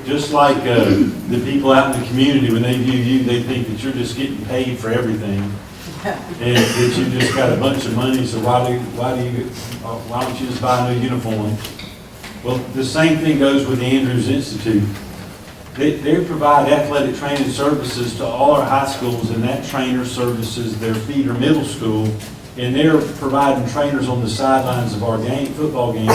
just like the people out in the community, when they view you, they think that you're just getting paid for everything, and that you just got a bunch of money. So why don't you just buy a new uniform? Well, the same thing goes with the Andrews Institute. They provide athletic training services to all our high schools, and that trainer services their feeder middle school, and they're providing trainers on the sidelines of our football games,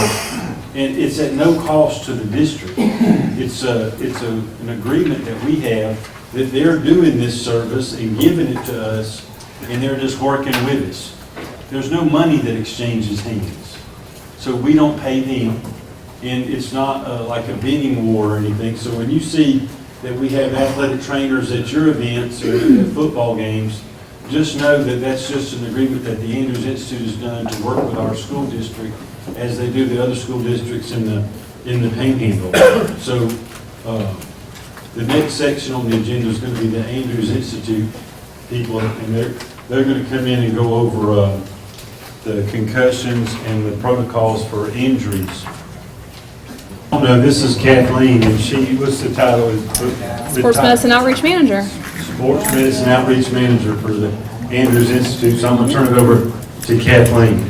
and it's at no cost to the district. It's an agreement that we have that they're doing this service and giving it to us, and they're just working with us. There's no money that exchanges hands, so we don't pay them. And it's not like a bidding war or anything. So when you see that we have athletic trainers at your events or at football games, just know that that's just an agreement that the Andrews Institute has done to work with our school district as they do the other school districts in the Panhandle. So the next section on the agenda is going to be the Andrews Institute people, and they're going to come in and go over the concussions and the protocols for injuries. No, this is Kathleen, and what's the title? Sports Medicine Outreach Manager. Sports Medicine Outreach Manager for the Andrews Institute. So I'm going to turn it over to Kathleen.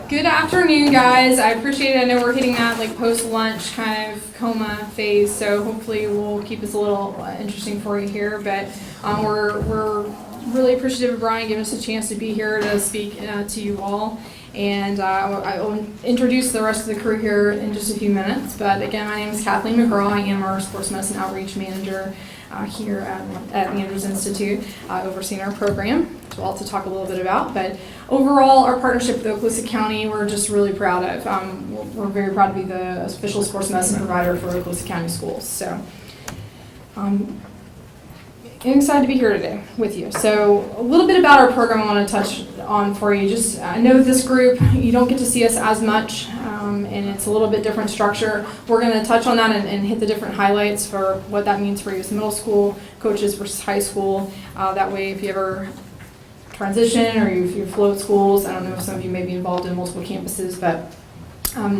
Good afternoon, guys. I appreciate it. I know we're hitting that like post-lunch kind of coma phase, so hopefully we'll keep this a little interesting for you here. But we're really appreciative of Brian giving us a chance to be here to speak to you all. And I will introduce the rest of the crew here in just a few minutes. But again, my name is Kathleen McGraw. I am our Sports Medicine Outreach Manager here at the Andrews Institute, overseeing our program, which we'll also talk a little bit about. But overall, our partnership with Okaloosa County, we're just really proud of. We're very proud to be the official sports medicine provider for Okaloosa County schools. So I'm excited to be here today with you. So a little bit about our program I want to touch on for you. Just I know this group, you don't get to see us as much, and it's a little bit different structure. We're going to touch on that and hit the different highlights for what that means for you as middle school coaches versus high school. That way, if you ever transition or you float schools, I don't know if some of you may be involved in multiple campuses, but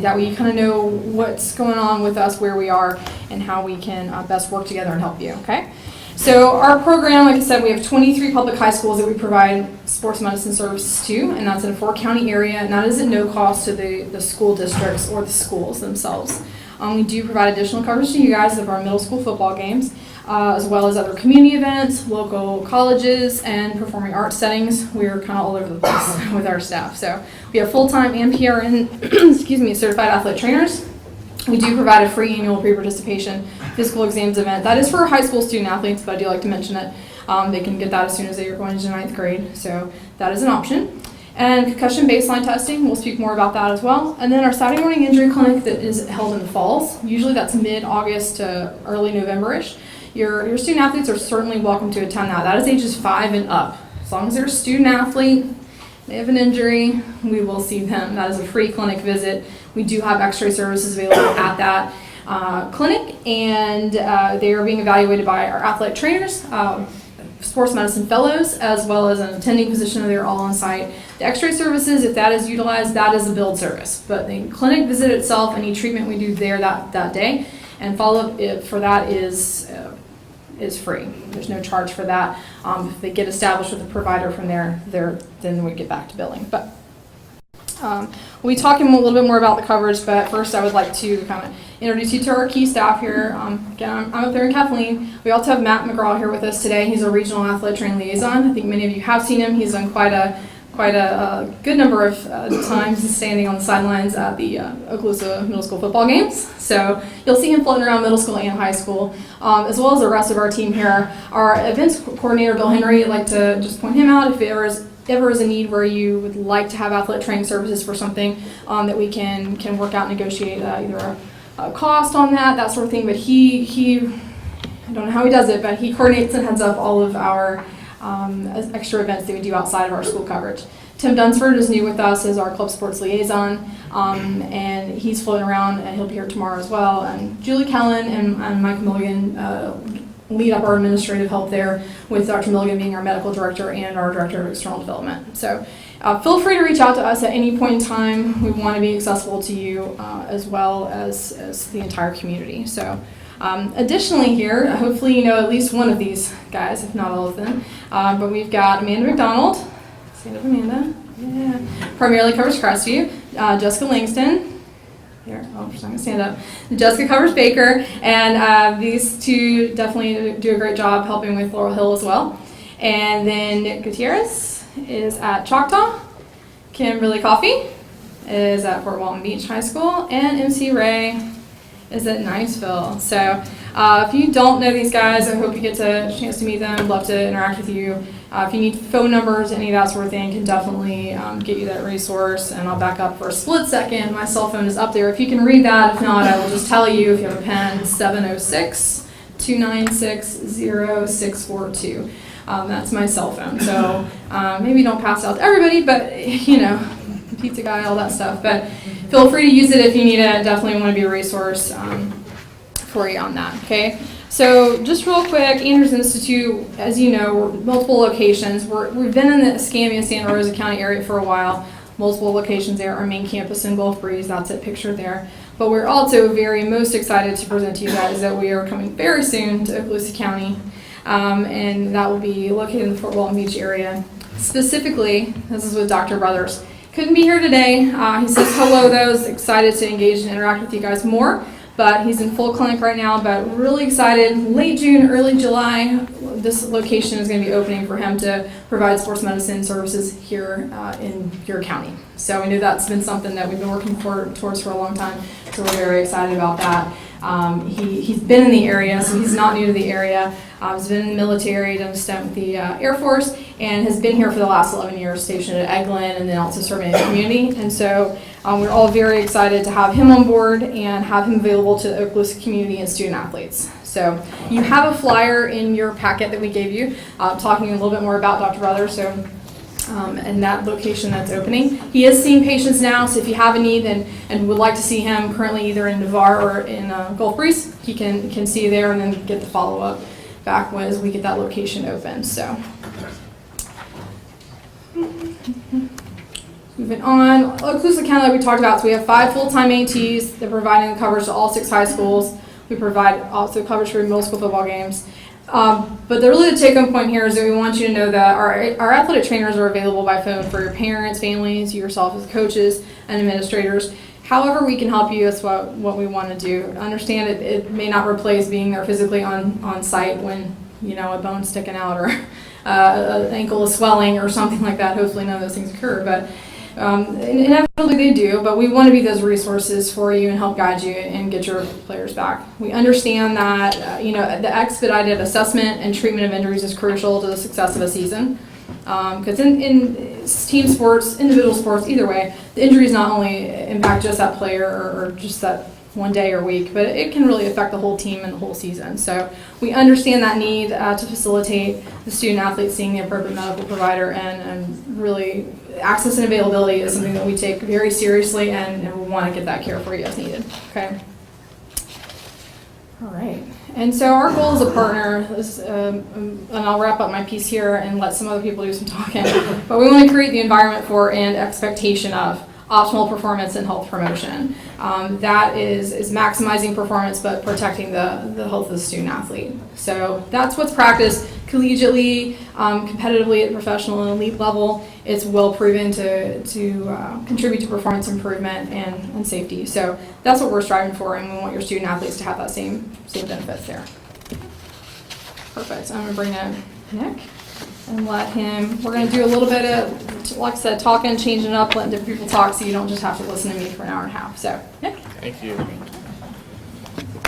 that way you kind of know what's going on with us, where we are, and how we can best work together and help you, okay? So our program, like I said, we have 23 public high schools that we provide sports medicine services to, and that's in a 4-county area, and that is at no cost to the school districts or the schools themselves. We do provide additional coverage to you guys of our middle school football games, as well as other community events, local colleges, and performing arts settings. We're kind of all over the place with our staff. So we have full-time and PRN certified athlete trainers. We do provide a free annual pre-participation physical exams event. That is for high school student athletes, but I do like to mention it. They can get that as soon as they are going into 9th grade, so that is an option. And concussion baseline testing, we'll speak more about that as well. And then our Saturday morning injury clinic that is held in the falls. Usually that's mid-August to early November-ish. Your student athletes are certainly welcome to attend that. That is ages 5 and up. As long as they're a student athlete, they have an injury, we will see them. That is a free clinic visit. We do have x-ray services available at that clinic, and they are being evaluated by our athletic trainers, sports medicine fellows, as well as an attending physician. They're all on site. The x-ray services, if that is utilized, that is a billed service. But the clinic visit itself, any treatment we do there that day, and follow-up for that is free. There's no charge for that. If they get established with a provider from there, then we get back to billing. But we'll be talking a little bit more about the coverage, but first I would like to kind of introduce you to our key staff here. Again, I'm up there in Kathleen. We also have Matt McGraw here with us today. He's a regional athletic training liaison. I think many of you have seen him. He's done quite a good number of times standing on the sidelines at the Okaloosa middle school football games. So you'll see him floating around middle school and high school, as well as the rest of our team here. Our events coordinator, Bill Henry, I'd like to just point him out if there ever is a need where you would like to have athletic training services for something that we can work out and negotiate either a cost on that sort of thing. But he I don't know how he does it, but he coordinates and heads up all of our extra events that we do outside of our school coverage. Tim Dunsford is new with us as our club sports liaison, and he's floating around, and he'll be here tomorrow as well. And Julie Kellen and Mike Milligan lead up our administrative help there, with Dr. Milligan being our medical director and our director of external development. So feel free to reach out to us at any point in time. We want to be accessible to you as well as the entire community. So Additionally here, hopefully you know at least one of these guys, if not all of them, but we've got Amanda McDonald. Stand up, Amanda. Yeah. Primarily covers Crestview. Jessica Langston. Here, oh, she's not gonna stand up. Jessica covers Baker, and these two definitely do a great job helping with Laurel Hill as well. And then Nick Gutierrez is at Choctaw. Kimberly Coffey is at Fort Walton Beach High School, and MC Ray is at Niceville. So if you don't know these guys, I hope you get a chance to meet them. I'd love to interact with you. If you need phone numbers, any of that sort of thing, can definitely get you that resource. And I'll back up for a split second. My cell phone is up there. If you can read that, if not, I will just tell you, if you have a pen, 706-296-0642. That's my cell phone. So maybe don't pass it out to everybody, but pizza guy, all that stuff. But feel free to use it if you need it. Definitely want to be a resource for you on that, okay? So just real quick, Andrews Institute, as you know, we're multiple locations. We've been in the Escambia, Santa Rosa County area for a while. Multiple locations there. Our main campus in Gulf Breeze, that's it pictured there. But we're also most excited to present to you guys that we are coming very soon to Okaloosa County. And that will be located in the Fort Walton Beach area. Specifically, this is with Dr. Brothers. Couldn't be here today. He says hello though, is excited to engage and interact with you guys more. But he's in full clinic right now, but really excited. Late June, early July, this location is going to be opening for him to provide sports medicine services here in your county. So we know that's been something that we've been working towards for a long time, so we're very excited about that. He's been in the area, so he's not new to the area. He's been in the military, done a stint with the Air Force, and has been here for the last 11 years, stationed at Eglin, and then also serving in the community. And so we're all very excited to have him on board and have him available to the Okaloosa community and student athletes. So you have a flyer in your packet that we gave you, talking a little bit more about Dr. Brothers. So and that location that's opening. He is seeing patients now, so if you have a need and would like to see him currently either in Navarre or in Gulf Breeze, he can see you there and then get the follow-up back as we get that location open. So moving on, Okaloosa County, like we talked about, so we have 5 full-time ATs. They're providing coverage to all 6 high schools. We provide also coverage for middle school football games. But the take-home point here is that we want you to know that our athletic trainers are available by phone for your parents, families, yourself as coaches and administrators. However we can help you is what we want to do. Understand it may not replace being there physically on site when a bone's sticking out or an ankle is swelling or something like that. Hopefully none of those things occur, but inevitably they do, but we want to be those resources for you and help guide you and get your players back. We understand that the expedited assessment and treatment of injuries is crucial to the success of a season, because in team sports, individual sports, either way, the injuries not only impact just that player or just that one day or week, but it can really affect the whole team and the whole season. So we understand that need to facilitate the student athletes seeing the appropriate medical provider, and really access and availability is something that we take very seriously, and we want to get that care for you as needed. Okay. All right. And so our goal as a partner is, and I'll wrap up my piece here and let some other people do some talking, but we want to create the environment for and expectation of optimal performance and health promotion. That is maximizing performance but protecting the health of the student athlete. So that's what's practiced collegiately, competitively at professional and elite level. It's well proven to contribute to performance improvement and safety. So that's what we're striving for, and we want your student athletes to have that same benefits there. Perfect. I'm going to bring in Nick and let him, we're going to do a little bit of, like I said, talking, changing it up, letting different people talk so you don't just have to listen to me for an hour and a half. So, Nick? Thank you.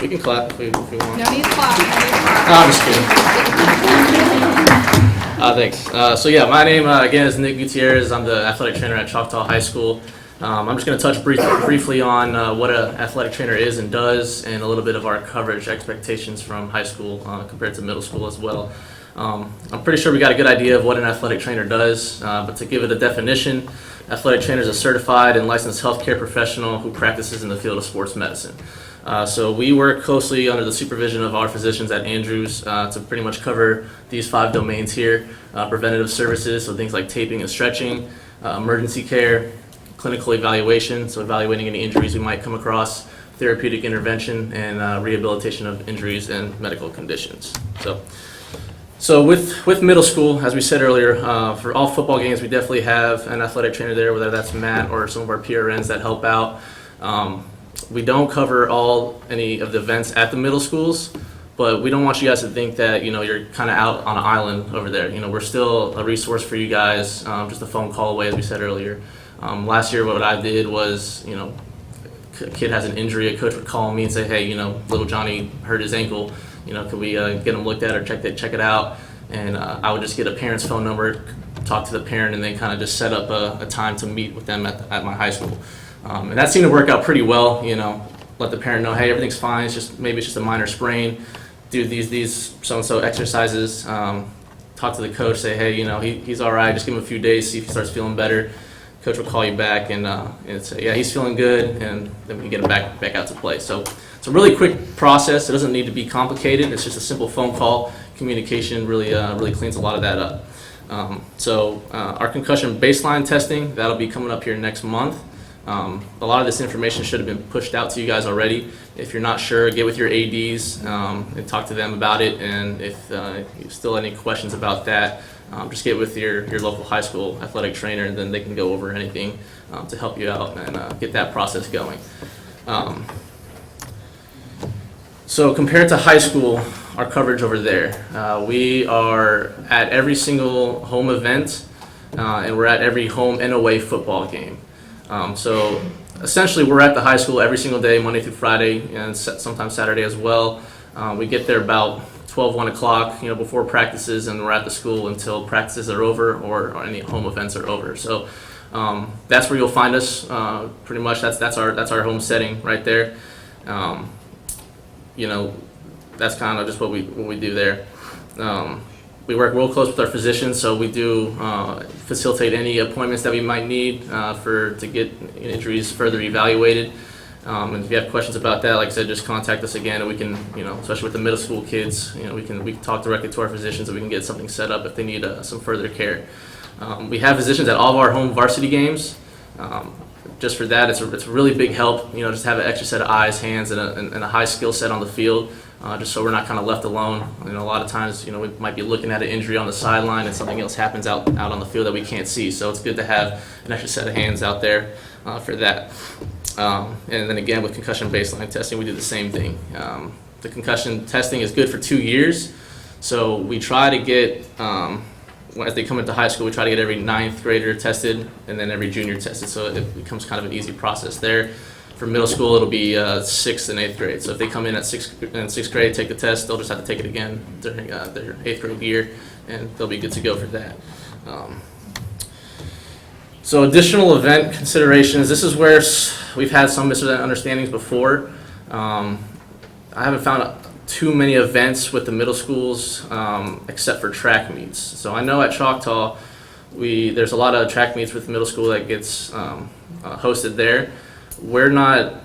We can clap if we want. No need to clap. No, I'm just kidding. Thanks. So yeah, my name again is Nick Gutierrez. I'm the athletic trainer at Choctaw High School. I'm just going to touch briefly on what an athletic trainer is and does, and a little bit of our coverage expectations from high school compared to middle school as well. I'm pretty sure we got a good idea of what an athletic trainer does, but to give it a definition, athletic trainer is a certified and licensed healthcare professional who practices in the field of sports medicine. So we work closely under the supervision of our physicians at Andrews to pretty much cover these 5 domains here: preventative services, so things like taping and stretching, emergency care, clinical evaluation, so evaluating any injuries we might come across, therapeutic intervention, and rehabilitation of injuries and medical conditions. So with middle school, as we said earlier, for all football games, we definitely have an athletic trainer there, whether that's Matt or some of our PRNs that help out. We don't cover any of the events at the middle schools, but we don't want you guys to think that, you're kind of out on an island over there. We're still a resource for you guys, just a phone call away, as we said earlier. Last year, what I did was, a kid has an injury, a coach would call me and say, hey, little Johnny hurt his ankle. Could we get him looked at or check it out? And I would just get a parent's phone number, talk to the parent, and then kind of just set up a time to meet with them at my high school. And that seemed to work out pretty well. Let the parent know, hey, everything's fine. Maybe it's just a minor sprain. Do these so-and-so exercises. Talk to the coach, say, hey, he's all right. Just give him a few days, see if he starts feeling better. Coach will call you back and say, yeah, he's feeling good, and then we get him back out to play. So it's a really quick process. It doesn't need to be complicated. It's just a simple phone call. Communication really cleans a lot of that up. Our concussion baseline testing, that'll be coming up here next month. A lot of this information should have been pushed out to you guys already. If you're not sure, get with your ADs and talk to them about it. And if you still have any questions about that, just get with your local high school athletic trainer, and then they can go over anything to help you out and get that process going. So compared to high school, our coverage over there, we are at every single home event, and we're at every home and away football game. So essentially, we're at the high school every single day, Monday through Friday, and sometimes Saturday as well. We get there about 1 o'clock, before practices, and we're at the school until practices are over or any home events are over. So that's where you'll find us. Pretty much, that's our home setting right there. That's kind of just what we do there. We work real close with our physicians, so we do facilitate any appointments that we might need to get injuries further evaluated. And if you have questions about that, like I said, just contact us again, and we can, especially with the middle school kids, we can talk directly to our physicians, and we can get something set up if they need some further care. We have physicians at all of our home varsity games. Just for that, it's a really big help, just have an extra set of eyes, hands, and a high skill set on the field. Just so we're not kind of left alone. A lot of times, we might be looking at an injury on the sideline and something else happens out on the field that we can't see. So it's good to have an extra set of hands out there for that. And then again, with concussion baseline testing, we do the same thing. The concussion testing is good for 2 years. So we try to get, as they come into high school, we try to get every 9th grader tested and then every junior tested. So it becomes kind of an easy process there. For middle school, it'll be 6th and 8th grade. So if they come in at 6th grade, take the test, they'll just have to take it again during their 8th grade year, and they'll be good to go for that. So additional event considerations. This is where we've had some misunderstandings before. I haven't found too many events with the middle schools except for track meets. So I know at Choctaw, there's a lot of track meets with middle school that gets hosted there. We're not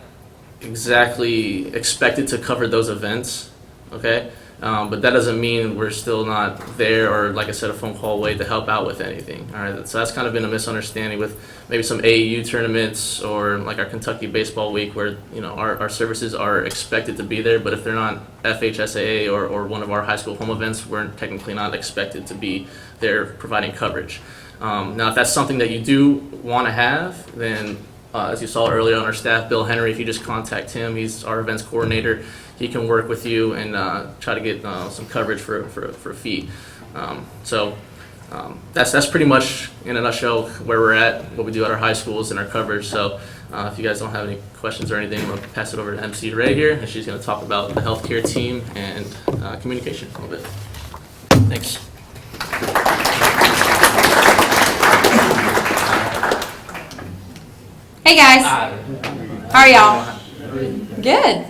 exactly expected to cover those events, okay? But that doesn't mean we're still not there or, like I said, a phone call away to help out with anything, all right? So that's kind of been a misunderstanding with maybe some AAU tournaments or like our Kentucky Baseball Week where, our services are expected to be there, but if they're not FHSAA or one of our high school home events, we're technically not expected to be there providing coverage. Now, if that's something that you do want to have, then as you saw earlier on our staff, Bill Henry, if you just contact him, he's our events coordinator. He can work with you and try to get some coverage for a fee. That's pretty much in a nutshell where we're at, what we do at our high schools and our coverage. So if you guys don't have any questions or anything, I'm going to pass it over to MC Ray here, and she's going to talk about the healthcare team and communication a little bit. Thanks. Hey guys, how are y'all? Good.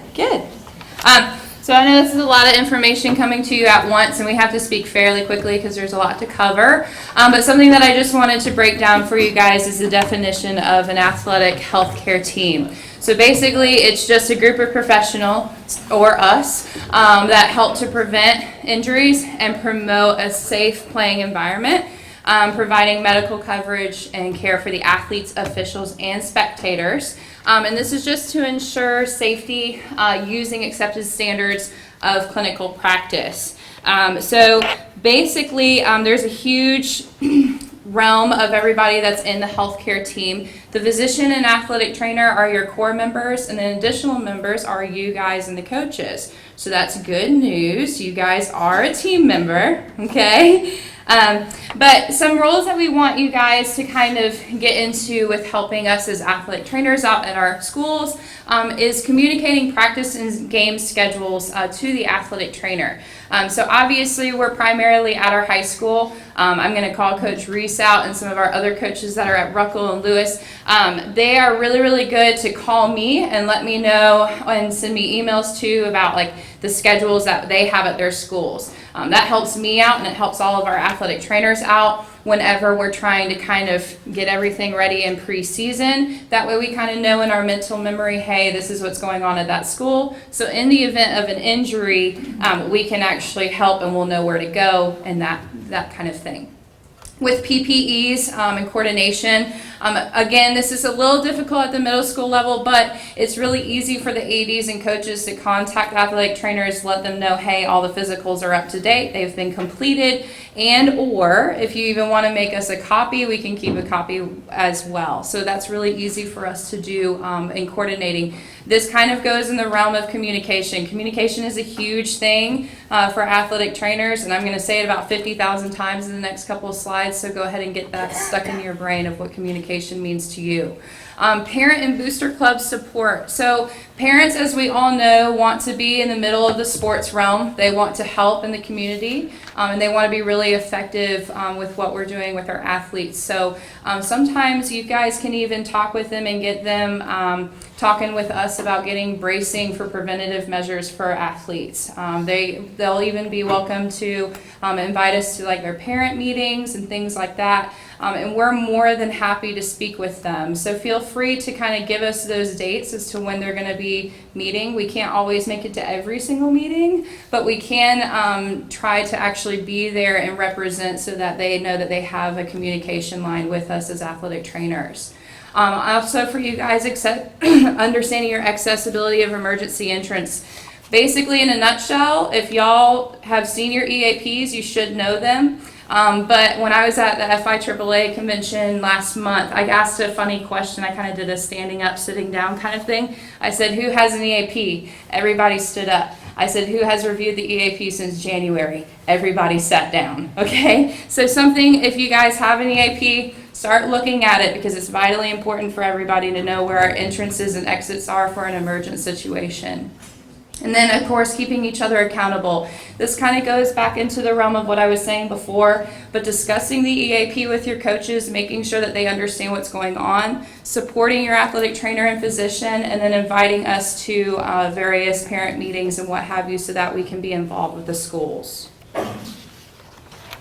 So I know this is a lot of information coming to you at once, and we have to speak fairly quickly because there's a lot to cover. But something that I just wanted to break down for you guys is the definition of an athletic healthcare team. So basically, it's just a group of professionals, or us, that help to prevent injuries and promote a safe playing environment. providing medical coverage and care for the athletes, officials, and spectators. And this is just to ensure safety using accepted standards of clinical practice. So basically, there's a huge realm of everybody that's in the healthcare team. The physician and athletic trainer are your core members, and then additional members are you guys and the coaches. So that's good news. You guys are a team member, okay? But some roles that we want you guys to kind of get into with helping us as athletic trainers out at our schools is communicating practice and game schedules to the athletic trainer. So obviously we're primarily at our high school. I'm going to call Coach Reese out and some of our other coaches that are at Ruckle and Lewis. They are really, really good to call me and let me know and send me emails too about like the schedules that they have at their schools. That helps me out, and it helps all of our athletic trainers out whenever we're trying to kind of get everything ready in preseason. That way we kind of know in our mental memory, hey, this is what's going on at that school. So in the event of an injury, we can actually help and we'll know where to go and that kind of thing. With PPEs and coordination, again, this is a little difficult at the middle school level, but it's really easy for the ADs and coaches to contact athletic trainers, let them know, hey, all the physicals are up to date, they've been completed, and or if you even want to make us a copy, we can keep a copy as well. So that's really easy for us to do in coordinating. This kind of goes in the realm of communication. Communication is a huge thing for athletic trainers, and I'm going to say it about 50,000 times in the next couple of slides, so go ahead and get that stuck in your brain of what communication means to you. Parent and booster club support. So parents, as we all know, want to be in the middle of the sports realm. They want to help in the community, and they want to be really effective with what we're doing with our athletes. So sometimes you guys can even talk with them and get them talking with us about getting bracing for preventative measures for athletes. They'll even be welcome to invite us to like their parent meetings and things like that. And we're more than happy to speak with them. So feel free to kind of give us those dates as to when they're going to be meeting. We can't always make it to every single meeting, but we can try to actually be there and represent so that they know that they have a communication line with us as athletic trainers. Also for you guys, understanding your accessibility of emergency entrance. Basically, in a nutshell, if y'all have seen your EAPs, you should know them. But when I was at the FIAAA convention last month, I asked a funny question. I kind of did a standing up, sitting down kind of thing. I said, who has an EAP? Everybody stood up. I said, who has reviewed the EAP since January? Everybody sat down, okay? So something, if you guys have an EAP, start looking at it because it's vitally important for everybody to know where our entrances and exits are for an emergent situation. And then, of course, keeping each other accountable. This kind of goes back into the realm of what I was saying before, but discussing the EAP with your coaches, making sure that they understand what's going on, supporting your athletic trainer and physician, and then inviting us to various parent meetings and what have you so that we can be involved with the schools.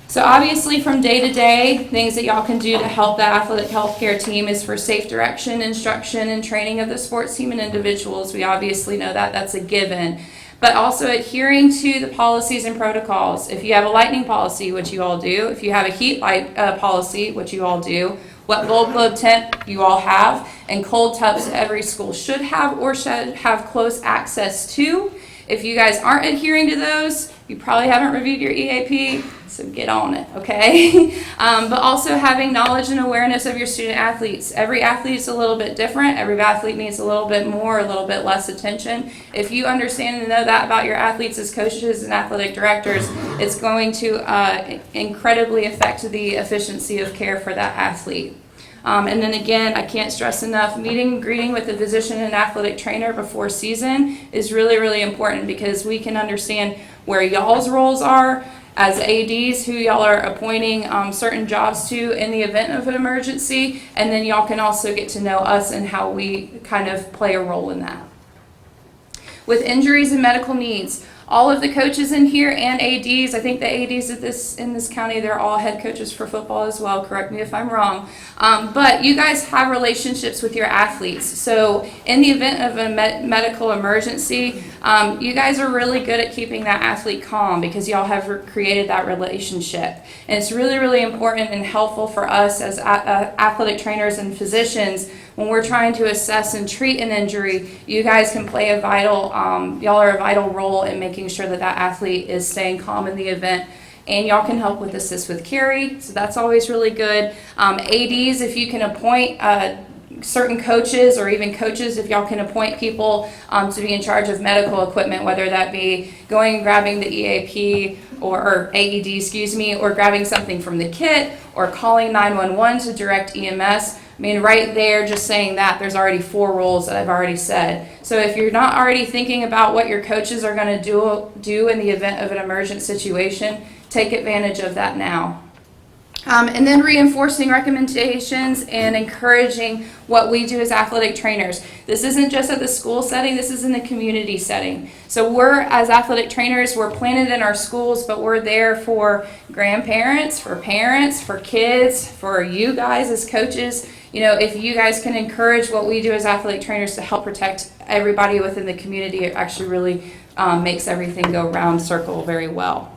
So obviously from day to day, things that y'all can do to help the athletic healthcare team is for safe direction, instruction, and training of the sports team and individuals. We obviously know that that's a given. But also adhering to the policies and protocols. If you have a lightning policy, which you all do, if you have a heat light policy, which you all do, what gold globe temp you all have, and cold tubs every school should have or should have close access to. If you guys aren't adhering to those, you probably haven't reviewed your EAP, so get on it, okay? But also having knowledge and awareness of your student athletes. Every athlete is a little bit different. Every athlete needs a little bit more, a little bit less attention. If you understand and know that about your athletes as coaches and athletic directors, it's going to incredibly affect the efficiency of care for that athlete. And then again, I can't stress enough, meeting and greeting with the physician and athletic trainer before season is really, really important because we can understand where y'all's roles are as ADs, who y'all are appointing certain jobs to in the event of an emergency, and then y'all can also get to know us and how we kind of play a role in that. With injuries and medical needs, all of the coaches in here and ADs. I think the ADs in this county, they're all head coaches for football as well. Correct me if I'm wrong. But you guys have relationships with your athletes. So in the event of a medical emergency, you guys are really good at keeping that athlete calm because y'all have created that relationship. And it's really, really important and helpful for us as athletic trainers and physicians when we're trying to assess and treat an injury. You guys can play a vital, y'all are a vital role in making sure that that athlete is staying calm in the event. And y'all can help with assist with carry, so that's always really good. ADs, if you can appoint certain coaches or even coaches, if y'all can appoint people to be in charge of medical equipment, whether that be going and grabbing the EAP or AED, or grabbing something from the kit or calling 911 to direct EMS. I mean, right there, just saying that, there's already 4 roles that I've already said. So if you're not already thinking about what your coaches are going to do in the event of an emergent situation, take advantage of that now. And then reinforcing recommendations and encouraging what we do as athletic trainers. This isn't just at the school setting, this is in the community setting. So we're, as athletic trainers, we're planted in our schools, but we're there for grandparents, for parents, for kids, for you guys as coaches. You know, if you guys can encourage what we do as athletic trainers to help protect everybody within the community, it actually really makes everything go round circle very well.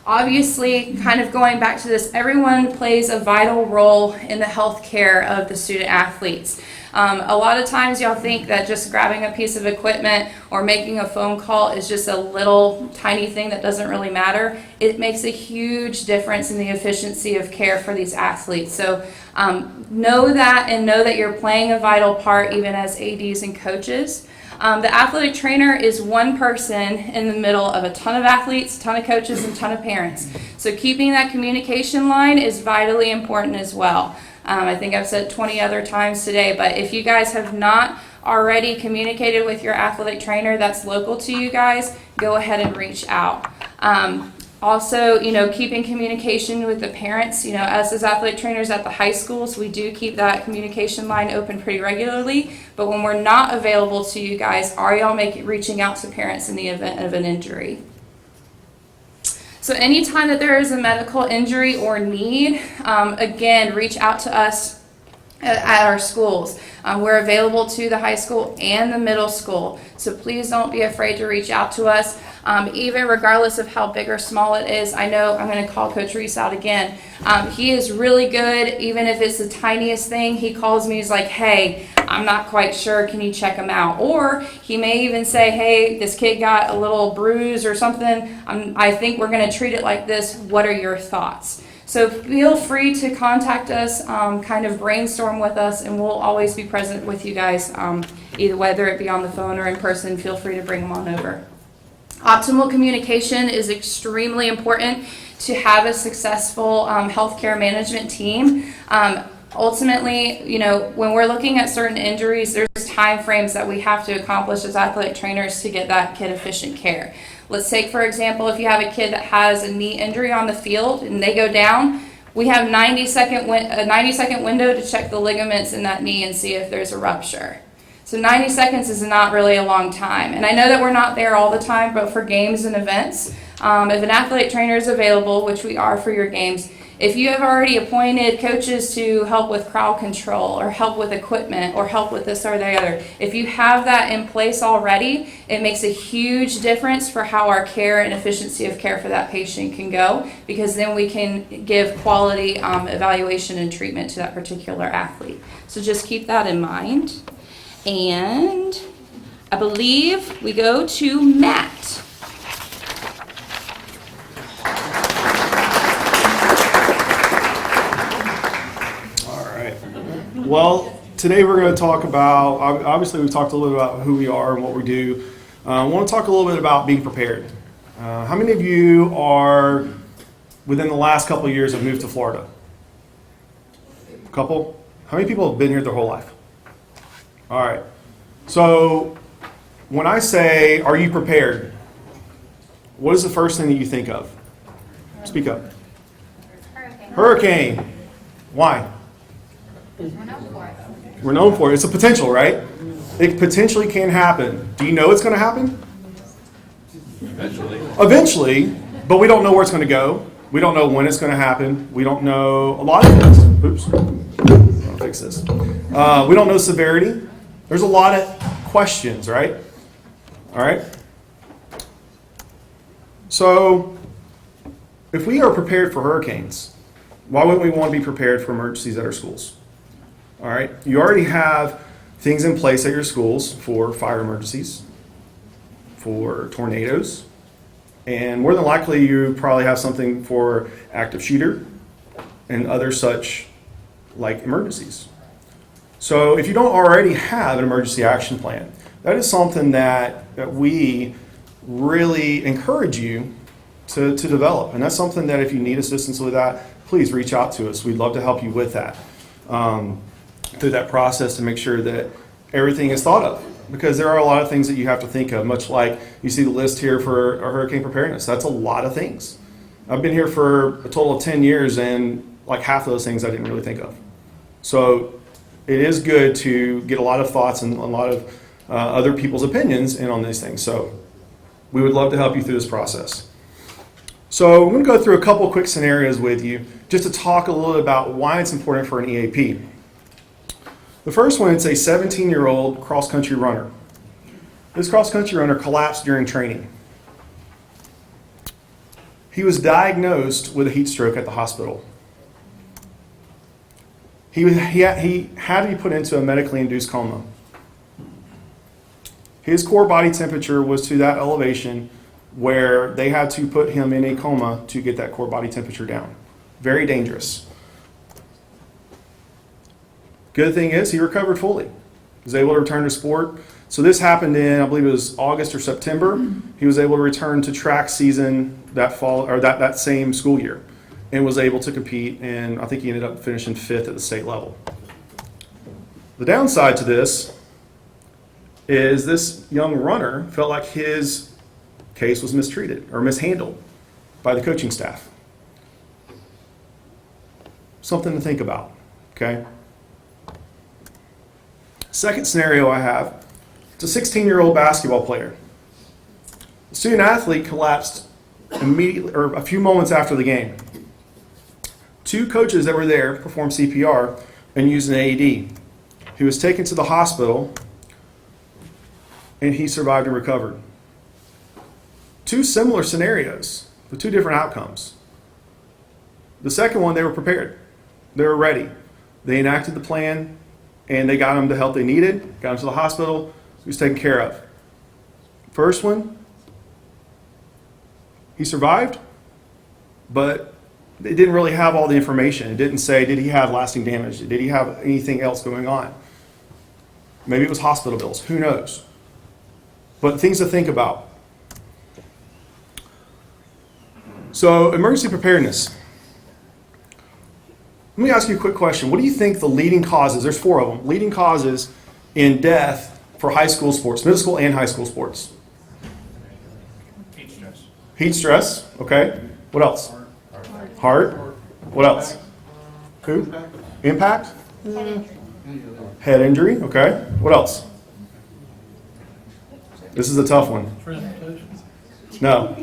Obviously, kind of going back to this, everyone plays a vital role in the health care of the student athletes. A lot of times y'all think that just grabbing a piece of equipment or making a phone call is just a little tiny thing that doesn't really matter. It makes a huge difference in the efficiency of care for these athletes. So know that, and know that you're playing a vital part even as ADs and coaches. The athletic trainer is one person in the middle of a ton of athletes, a ton of coaches, and a ton of parents. So keeping that communication line is vitally important as well. I think I've said 20 other times today, but if you guys have not already communicated with your athletic trainer that's local to you guys, go ahead and reach out. Also, you know, keeping communication with the parents. You know, us as athletic trainers at the high schools, we do keep that communication line open pretty regularly. But when we're not available to you guys, are y'all reaching out to parents in the event of an injury? So anytime that there is a medical injury or need, again, reach out to us at our schools. We're available to the high school and the middle school. So please don't be afraid to reach out to us. Even regardless of how big or small it is. I know I'm going to call Coach Reese out again. He is really good, even if it's the tiniest thing. He calls me, he's like, hey, I'm not quite sure, can you check him out? Or he may even say, hey, this kid got a little bruise or something. I think we're going to treat it like this. What are your thoughts? So feel free to contact us, kind of brainstorm with us, and we'll always be present with you guys, either whether it be on the phone or in person. Feel free to bring them on over. Optimal communication is extremely important to have a successful healthcare management team. Ultimately, you know, when we're looking at certain injuries, there's time frames that we have to accomplish as athletic trainers to get that kid efficient care. Let's take, for example, if you have a kid that has a knee injury on the field and they go down, we have a 90-second window to check the ligaments in that knee and see if there's a rupture. So 90 seconds is not really a long time. And I know that we're not there all the time, but for games and events, if an athletic trainer is available, which we are for your games, if you have already appointed coaches to help with crowd control or help with equipment or help with this or the other, if you have that in place already, it makes a huge difference for how our care and efficiency of care for that patient can go, because then we can give quality evaluation and treatment to that particular athlete. So just keep that in mind. And I believe we go to Matt. All right. Well, today we're going to talk about, obviously we've talked a little bit about who we are and what we do. I want to talk a little bit about being prepared. How many of you are, within the last couple of years, have moved to Florida? A couple? How many people have been here their whole life? All right. So when I say, are you prepared? What is the first thing that you think of? Speak up. Hurricane. Why? We're known for it. It's a potential, right? It potentially can happen. Do you know it's going to happen? Eventually, but we don't know where it's going to go. We don't know when it's going to happen. We don't know a lot of things. Oops. I'll fix this. We don't know severity. There's a lot of questions, right? All right. So, if we are prepared for hurricanes, why wouldn't we want to be prepared for emergencies at our schools? All right. You already have things in place at your schools for fire emergencies, for tornadoes, and more than likely you probably have something for active shooter and other such like emergencies. So if you don't already have an emergency action plan, that is something that we really encourage you to develop. And that's something that if you need assistance with that, please reach out to us. We'd love to help you with that, through that process to make sure that everything is thought of. Because there are a lot of things that you have to think of, much like you see the list here for a hurricane preparedness. That's a lot of things. I've been here for a total of 10 years, and like half of those things I didn't really think of. So it is good to get a lot of thoughts and a lot of other people's opinions in on these things. So we would love to help you through this process. So I'm going to go through a couple quick scenarios with you just to talk a little bit about why it's important for an EAP. The first one, it's a 17-year-old cross-country runner. This cross-country runner collapsed during training. He was diagnosed with a heat stroke at the hospital. He had to be put into a medically induced coma. His core body temperature was to that elevation where they had to put him in a coma to get that core body temperature down. Very dangerous. Good thing is he recovered fully. He was able to return to sport. So this happened in, I believe it was August or September. He was able to return to track season that fall, or that same school year, and was able to compete, and I think he ended up finishing 5th at the state level. The downside to this is this young runner felt like his case was mistreated or mishandled by the coaching staff. Something to think about, okay? Second scenario I have, it's a 16-year-old basketball player. The student athlete collapsed immediately, or a few moments after the game. 2 coaches that were there performed CPR and used an AED. He was taken to the hospital, and he survived and recovered. 2 similar scenarios with 2 different outcomes. The second one, they were prepared. They were ready. They enacted the plan, and they got him the help they needed, got him to the hospital, he was taken care of. First one, he survived, but it didn't really have all the information. It didn't say, did he have lasting damage? Did he have anything else going on? Maybe it was hospital bills, who knows? But things to think about. So, emergency preparedness. Let me ask you a quick question. What do you think the leading causes, there's 4 of them, leading causes in death for high school sports, middle school and high school sports? Heat stress. Heat stress, okay. What else? Heart. What else? Who? Impact? Head injury, okay. What else? This is a tough one. No.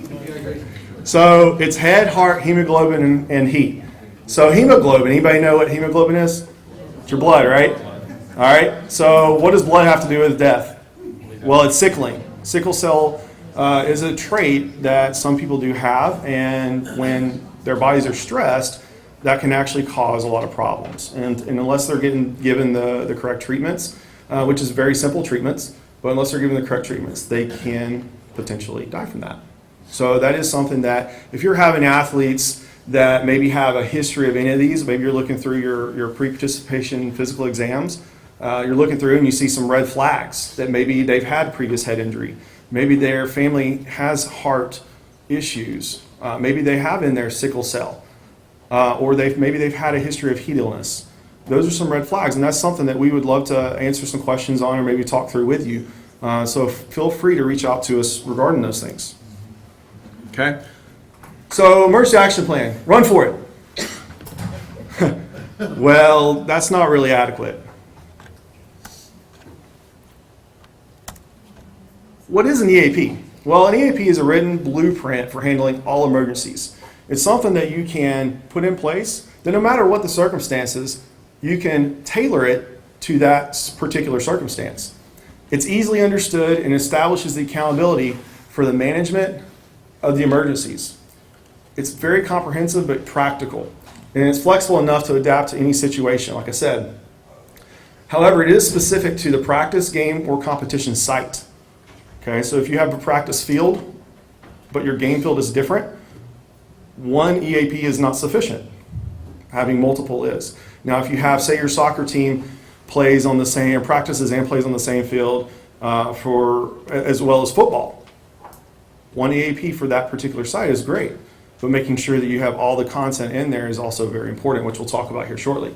So it's head, heart, hemoglobin, and heat. So hemoglobin, anybody know what hemoglobin is? It's your blood, right? All right. So what does blood have to do with death? Well, it's sickling. Sickle cell is a trait that some people do have, and when their bodies are stressed, that can actually cause a lot of problems. And unless they're given the correct treatments, which is very simple treatments, but unless they're given the correct treatments, they can potentially die from that. So that is something that if you're having athletes that maybe have a history of any of these, maybe you're looking through your pre-participation physical exams, you're looking through and you see some red flags that maybe they've had previous head injury, maybe their family has heart issues, maybe they have in their sickle cell, or maybe they've had a history of heat illness. Those are some red flags, and that's something that we would love to answer some questions on or maybe talk through with you. So feel free to reach out to us regarding those things. Okay? So, emergency action plan. Run for it. Well, that's not really adequate. What is an EAP? Well, an EAP is a written blueprint for handling all emergencies. It's something that you can put in place that no matter what the circumstances, you can tailor it to that particular circumstance. It's easily understood and establishes the accountability for the management of the emergencies. It's very comprehensive but practical, and it's flexible enough to adapt to any situation, like I said. However, it is specific to the practice, game, or competition site. Okay, so if you have a practice field, but your game field is different, one EAP is not sufficient. Having multiple is. Now, if you have, say, your soccer team plays on the same, practices and plays on the same field as well as football, one EAP for that particular site is great, but making sure that you have all the content in there is also very important, which we'll talk about here shortly.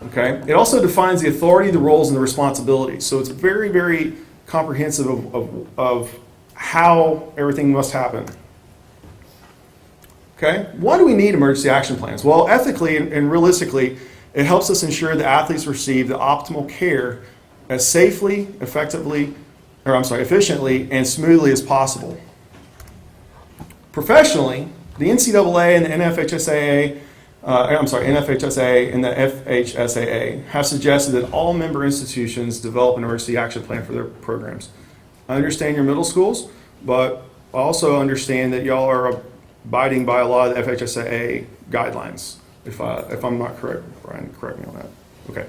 Okay, it also defines the authority, the roles, and the responsibilities. So it's very, very comprehensive of how everything must happen. Okay, why do we need emergency action plans? Well, ethically and realistically, it helps us ensure that athletes receive the optimal care as safely, efficiently, and smoothly as possible. Professionally, the NCAA and the NFHSAA and the FHSAA have suggested that all member institutions develop an emergency action plan for their programs. I understand your middle schools, but I also understand that y'all are abiding by a lot of the FHSAA guidelines. If I'm not correct, Brian, correct me on that. Okay.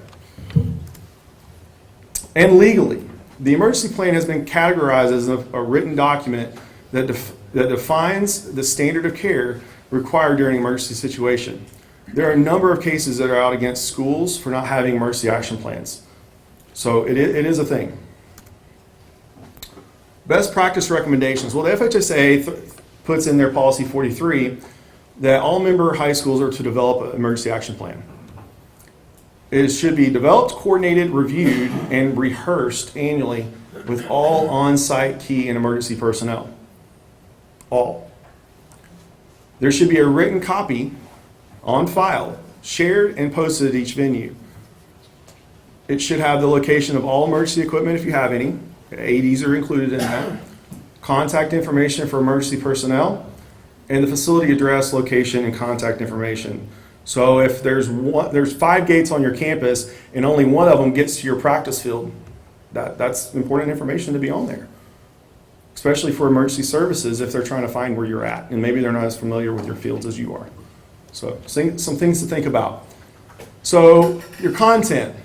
And legally, the emergency plan has been categorized as a written document that defines the standard of care required during an emergency situation. There are a number of cases that are out against schools for not having emergency action plans. So it is a thing. Best practice recommendations. Well, the FHSA puts in their policy 43 that all member high schools are to develop an emergency action plan. It should be developed, coordinated, reviewed, and rehearsed annually with all on-site key and emergency personnel. All. There should be a written copy on file, shared and posted at each venue. It should have the location of all emergency equipment if you have any. AEDs are included in that. Contact information for emergency personnel, and the facility address, location, and contact information. So if there's 5 gates on your campus and only one of them gets to your practice field, that's important information to be on there. Especially for emergency services if they're trying to find where you're at, and maybe they're not as familiar with your fields as you are. So some things to think about. So your content.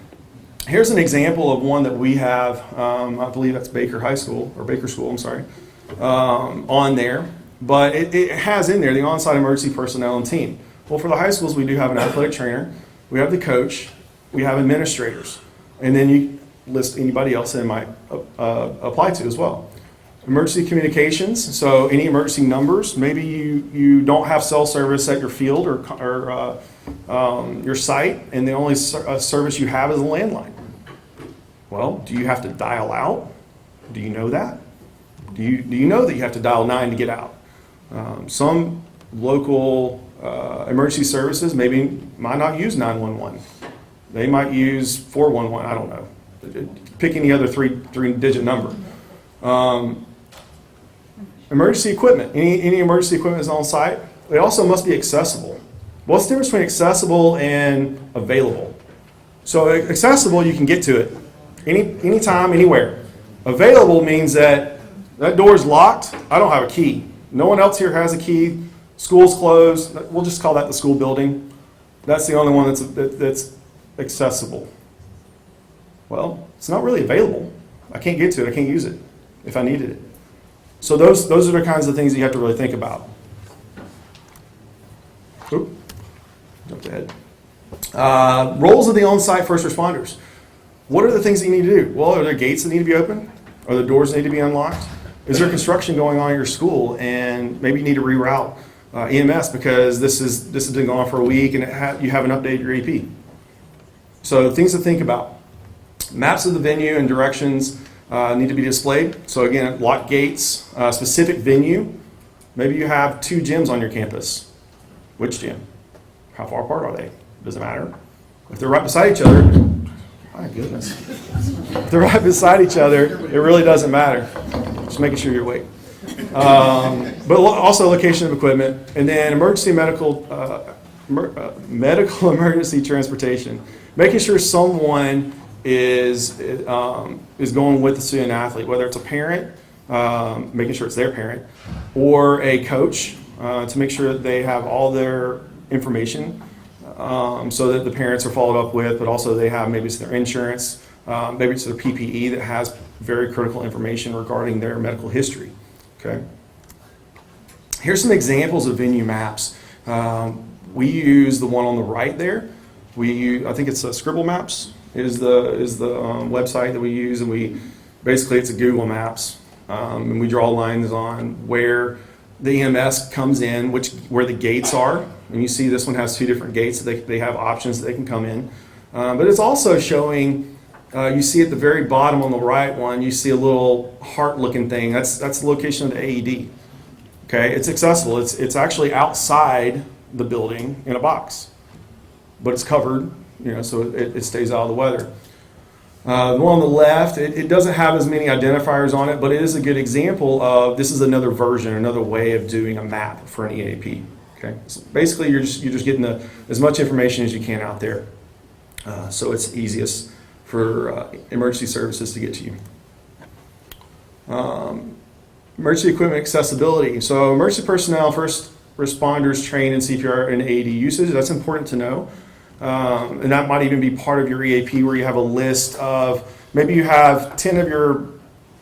Here's an example of one that we have, I believe that's Baker School, on there. But it has in there the on-site emergency personnel and team. Well, for the high schools, we do have an athletic trainer, we have the coach, we have administrators, and then you list anybody else that might apply to as well. Emergency communications, so any emergency numbers. Maybe you don't have cell service at your field or your site, and the only service you have is a landline. Well, do you have to dial out? Do you know that? Do you know that you have to dial 9 to get out? Some local emergency services maybe might not use 911. They might use 411. I don't know. Pick any other three-digit number. Emergency equipment. Any emergency equipment is on site. They also must be accessible. What's the difference between accessible and available? So accessible, you can get to it anytime, anywhere. Available means that door is locked. I don't have a key. No one else here has a key. School's closed. We'll just call that the school building. That's the only one that's accessible. Well, it's not really available. I can't get to it. I can't use it if I needed it. So those are the kinds of things that you have to really think about. Oop, jumped ahead. Roles of the on-site first responders. What are the things that you need to do? Well, are there gates that need to be open? Are the doors that need to be unlocked? Is there construction going on at your school and maybe you need to reroute EMS because this has been going on for a week and you haven't updated your AP? So things to think about. Maps of the venue and directions need to be displayed. So again, lock gates, specific venue. Maybe you have 2 gyms on your campus. Which gym? How far apart are they? Does it matter? If they're right beside each other, My goodness. If they're right beside each other, it really doesn't matter. Just making sure you're awake. But also location of equipment, and then medical emergency transportation. Making sure someone is going with the student athlete, whether it's a parent, making sure it's their parent, or a coach, to make sure that they have all their information, so that the parents are followed up with, but also they have maybe it's their insurance, maybe it's their PPE that has very critical information regarding their medical history. Okay. Here's some examples of venue maps. We use the one on the right there. I think it's Scribble Maps is the website that we use, and basically it's a Google Maps, and we draw lines on where the EMS comes in, where the gates are. And you see this one has two different gates, so they have options that they can come in. But it's also showing, you see at the very bottom on the right one, you see a little heart-looking thing. That's the location of the AED. Okay, it's accessible. It's actually outside the building in a box, but it's covered, so it stays out of the weather. The one on the left, it doesn't have as many identifiers on it, but it is a good example of this is another version, another way of doing a map for an EAP. Okay, so basically you're just getting as much information as you can out there, so it's easiest for emergency services to get to you. Emergency equipment accessibility. So emergency personnel, first responders trained in CPR and AED usage. That's important to know. And that might even be part of your EAP, where you have a list of, maybe you have 10 of your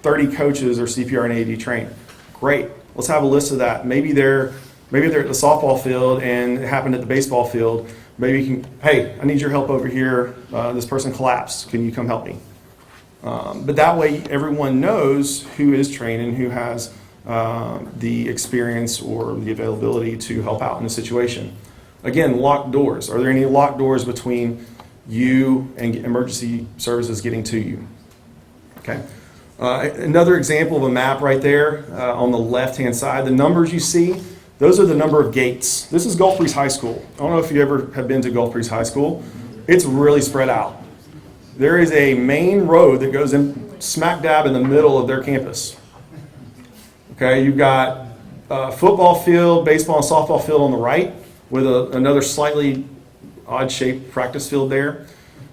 30 coaches are CPR and AED trained. Great. Let's have a list of that. Maybe they're at the softball field and it happened at the baseball field. Maybe you can, hey, I need your help over here. This person collapsed. Can you come help me? But that way everyone knows who is trained and who has the experience or the availability to help out in a situation. Again, locked doors. Are there any locked doors between you and emergency services getting to you? Okay. Another example of a map right there on the left-hand side. The numbers you see, those are the number of gates. This is Gulf Breeze High School. I don't know if you ever have been to Gulf Breeze High School. It's really spread out. There is a main road that goes in smack dab in the middle of their campus. Okay, you've got a football field, baseball and softball field on the right, with another slightly odd-shaped practice field there.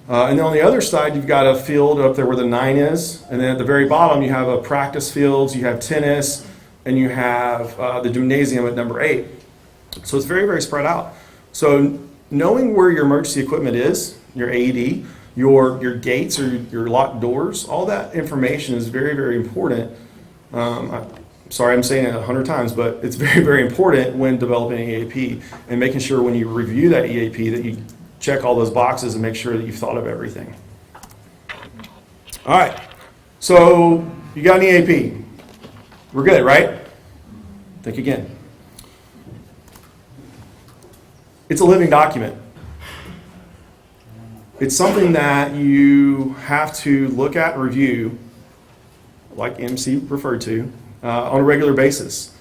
And then on the other side, you've got a field up there where the 9 is. And then at the very bottom, you have a practice fields, you have tennis, and you have the gymnasium at number 8. So it's very, very spread out. So knowing where your emergency equipment is, your AED, your gates or your locked doors, all that information is very, very important. Sorry, I'm saying it 100 times, but it's very, very important when developing an EAP and making sure when you review that EAP that you check all those boxes and make sure that you've thought of everything. All right, so you got an EAP. We're good, right? Think again. It's a living document. It's something that you have to look at and review, like MC referred to, on a regular basis.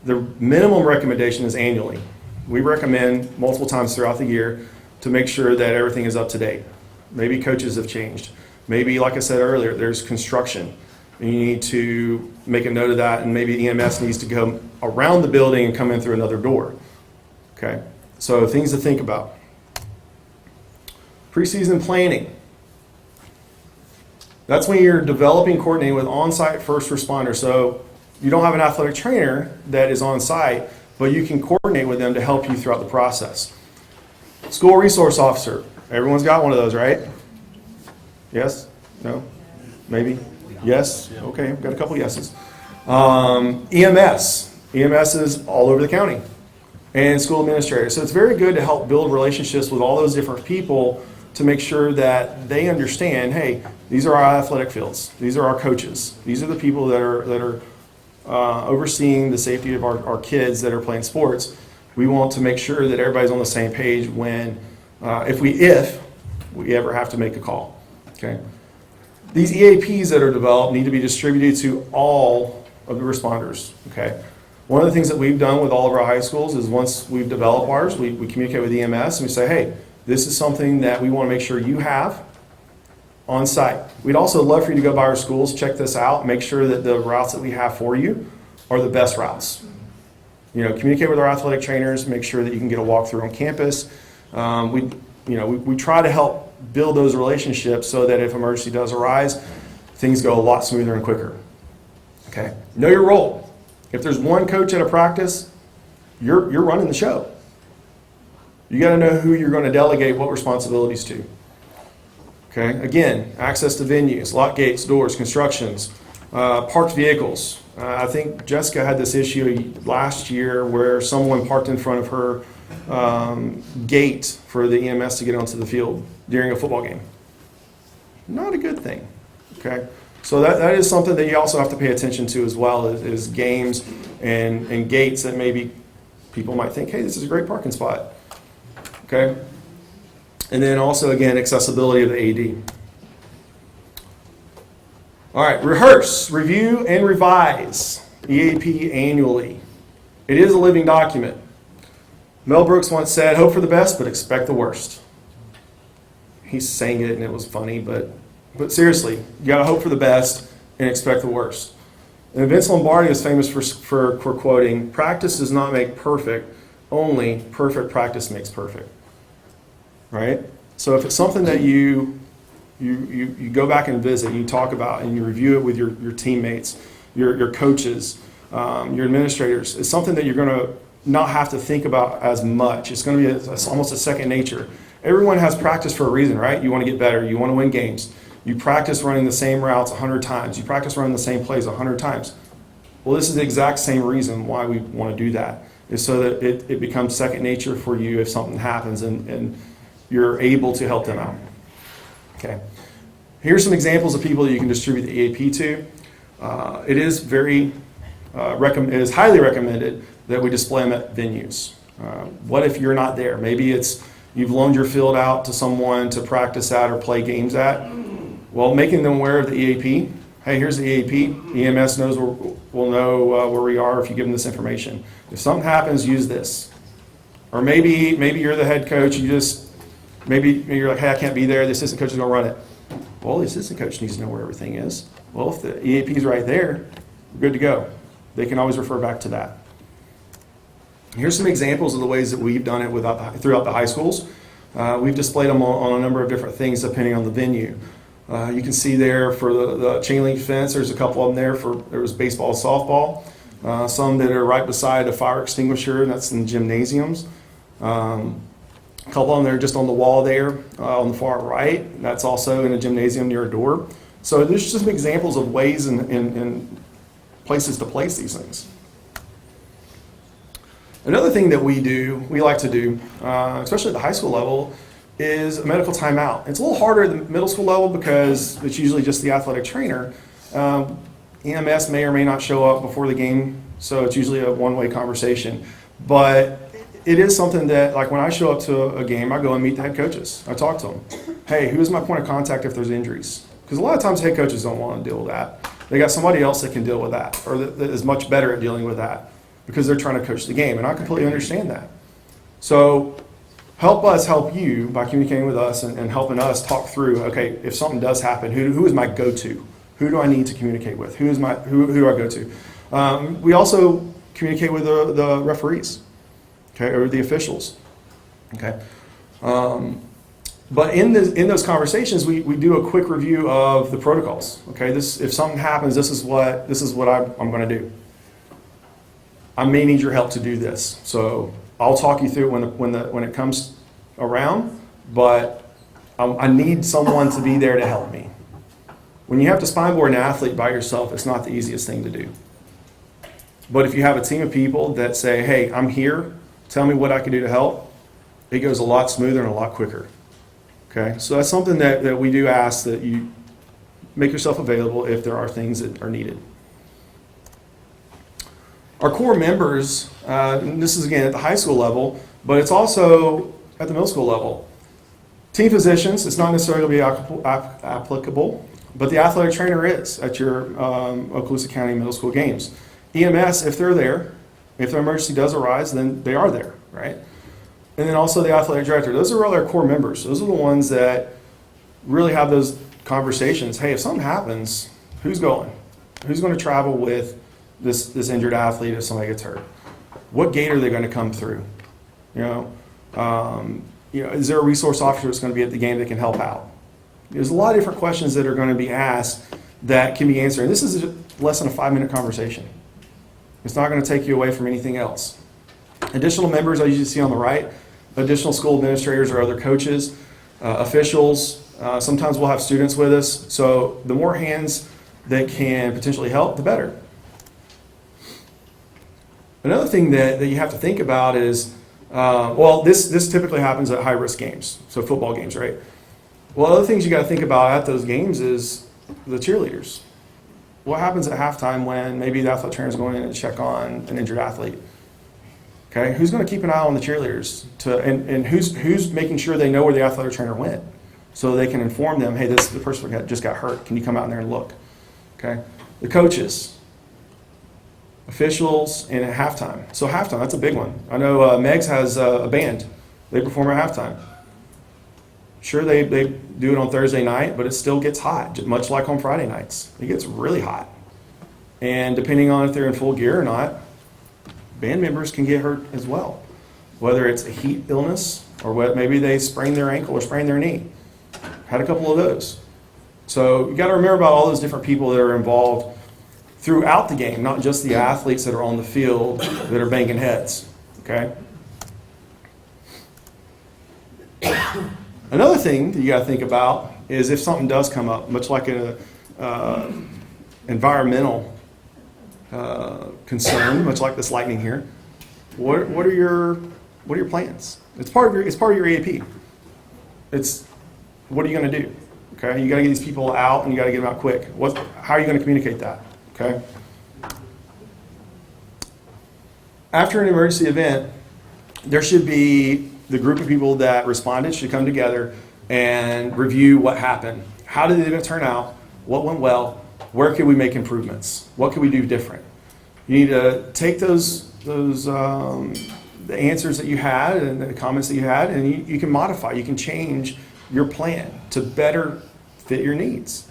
The minimum recommendation is annually. We recommend multiple times throughout the year to make sure that everything is up to date. Maybe coaches have changed. Maybe, like I said earlier, there's construction. And you need to make a note of that, and maybe EMS needs to go around the building and come in through another door. Okay, so things to think about. Preseason planning. That's when you're developing, coordinating with on-site first responders. So you don't have an athletic trainer that is on-site, but you can coordinate with them to help you throughout the process. School resource officer. Everyone's got one of those, right? Yes? No? Maybe? Yes? Okay, I've got a couple yeses. EMS. EMS is all over the county. And school administrators. So it's very good to help build relationships with all those different people to make sure that they understand, hey, these are our athletic fields. These are our coaches. These are the people that are overseeing the safety of our kids that are playing sports. We want to make sure that everybody's on the same page when, if we ever have to make a call. Okay. These EAPs that are developed need to be distributed to all of the responders. Okay. One of the things that we've done with all of our high schools is once we've developed ours, we communicate with EMS and we say, hey, this is something that we want to make sure you have. on site. We'd also love for you to go by our schools, check this out, make sure that the routes that we have for you are the best routes. Communicate with our athletic trainers, make sure that you can get a walkthrough on campus. We try to help build those relationships so that if emergency does arise, things go a lot smoother and quicker. Okay, know your role. If there's one coach at a practice, you're running the show. You got to know who you're going to delegate what responsibilities to. Okay, again, access to venues, lock gates, doors, constructions, parked vehicles. I think Jessica had this issue last year where someone parked in front of her gate for the EMS to get onto the field during a football game. Not a good thing. Okay, so that is something that you also have to pay attention to as well, is games and gates that maybe people might think, hey, this is a great parking spot. Okay, and then also, again, accessibility of the AD. All right, rehearse, review, and revise EAP annually. It is a living document. Mel Brooks once said, hope for the best, but expect the worst. He sang it and it was funny, but seriously, you got to hope for the best and expect the worst. And Vince Lombardi is famous for quoting, practice does not make perfect, only perfect practice makes perfect. Right? So if it's something that you go back and visit, you talk about and you review it with your teammates, your coaches, your administrators, it's something that you're going to not have to think about as much. It's going to be almost a second nature. Everyone has practice for a reason, right? You want to get better. You want to win games. You practice running the same routes 100 times. You practice running the same plays 100 times. Well, this is the exact same reason why we want to do that, is so that it becomes second nature for you if something happens and you're able to help them out. Okay. Here's some examples of people that you can distribute the EAP to. It is highly recommended that we display them at venues. What if you're not there? Maybe it's you've loaned your field out to someone to practice at or play games at. Well, making them aware of the EAP. Hey, here's the EAP. EMS will know where we are if you give them this information. If something happens, use this. Or maybe you're the head coach. Maybe you're like, hey, I can't be there. The assistant coach is going to run it. Well, the assistant coach needs to know where everything is. Well, if the EAP is right there, we're good to go. They can always refer back to that. Here's some examples of the ways that we've done it throughout the high schools. We've displayed them on a number of different things depending on the venue. You can see there for the chain link fence, there's a couple of them there. There was baseball and softball. Some that are right beside a fire extinguisher, and that's in the gymnasiums. A couple of them that are just on the wall there on the far right. That's also in a gymnasium near a door. So there's just some examples of ways and places to place these things. Another thing that we like to do, especially at the high school level, is a medical timeout. It's a little harder at the middle school level because it's usually just the athletic trainer. EMS may or may not show up before the game, so it's usually a one-way conversation. But it is something that, like when I show up to a game, I go and meet the head coaches. I talk to them. Hey, who's my point of contact if there's injuries? Because a lot of times head coaches don't want to deal with that. They got somebody else that can deal with that, or that is much better at dealing with that, because they're trying to coach the game, and I completely understand that. So help us help you by communicating with us and helping us talk through, okay, if something does happen, who is my go-to? Who do I need to communicate with? Who do I go to? We also communicate with the referees, okay, or the officials, okay? But in those conversations, we do a quick review of the protocols, okay? If something happens, this is what I'm going to do. I may need your help to do this, so I'll talk you through it when it comes around, but I need someone to be there to help me. When you have to spine board an athlete by yourself, it's not the easiest thing to do. But if you have a team of people that say, hey, I'm here, tell me what I can do to help, it goes a lot smoother and a lot quicker. Okay, so that's something that we do ask, that you make yourself available if there are things that are needed. Our core members, and this is again at the high school level, but it's also at the middle school level. Team physicians, it's not necessarily applicable, but the athletic trainer is at your Okaloosa County middle school games. EMS, if they're there, if the emergency does arise, then they are there, right? And then also the athletic director. Those are all our core members. Those are the ones that really have those conversations. Hey, if something happens, who's going? Who's going to travel with this injured athlete if somebody gets hurt? What gate are they going to come through? Is there a resource officer that's going to be at the game that can help out? There's a lot of different questions that are going to be asked that can be answered. And this is less than a 5-minute conversation. It's not going to take you away from anything else. Additional members I usually see on the right, additional school administrators or other coaches, officials. Sometimes we'll have students with us. So the more hands that can potentially help, the better. Another thing that you have to think about is, this typically happens at high-risk games, so football games, right? Well, other things you got to think about at those games is the cheerleaders. What happens at halftime when maybe the athletic trainer is going in to check on an injured athlete? Okay, who's going to keep an eye on the cheerleaders and who's making sure they know where the athletic trainer went, so they can inform them, hey, the person just got hurt. Can you come out in there and look? Okay, the coaches, officials, and at halftime. So halftime, that's a big one. I know Megs has a band. They perform at halftime. Sure, they do it on Thursday night, but it still gets hot, much like on Friday nights. It gets really hot. And depending on if they're in full gear or not, band members can get hurt as well, whether it's a heat illness or maybe they sprain their ankle or sprain their knee. Had a couple of those. So you got to remember about all those different people that are involved throughout the game, not just the athletes that are on the field that are banging heads. Okay. Another thing that you got to think about is if something does come up, much like an environmental concern, much like this lightning here. What are your plans? It's part of your EAP. It's what are you going to do? Okay, you got to get these people out and you got to get them out quick. How are you going to communicate that? Okay. After an emergency event, there should be the group of people that responded should come together and review what happened. How did the event turn out? What went well? Where can we make improvements? What can we do different? You need to take the answers that you had and the comments that you had, and you can modify. You can change your plan to better fit your needs.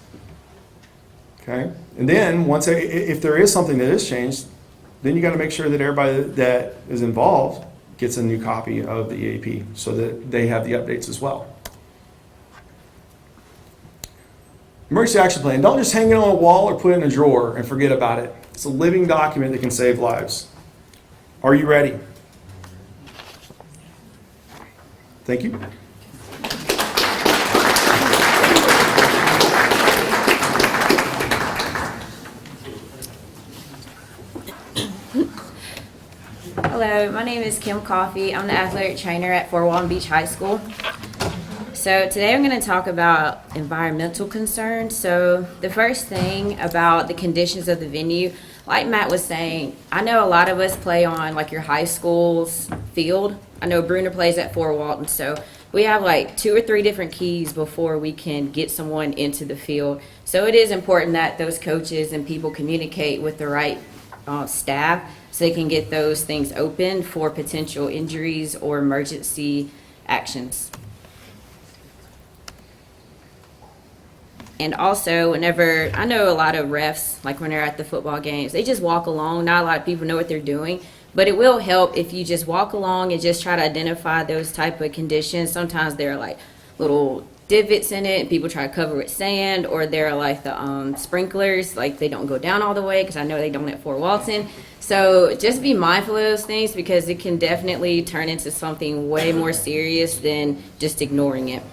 Okay, and then if there is something that is changed, then you got to make sure that everybody that is involved gets a new copy of the EAP so that they have the updates as well. Emergency action plan. Don't just hang it on a wall or put it in a drawer and forget about it. It's a living document that can save lives. Are you ready? Thank you. Hello, my name is Kim Coffey. I'm the athletic trainer at Fort Walton Beach High School. So today I'm going to talk about environmental concerns. So the first thing about the conditions of the venue, like Matt was saying, I know a lot of us play on like your high school's field. I know Bruner plays at Fort Walton, so we have like 2 or 3 different keys before we can get someone into the field. So it is important that those coaches and people communicate with the right staff so they can get those things open for potential injuries or emergency actions. And also, whenever, I know a lot of refs, like when they're at the football games, they just walk along. Not a lot of people know what they're doing, but it will help if you just walk along and just try to identify those type of conditions. Sometimes there are like little divots in it, and people try to cover with sand, or there are like the sprinklers, like they don't go down all the way, because I know they don't at Fort Walton. So just be mindful of those things, because it can definitely turn into something way more serious than just ignoring it.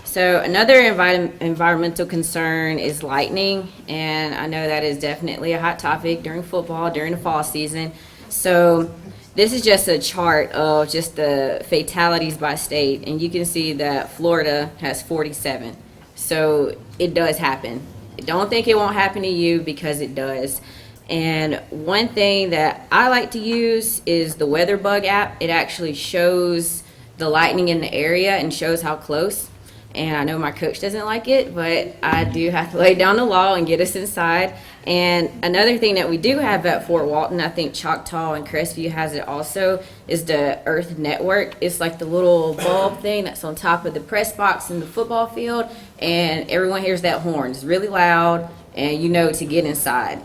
So another environmental concern is lightning, and I know that is definitely a hot topic during football, during the fall season. So this is just a chart of just the fatalities by state, and you can see that Florida has 47. So it does happen. Don't think it won't happen to you, because it does. And one thing that I like to use is the WeatherBug app. It actually shows the lightning in the area and shows how close. And I know my coach doesn't like it, but I do have to lay down the law and get us inside. And another thing that we do have at Fort Walton, I think Choctaw and Crestview has it also, is the Earth Network. It's like the little bulb thing that's on top of the press box in the football field, and everyone hears that horn. It's really loud, and you know to get inside.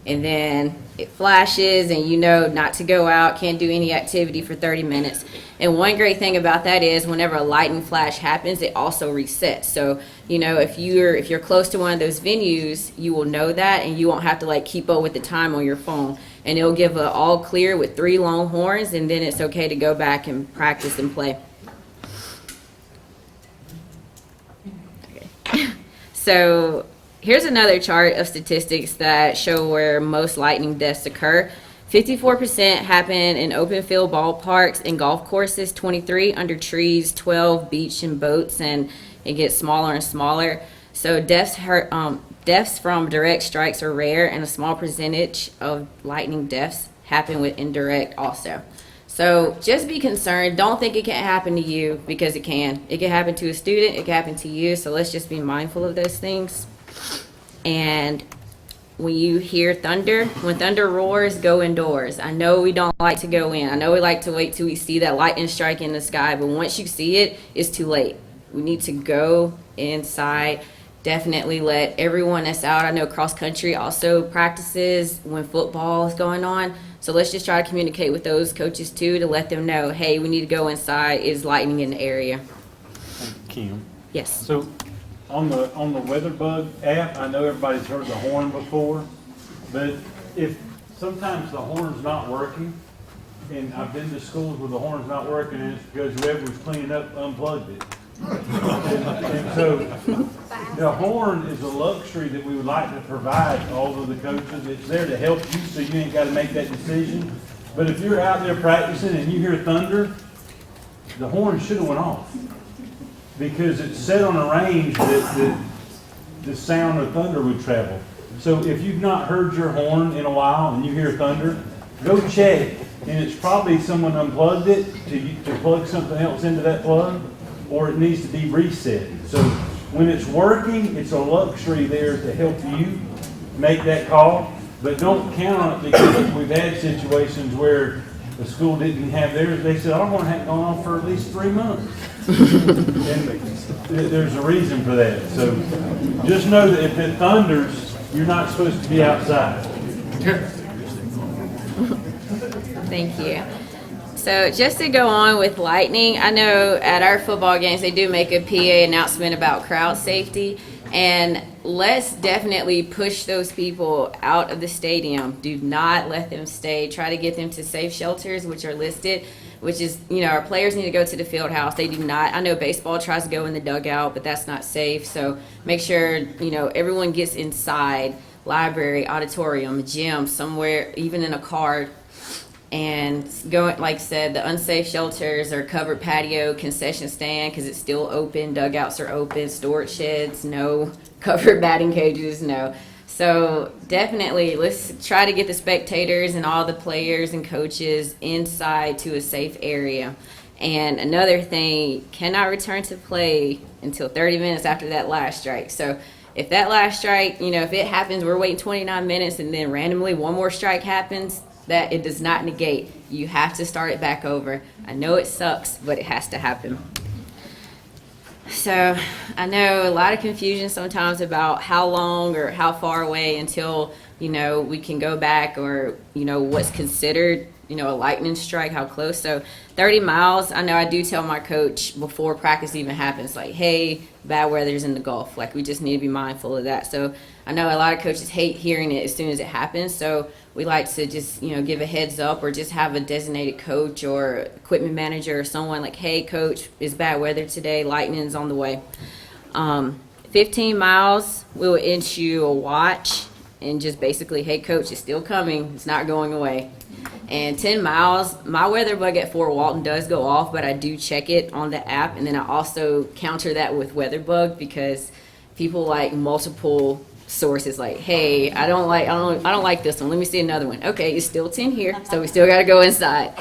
And then it flashes, and you know not to go out, can't do any activity for 30 minutes. And one great thing about that is whenever a lightning flash happens, it also resets. So, you know, if you're close to one of those venues, you will know that, and you won't have to like keep up with the time on your phone. And it'll give a all clear with 3 long horns, and then it's okay to go back and practice and play. Okay. So here's another chart of statistics that show where most lightning deaths occur. 54% happen in open field ballparks and golf courses, 23 under trees, 12 beach and boats, and it gets smaller and smaller. So deaths from direct strikes are rare, and a small percentage of lightning deaths happen with indirect also. So just be concerned. Don't think it can't happen to you, because it can. It can happen to a student. It can happen to you. So let's just be mindful of those things. And when you hear thunder, when thunder roars, go indoors. I know we don't like to go in. I know we like to wait till we see that lightning strike in the sky, but once you see it, it's too late. We need to go inside. Definitely let everyone that's out. I know cross country also practices when football is going on. So let's just try to communicate with those coaches too, to let them know, hey, we need to go inside. Is lightning in the area? Kim, Yes. so on the WeatherBug app, I know everybody's heard the horn before, but if sometimes the horn's not working, and I've been to schools where the horn's not working, and it's because whoever was cleaning up unplugged it. And so the horn is a luxury that we would like to provide to all of the coaches. It's there to help you, so you ain't got to make that decision. But if you're out there practicing and you hear thunder, the horn should have went off, because it's set on a range that the sound of thunder would travel. So if you've not heard your horn in a while and you hear thunder, go check. And it's probably someone unplugged it to plug something else into that plug, or it needs to be reset. So when it's working, it's a luxury there to help you make that call. But don't count on it, because we've had situations where the school didn't have theirs. They said, our horn hadn't gone off for at least 3 months. And there's a reason for that. So just know that if it thunders, you're not supposed to be outside. Thank you. So just to go on with lightning, I know at our football games they do make a PA announcement about crowd safety, and let's definitely push those people out of the stadium. Do not let them stay. Try to get them to safe shelters, which are listed, which is, you know, our players need to go to the field house. They do not. I know baseball tries to go in the dugout, but that's not safe. So make sure, you know, everyone gets inside, library, auditorium, gym, somewhere, even in a car. And going, like I said, the unsafe shelters are covered patio, concession stand, because it's still open. Dugouts are open. Storage sheds, no. Covered batting cages, no. So definitely, let's try to get the spectators and all the players and coaches inside to a safe area. And another thing, cannot return to play until 30 minutes after that last strike. So if that last strike, you know, if it happens, we're waiting 29 minutes and then randomly one more strike happens, that it does not negate. You have to start it back over. I know it sucks, but it has to happen. So I know a lot of confusion sometimes about how long or how far away until, you know, we can go back, or, you know, what's considered, you know, a lightning strike, how close. So 30 miles, I know I do tell my coach before practice even happens, like, hey, bad weather's in the Gulf. Like, we just need to be mindful of that. So I know a lot of coaches hate hearing it as soon as it happens. So we like to just, you know, give a heads up, or just have a designated coach or equipment manager or someone like, hey, coach, it's bad weather today. Lightning's on the way. 15 miles, we'll issue a watch and just basically, hey, coach, it's still coming. It's not going away. And 10 miles, my weather bug at Fort Walton does go off, but I do check it on the app, and then I also counter that with weather bug, because people like multiple sources, like, hey, I don't like this one. Let me see another one. Okay, it's still 10 here, so we still got to go inside.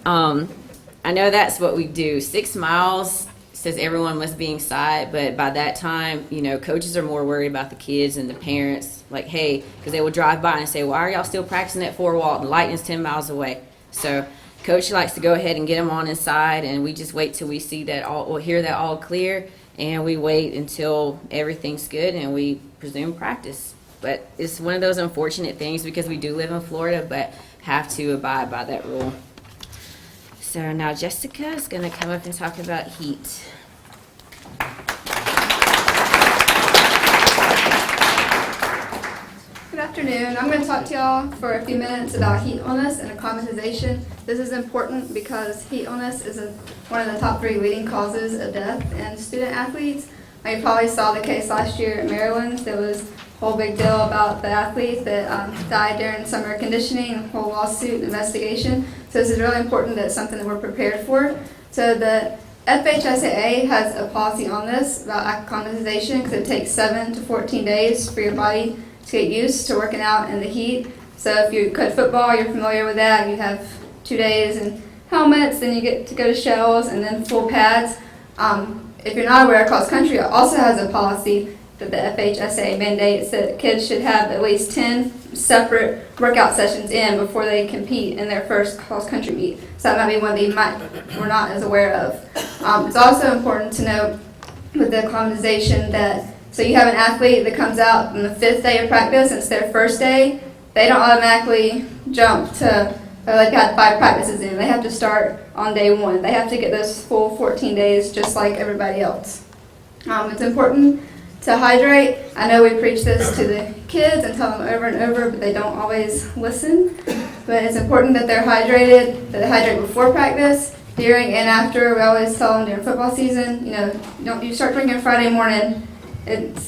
I know that's what we do. 6 miles, says everyone must be inside, but by that time, coaches are more worried about the kids and the parents, like, hey, because they will drive by and say, why are y'all still practicing at Fort Walton? The Lightning's 10 miles away. So coach likes to go ahead and get them on inside, and we just wait till we see that we'll hear that all clear, and we wait until everything's good, and we presume practice. But it's one of those unfortunate things because we do live in Florida, but have to abide by that rule. So now Jessica is going to come up and talk about heat. Good afternoon. I'm going to talk to y'all for a few minutes about heat illness and acclimatization. This is important because heat illness is one of the top 3 leading causes of death in student athletes. You probably saw the case last year at Maryland. There was a whole big deal about the athlete that died during summer conditioning, a whole lawsuit investigation. So this is really important that it's something that we're prepared for. So the FHSAA has a policy on this about acclimatization because it takes 7 to 14 days for your body to get used to working out in the heat. So if you coach football, you're familiar with that. You have 2 days in helmets, then you get to go to shells, and then full pads. If you're not aware, cross country also has a policy that the FHSAA mandates that kids should have at least 10 separate workout sessions in before they compete in their first cross country meet. So that might be one that we're not as aware of. It's also important to note with the acclimatization that, so you have an athlete that comes out on the 5th day of practice, and it's their first day, they don't automatically jump to, or like got 5 practices in. They have to start on day 1. They have to get those full 14 days just like everybody else. It's important to hydrate. I know we preach this to the kids and tell them over and over, but they don't always listen. But it's important that they're hydrated, that they hydrate before practice, during and after. We always tell them during football season, you start drinking Friday morning. It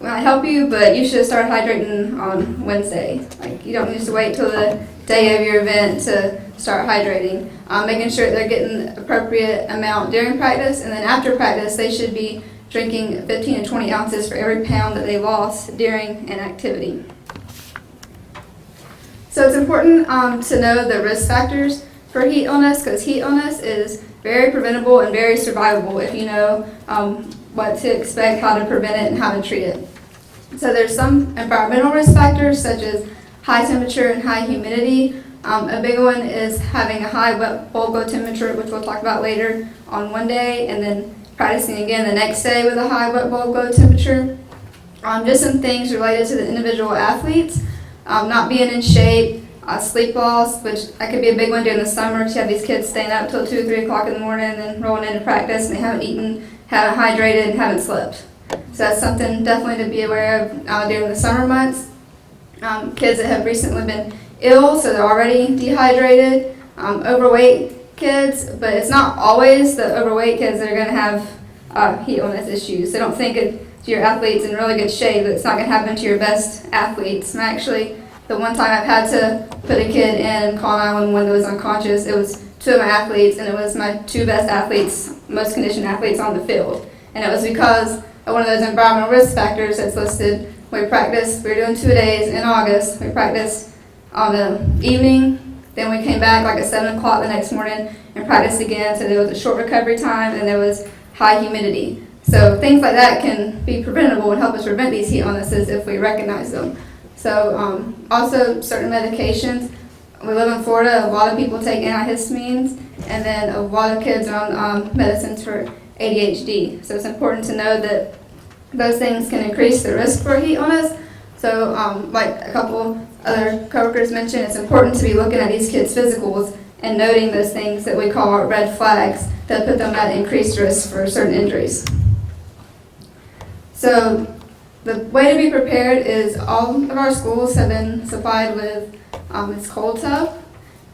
might help you, but you should start hydrating on Wednesday. Like, you don't need to wait till the day of your event to start hydrating. Making sure they're getting the appropriate amount during practice, and then after practice they should be drinking 15 to 20 ounces for every pound that they lost during an activity. So it's important to know the risk factors for heat illness, because heat illness is very preventable and very survivable if you know what to expect, how to prevent it, and how to treat it. So there's some environmental risk factors such as high temperature and high humidity. A big one is having a high wet bulb glow temperature, which we'll talk about later, on one day, and then practicing again the next day with a high wet bulb glow temperature. Just some things related to the individual athletes. Not being in shape, sleep loss, which that could be a big one during the summer. You have these kids staying up till 2 or 3 o'clock in the morning and then rolling into practice, and they haven't eaten, haven't hydrated, and haven't slept. So that's something definitely to be aware of during the summer months. Kids that have recently been ill, so they're already dehydrated. Overweight kids, but it's not always the overweight kids that are going to have heat illness issues. So don't think it's your athletes in really good shape, it's not going to happen to your best athletes. And actually, the one time I've had to put a kid in call 911 that was unconscious, it was 2 of my athletes, and it was my 2 best athletes, most conditioned athletes on the field. And it was because of one of those environmental risk factors that's listed. We were doing 2 days in August. We practiced on the evening, then we came back like at 7 o'clock the next morning and practiced again. So there was a short recovery time and there was high humidity. So things like that can be preventable and help us prevent these heat illnesses if we recognize them. So also certain medications. We live in Florida, a lot of people take antihistamines, and then a lot of kids are on medicines for ADHD. So it's important to know that those things can increase the risk for heat illness. So like a couple other coworkers mentioned, it's important to be looking at these kids' physicals and noting those things that we call red flags that put them at increased risk for certain injuries. So the way to be prepared is all of our schools have been supplied with this cold tub,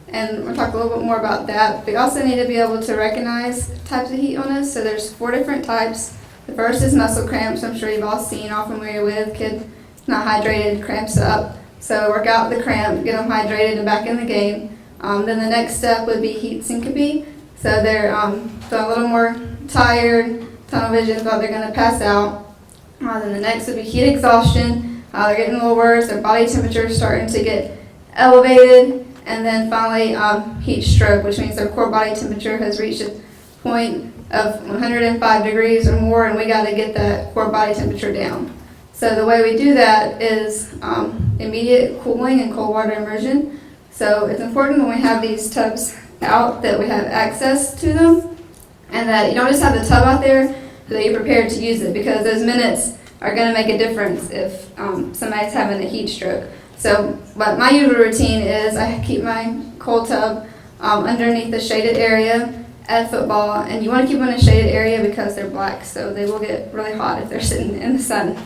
and we'll talk a little bit more about that. We also need to be able to recognize types of heat illness. So there's 4 different types. The first is muscle cramps. I'm sure you've all seen, all familiar with. Kid not hydrated, cramps up. So work out the cramp, get them hydrated and back in the game. Then the next step would be heat syncope. So they're a little more tired, tunnel vision, thought they're going to pass out. Then the next would be heat exhaustion. They're getting a little worse. Their body temperature is starting to get elevated. And then finally, heat stroke, which means their core body temperature has reached point of 105 degrees or more, and we got to get that core body temperature down. So the way we do that is immediate cooling and cold water immersion. So it's important when we have these tubs out that we have access to them, and that you don't just have the tub out there, but that you're prepared to use it, because those minutes are going to make a difference if somebody's having a heat stroke. So what my usual routine is, I keep my cold tub underneath the shaded area at football, and you want to keep them in a shaded area because they're black, so they will get really hot if they're sitting in the sun.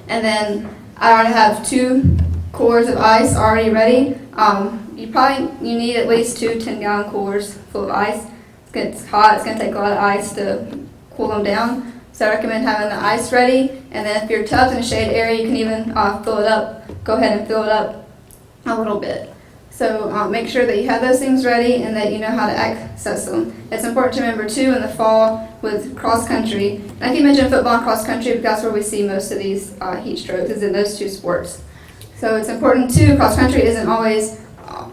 And then I already have 2 coolers of ice already ready. You need at least 2 10-gallon coolers full of ice. It's hot, it's going to take a lot of ice to cool them down. So I recommend having the ice ready, and then if your tub's in a shaded area, you can even fill it up. Go ahead and fill it up a little bit. So make sure that you have those things ready and that you know how to access them. It's important to remember too in the fall with cross country. And I keep mentioning football and cross country because that's where we see most of these heat strokes, is in those 2 sports. So it's important too, cross country isn't always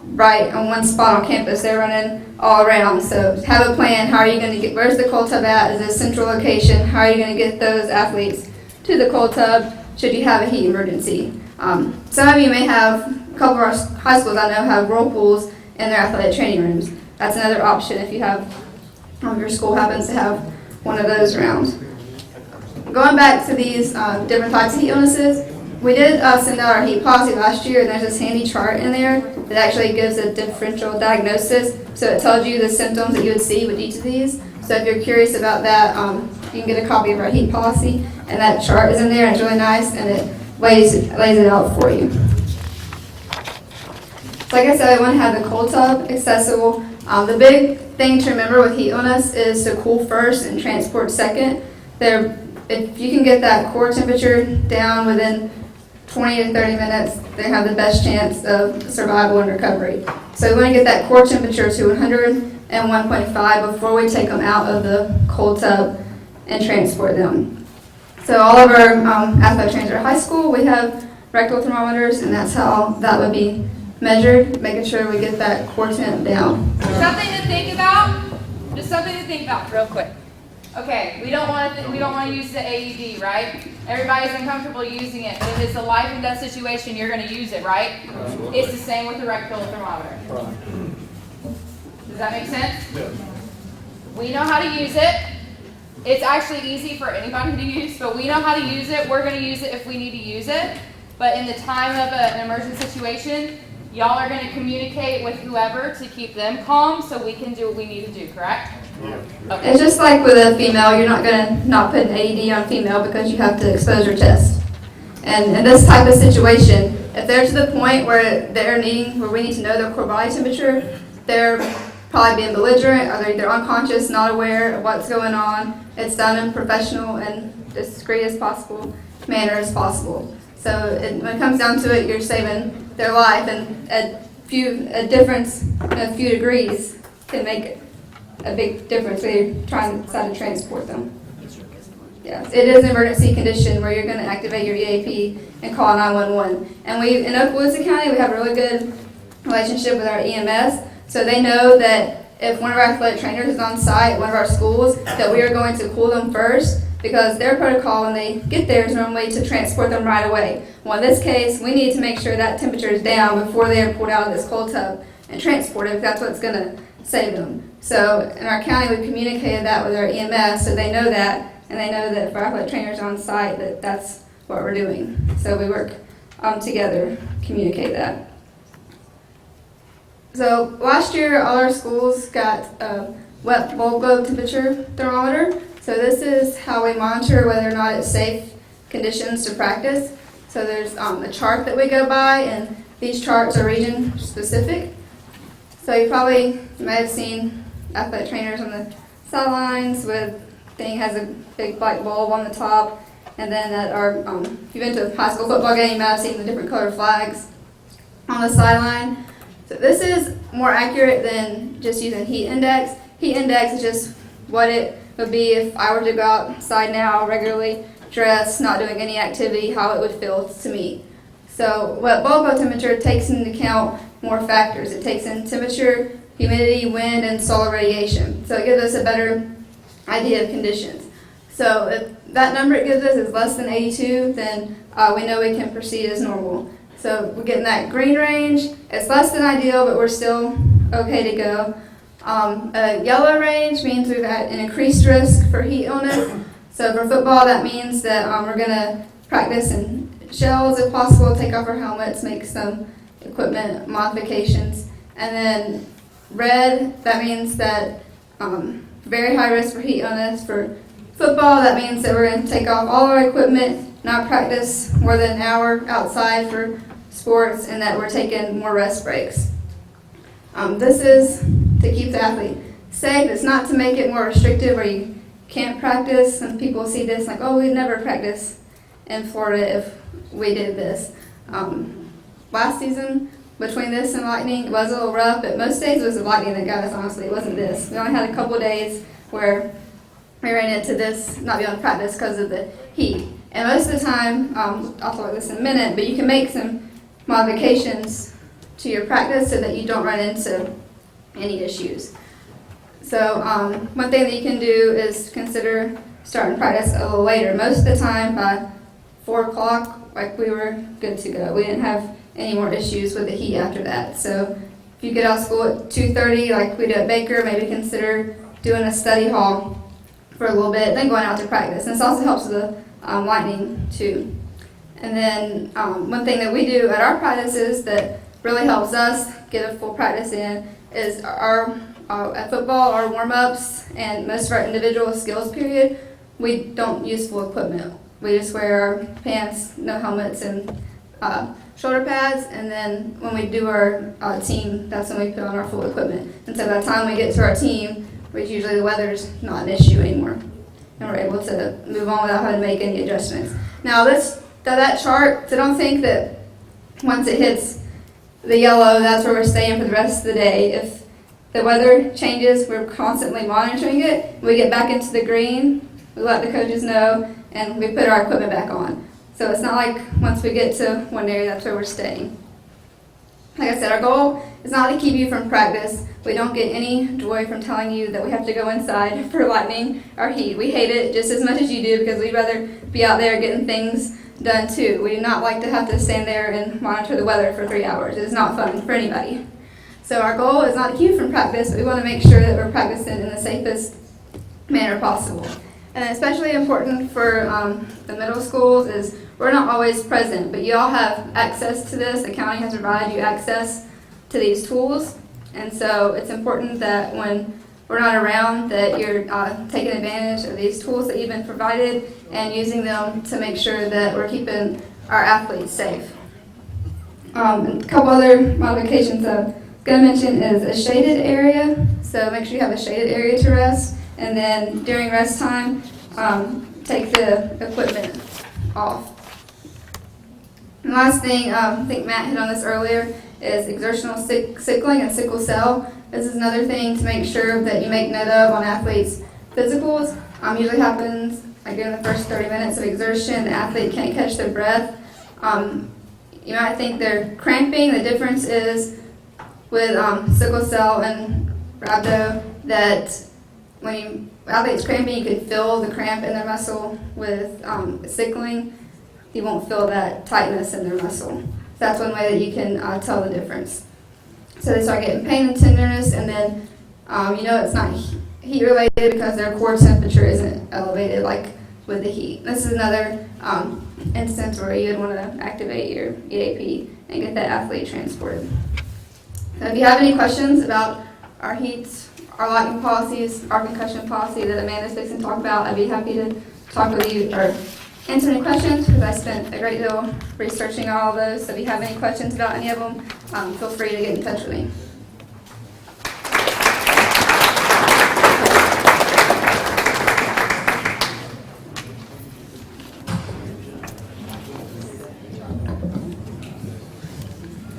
right on one spot on campus. They're running all around. So have a plan. How are you going to get, where's the cold tub at? Is it a central location? How are you going to get those athletes to the cold tub should you have a heat emergency? Some of you may have, a couple of our high schools I know have whirlpools in their athletic training rooms. That's another option if you have, your school happens to have one of those around. Going back to these different types of heat illnesses, we did send out our heat policy last year, and there's this handy chart in there that actually gives a differential diagnosis. So it tells you the symptoms that you would see with each of these. So if you're curious about that, you can get a copy of our heat policy, and that chart is in there, and it's really nice, and it lays it out for you. So like I said, I want to have the cold tub accessible. The big thing to remember with heat illness is to cool first and transport second. If you can get that core temperature down within 20 to 30 minutes, they have the best chance of survival and recovery. So we want to get that core temperature to 101.5 before we take them out of the cold tub and transport them. So all of our athletic trainers at high school, we have rectal thermometers, and that's how that would be measured, making sure we get that core temp down. Something to think about. Just something to think about, real quick. Okay, we don't want to use the AED, right? Everybody's uncomfortable using it, but if it's a life and death situation, you're going to use it, right? It's the same with the rectal thermometer. Does that make sense? Yeah. We know how to use it. It's actually easy for anybody to use, but we know how to use it. We're going to use it if we need to use it. But in the time of an emergency situation, y'all are going to communicate with whoever to keep them calm so we can do what we need to do, correct? Yeah. Okay. It's just like with a female, you're not going to not put an AED on a female because you have to expose your chest. And in this type of situation, if they're to the point where we need to know their core body temperature, they're probably being belligerent, or they're unconscious, not aware of what's going on. It's done in professional and discreet as possible manner as possible. So when it comes down to it, you're saving their life, and a difference in a few degrees can make a big difference when you're trying to decide to transport them. Yes, it is an emergency condition where you're going to activate your EAP and call 911. And in Okaloosa County, we have a really good relationship with our EMS, so they know that if one of our athletic trainers is on site at one of our schools, that we are going to cool them first, because their protocol when they get there is normally to transport them right away. Well, in this case, we need to make sure that temperature is down before they are pulled out of this cold tub and transported, because that's what's going to save them. So in our county, we communicated that with our EMS, so they know that, and they know that if our athletic trainers are on site, that's what we're doing. So we work together, communicate that. So last year, all our schools got a wet bulb globe temperature thermometer. So this is how we monitor whether or not it's safe conditions to practice. So there's a chart that we go by, and these charts are region specific. So you may have seen athletic trainers on the sidelines with thing has a big black bulb on the top, and then if you've been to a high school football game, you might have seen the different color flags on the sideline. So this is more accurate than just using heat index. Heat index is just what it would be if I were to go outside now regularly, dressed, not doing any activity, how it would feel to me. So what bulb globe temperature takes into account more factors. It takes in temperature, humidity, wind, and solar radiation. So it gives us a better idea of conditions. So if that number it gives us is less than 82, then we know we can proceed as normal. So we're getting that green range. It's less than ideal, but we're still okay to go. A yellow range means we've got an increased risk for heat illness. So for football, that means that we're going to practice in shells if possible, take off our helmets, make some equipment modifications. And then red, that means that very high risk for heat illness. For football, that means that we're going to take off all our equipment, not practice more than an hour outside for sports, and that we're taking more rest breaks. This is to keep the athlete safe. It's not to make it more restrictive where you can't practice. Some people see this like, oh, we'd never practice in Florida if we did this. Last season, between this and lightning, it was a little rough, but most days it was the lightning that got us, honestly. It wasn't this. We only had a couple days where we ran into this, not being able to practice because of the heat. And most of the time, I'll talk about this in a minute, but you can make some modifications to your practice so that you don't run into any issues. So one thing that you can do is consider starting practice a little later. Most of the time by 4 o'clock, like we were good to go. We didn't have any more issues with the heat after that. So if you get out of school at 2:30, like we do at Baker, maybe consider doing a study hall for a little bit, then going out to practice. And this also helps with the lightning too. And then one thing that we do at our practices that really helps us get a full practice in is our at football, our warm-ups and most of our individual skills period, we don't use full equipment. We just wear our pants, no helmets, and shoulder pads, and then when we do our team, that's when we put on our full equipment. And so by the time we get to our team, which usually the weather's not an issue anymore, and we're able to move on without having to make any adjustments. Now that chart, so don't think that once it hits the yellow, that's where we're staying for the rest of the day. If the weather changes, we're constantly monitoring it. We get back into the green, we let the coaches know, and we put our equipment back on. So it's not like once we get to one area, that's where we're staying. Like I said, our goal is not to keep you from practice. We don't get any joy from telling you that we have to go inside for lightning or heat. We hate it just as much as you do because we'd rather be out there getting things done too. We do not like to have to stand there and monitor the weather for 3 hours. It is not fun for anybody. So our goal is not to keep you from practice, but we want to make sure that we're practicing in the safest manner possible. And especially important for the middle schools is we're not always present, but you all have access to this. The county has provided you access to these tools. And so it's important that when we're not around that you're taking advantage of these tools that you've been provided and using them to make sure that we're keeping our athletes safe. A couple other modifications I'm going to mention is a shaded area. So make sure you have a shaded area to rest. And then during rest time, take the equipment off. And last thing, I think Matt hit on this earlier, is exertional sickling and sickle cell. This is another thing to make sure that you make note of on athletes' physicals. Usually happens like during the first 30 minutes of exertion, the athlete can't catch their breath. You might think they're cramping. The difference is with sickle cell and rhabdo that when athletes cramping, you can feel the cramp in their muscle. With sickling, you won't feel that tightness in their muscle. That's one way that you can tell the difference. So they start getting pain and tenderness, and then it's not heat related because their core temperature isn't elevated like with the heat. This is another instance where you would want to activate your EAP and get that athlete transported. So if you have any questions about our heats, our lightning policies, our concussion policy that Amanda's fixing to talk about, I'd be happy to talk with you or answer any questions because I spent a great deal researching all of those. So if you have any questions about any of them, feel free to get in touch with me.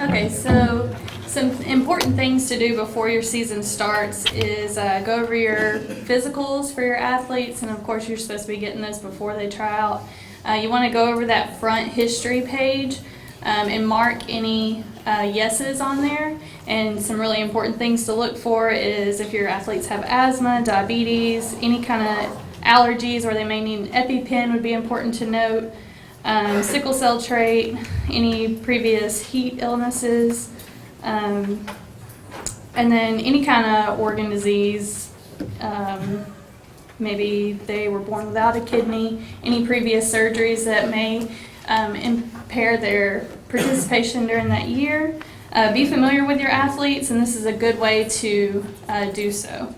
Okay, so some important things to do before your season starts is go over your physicals for your athletes, and of course you're supposed to be getting those before they try out. You want to go over that front history page and mark any yeses on there, And some really important things to look for is if your athletes have asthma, diabetes, any kind of allergies, or they may need an EpiPen would be important to note. Sickle cell trait, any previous heat illnesses, and then any kind of organ disease. Maybe they were born without a kidney, any previous surgeries that may impair their participation during that year. Be familiar with your athletes, and this is a good way to do so.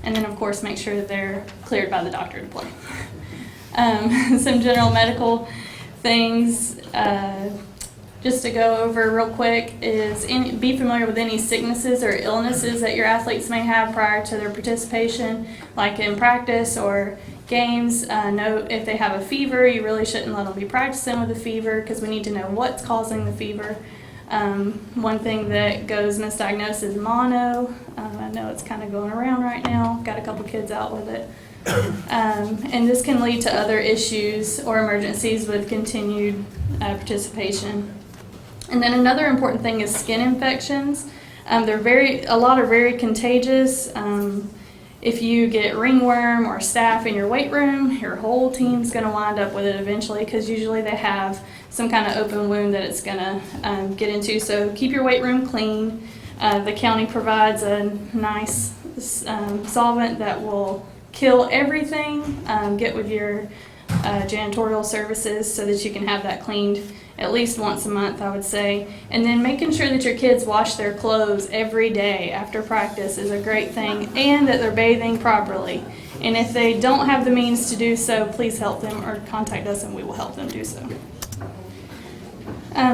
And then, of course, make sure that they're cleared by the doctor to play. Some general medical things just to go over real quick is be familiar with any sicknesses or illnesses that your athletes may have prior to their participation, like in practice or games. Note if they have a fever, you really shouldn't let them be practicing with a fever because we need to know what's causing the fever. One thing that goes misdiagnosed is mono. I know it's kind of going around right now. Got a couple kids out with it. And this can lead to other issues or emergencies with continued participation. And then another important thing is skin infections. A lot are very contagious. If you get ringworm or staph in your weight room, your whole team's going to wind up with it eventually because usually they have some kind of open wound that it's going to get into. So keep your weight room clean. The county provides a nice solvent that will kill everything. Get with your janitorial services so that you can have that cleaned at least once a month, I would say. And then making sure that your kids wash their clothes every day after practice is a great thing, and that they're bathing properly. And if they don't have the means to do so, please help them or contact us and we will help them do so.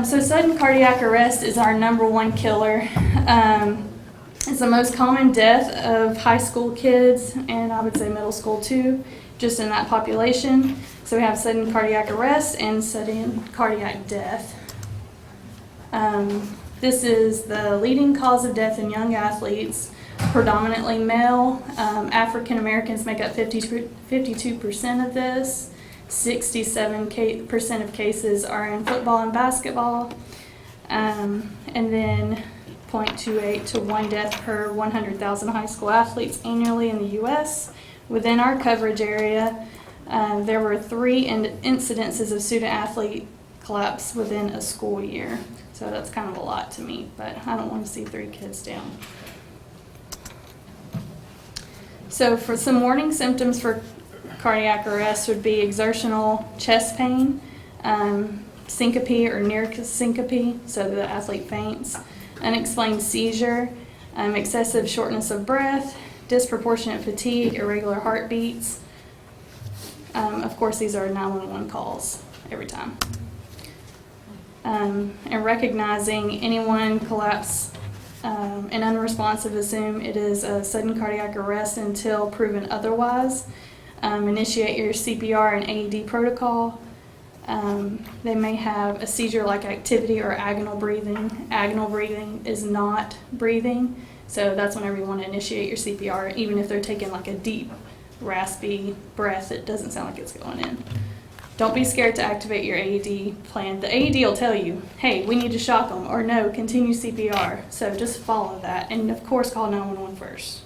So sudden cardiac arrest is our #1 killer. It's the most common death of high school kids, and I would say middle school too, just in that population. So we have sudden cardiac arrest and sudden cardiac death. This is the leading cause of death in young athletes, predominantly male. African Americans make up 52% of this. 67% of cases are in football and basketball. And then 0.28 to 1 death per 100,000 high school athletes annually in the U.S. Within our coverage area, there were 3 incidences of student-athlete collapse within a school year. So that's kind of a lot to me, but I don't want to see 3 kids down. So for some warning symptoms for cardiac arrest would be exertional chest pain, syncope or near syncope, so the athlete faints, unexplained seizure, excessive shortness of breath, disproportionate fatigue, irregular heartbeats. Of course, these are 911 calls every time. And recognizing anyone collapse and unresponsive, assume it is a sudden cardiac arrest until proven otherwise. Initiate your CPR and AED protocol. They may have a seizure-like activity or agonal breathing. Agonal breathing is not breathing, so that's whenever you want to initiate your CPR, even if they're taking like a deep, raspy breath, it doesn't sound like it's going in. Don't be scared to activate your AED plan. The AED will tell you, hey, we need to shock them, or no, continue CPR. So just follow that, and of course call 911 first.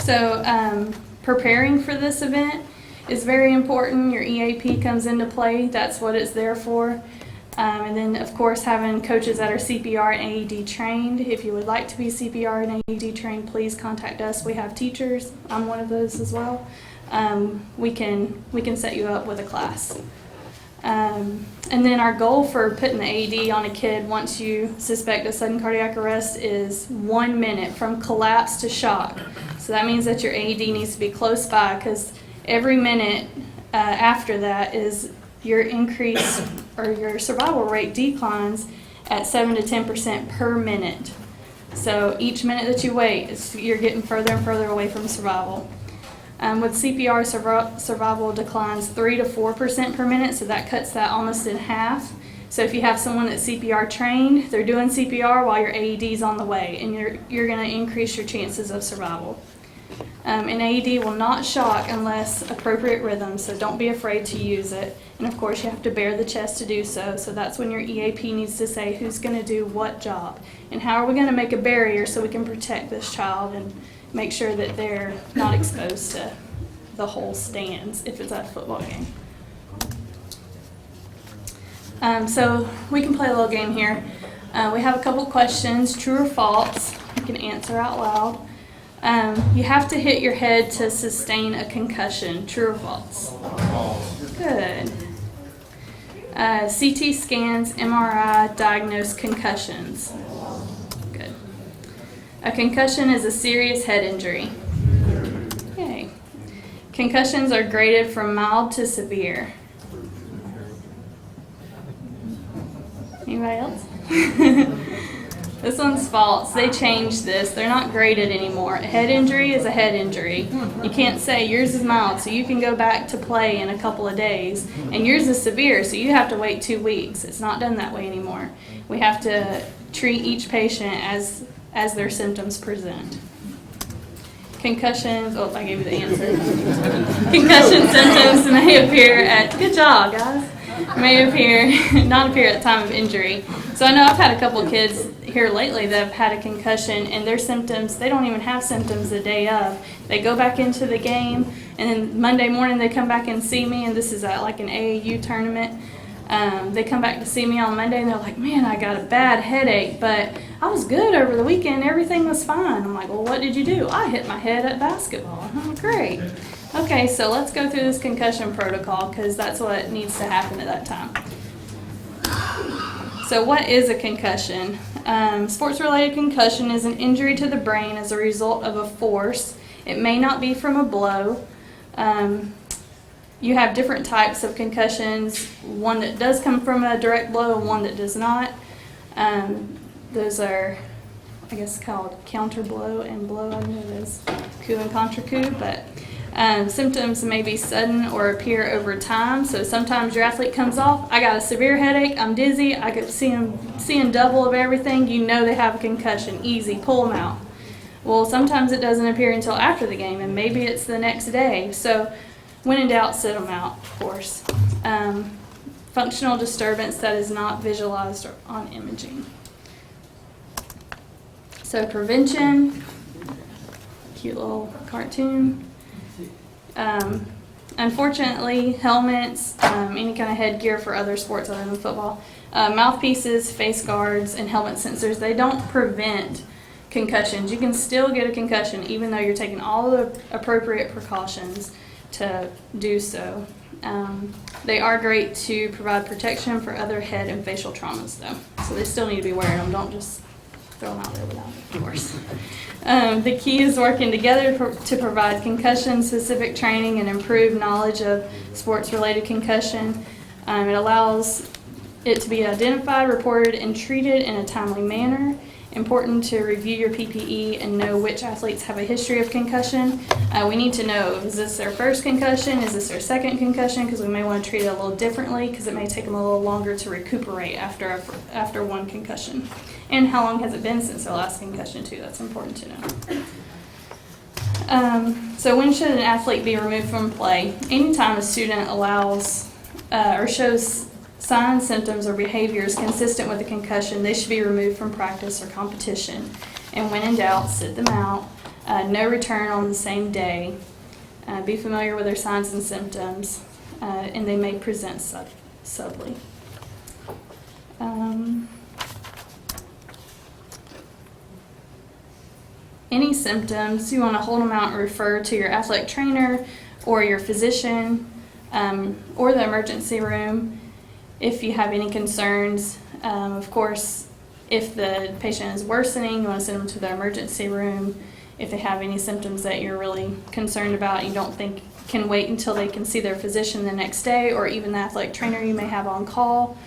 So preparing for this event is very important. Your EAP comes into play. That's what it's there for. And then, of course, having coaches that are CPR and AED trained. If you would like to be CPR and AED trained, please contact us. We have teachers. I'm one of those as well. We can set you up with a class. And then our goal for putting the AED on a kid once you suspect a sudden cardiac arrest is 1 minute from collapse to shock. So that means that your AED needs to be close by, because every minute after that is your increase or your survival rate declines at 7 to 10% per minute. So each minute that you wait, you're getting further and further away from survival. With CPR, survival declines 3 to 4% per minute, so that cuts that almost in half. So if you have someone that's CPR trained, they're doing CPR while your AED is on the way, and you're going to increase your chances of survival. An AED will not shock unless appropriate rhythm, so don't be afraid to use it. And of course, you have to bare the chest to do so. So that's when your EAP needs to say who's going to do what job. And how are we going to make a barrier so we can protect this child and make sure that they're not exposed to the whole stands if it's at a football game. So we can play a little game here. We have a couple questions, true or false. You can answer out loud. You have to hit your head to sustain a concussion, true or false? Good. CT scans, MRI diagnose concussions. Good. A concussion is a serious head injury. Yay. Concussions are graded from mild to severe. Anybody else? This one's false. They changed this. They're not graded anymore. A head injury is a head injury. You can't say yours is mild, so you can go back to play in a couple of days, and yours is severe, so you have to wait 2 weeks. It's not done that way anymore. We have to treat each patient as their symptoms present. Concussions, I gave you the answer. Concussion symptoms may appear at, good job, guys, not appear at the time of injury. So I know I've had a couple of kids here lately that have had a concussion, and their symptoms, they don't even have symptoms the day of. They go back into the game, and then Monday morning they come back and see me, and this is at like an AAU tournament. They come back to see me on Monday, and they're like, man, I got a bad headache, but I was good over the weekend. Everything was fine. I'm like, well, what did you do? I hit my head at basketball. I'm like, great. Okay, so let's go through this concussion protocol because that's what needs to happen at that time. So what is a concussion? Sports-related concussion is an injury to the brain as a result of a force. It may not be from a blow. You have different types of concussions, one that does come from a direct blow and one that does not. Those are, I guess, called counter blow and blow. I know there's coup and contra coup, but symptoms may be sudden or appear over time. So sometimes your athlete comes off, I got a severe headache, I'm dizzy, I could seeing double of everything, you know they have a concussion, easy, pull them out. Well, sometimes it doesn't appear until after the game, and maybe it's the next day. So when in doubt, sit them out, of course. Functional disturbance that is not visualized on imaging. So prevention, cute little cartoon. Unfortunately, helmets, any kind of headgear for other sports other than football, mouthpieces, face guards, and helmet sensors, they don't prevent concussions. You can still get a concussion even though you're taking all the appropriate precautions to do so. They are great to provide protection for other head and facial traumas though. So they still need to be wearing them. Don't just throw them out there without, of course. The key is working together to provide concussion-specific training and improve knowledge of sports-related concussion. It allows it to be identified, reported, and treated in a timely manner. Important to review your PPE and know which athletes have a history of concussion. We need to know, is this their first concussion? Is this their second concussion? Because we may want to treat it a little differently because it may take them a little longer to recuperate after one concussion. And how long has it been since their last concussion too? That's important to know. So when should an athlete be removed from play? Anytime a student allows or shows signs, symptoms, or behaviors consistent with a concussion, they should be removed from practice or competition. And when in doubt, sit them out. No return on the same day. Be familiar with their signs and symptoms, and they may present subtly. Any symptoms, you want to hold them out and refer to your athletic trainer or your physician or the emergency room. If you have any concerns, of course, if the patient is worsening, you want to send them to the emergency room. If they have any symptoms that you're really concerned about, you don't think can wait until they can see their physician the next day or even the athletic trainer you may have on call,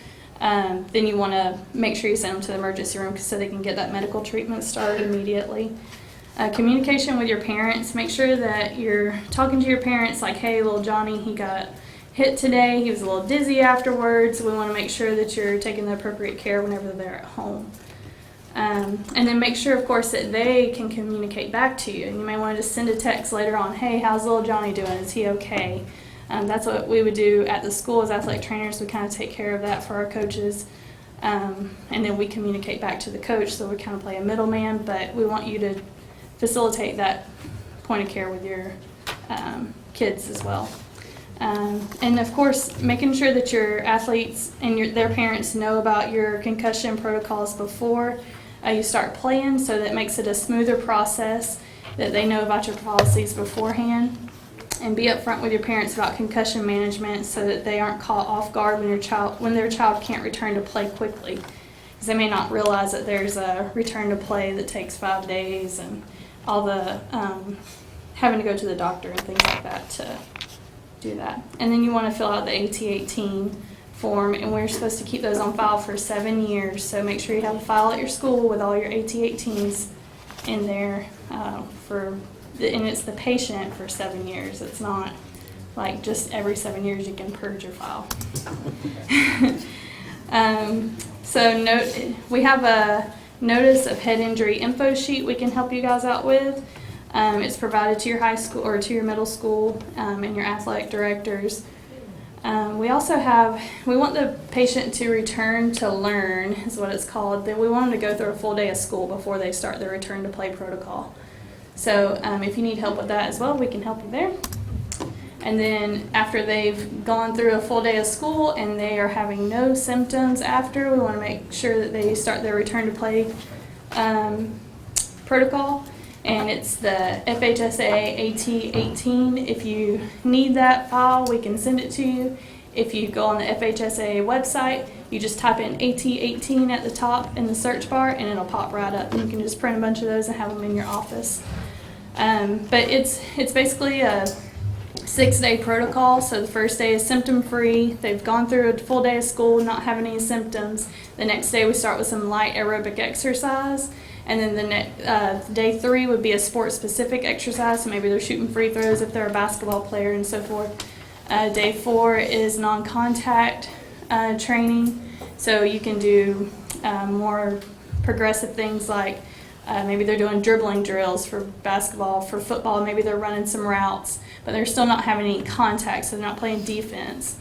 then you want to make sure you send them to the emergency room so they can get that medical treatment started immediately. Communication with your parents. Make sure that you're talking to your parents like, hey, little Johnny, he got hit today. He was a little dizzy afterwards. We want to make sure that you're taking the appropriate care whenever they're at home. And then make sure, of course, that they can communicate back to you. And you may want to just send a text later on, hey, how's little Johnny doing? Is he okay? That's what we would do at the school as athletic trainers. We kind of take care of that for our coaches. And then we communicate back to the coach, so we kind of play a middleman, but we want you to facilitate that point of care with your kids as well. And of course, making sure that your athletes and their parents know about your concussion protocols before you start playing, so that makes it a smoother process, that they know about your policies beforehand. And be upfront with your parents about concussion management so that they aren't caught off guard when their child can't return to play quickly. Because they may not realize that there's a return to play that takes 5 days and all the having to go to the doctor and things like that to do that. And then you want to fill out the AT-18 form, and we're supposed to keep those on file for 7 years. So make sure you have a file at your school with all your AT-18s in there and it's the patient for 7 years. It's not like just every 7 years you can purge your file. We have a notice of head injury info sheet we can help you guys out with. It's provided to your high school or to your middle school and your athletic directors. We want the patient to return to learn, is what it's called. We want them to go through a full day of school before they start their return to play protocol. So if you need help with that as well, we can help you there. And then after they've gone through a full day of school and they are having no symptoms after, we want to make sure that they start their return to play protocol. And it's the FHSA AT-18. If you need that file, we can send it to you. If you go on the FHSA website, you just type in AT-18 at the top in the search bar and it'll pop right up. And you can just print a bunch of those and have them in your office. But it's basically a 6-day protocol. So the first day is symptom-free. They've gone through a full day of school, not having any symptoms. The next day we start with some light aerobic exercise. And then day 3 would be a sport-specific exercise. So maybe they're shooting free throws if they're a basketball player and so forth. Day 4 is non-contact training. So you can do more progressive things like maybe they're doing dribbling drills for basketball. For football, maybe they're running some routes, but they're still not having any contact, so they're not playing defense.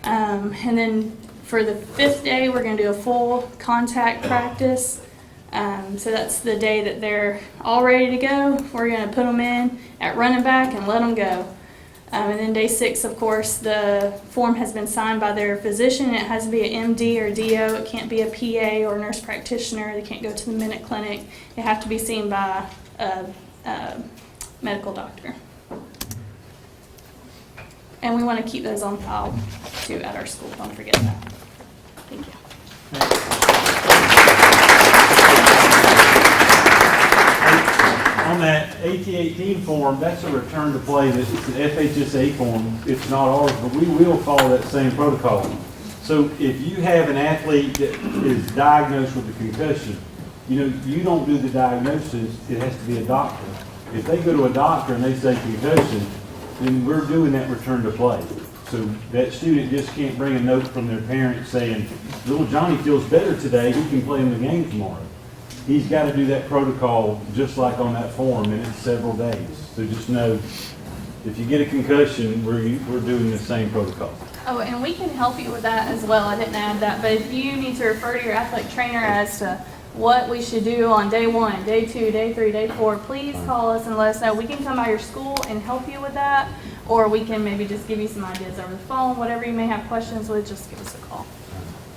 And then for the 5th day, we're going to do a full contact practice. So that's the day that they're all ready to go. We're going to put them in at running back and let them go. And then day 6, of course, the form has been signed by their physician. It has to be an MD or DO. It can't be a PA or nurse practitioner. They can't go to the Minute Clinic. They have to be seen by a medical doctor. And we want to keep those on file, too, at our school. Don't forget that. Thank you. On that AT-18 form, that's a return to play. It's an FHSA form. It's not ours, but we will follow that same protocol. So if you have an athlete that is diagnosed with a concussion, you don't do the diagnosis. It has to be a doctor. If they go to a doctor and they say concussion, then we're doing that return to play. So that student just can't bring a note from their parents saying, little Johnny feels better today, he can play in the game tomorrow. He's got to do that protocol just like on that form, and it's several days. So just know, if you get a concussion, we're doing the same protocol. Oh, and we can help you with that as well. I didn't add that, but if you need to refer to your athletic trainer as to what we should do on day 1, day 2, day 3, day 4, please call us and let us know. We can come by your school and help you with that, or we can maybe just give you some ideas over the phone. Whatever you may have questions with, just give us a call.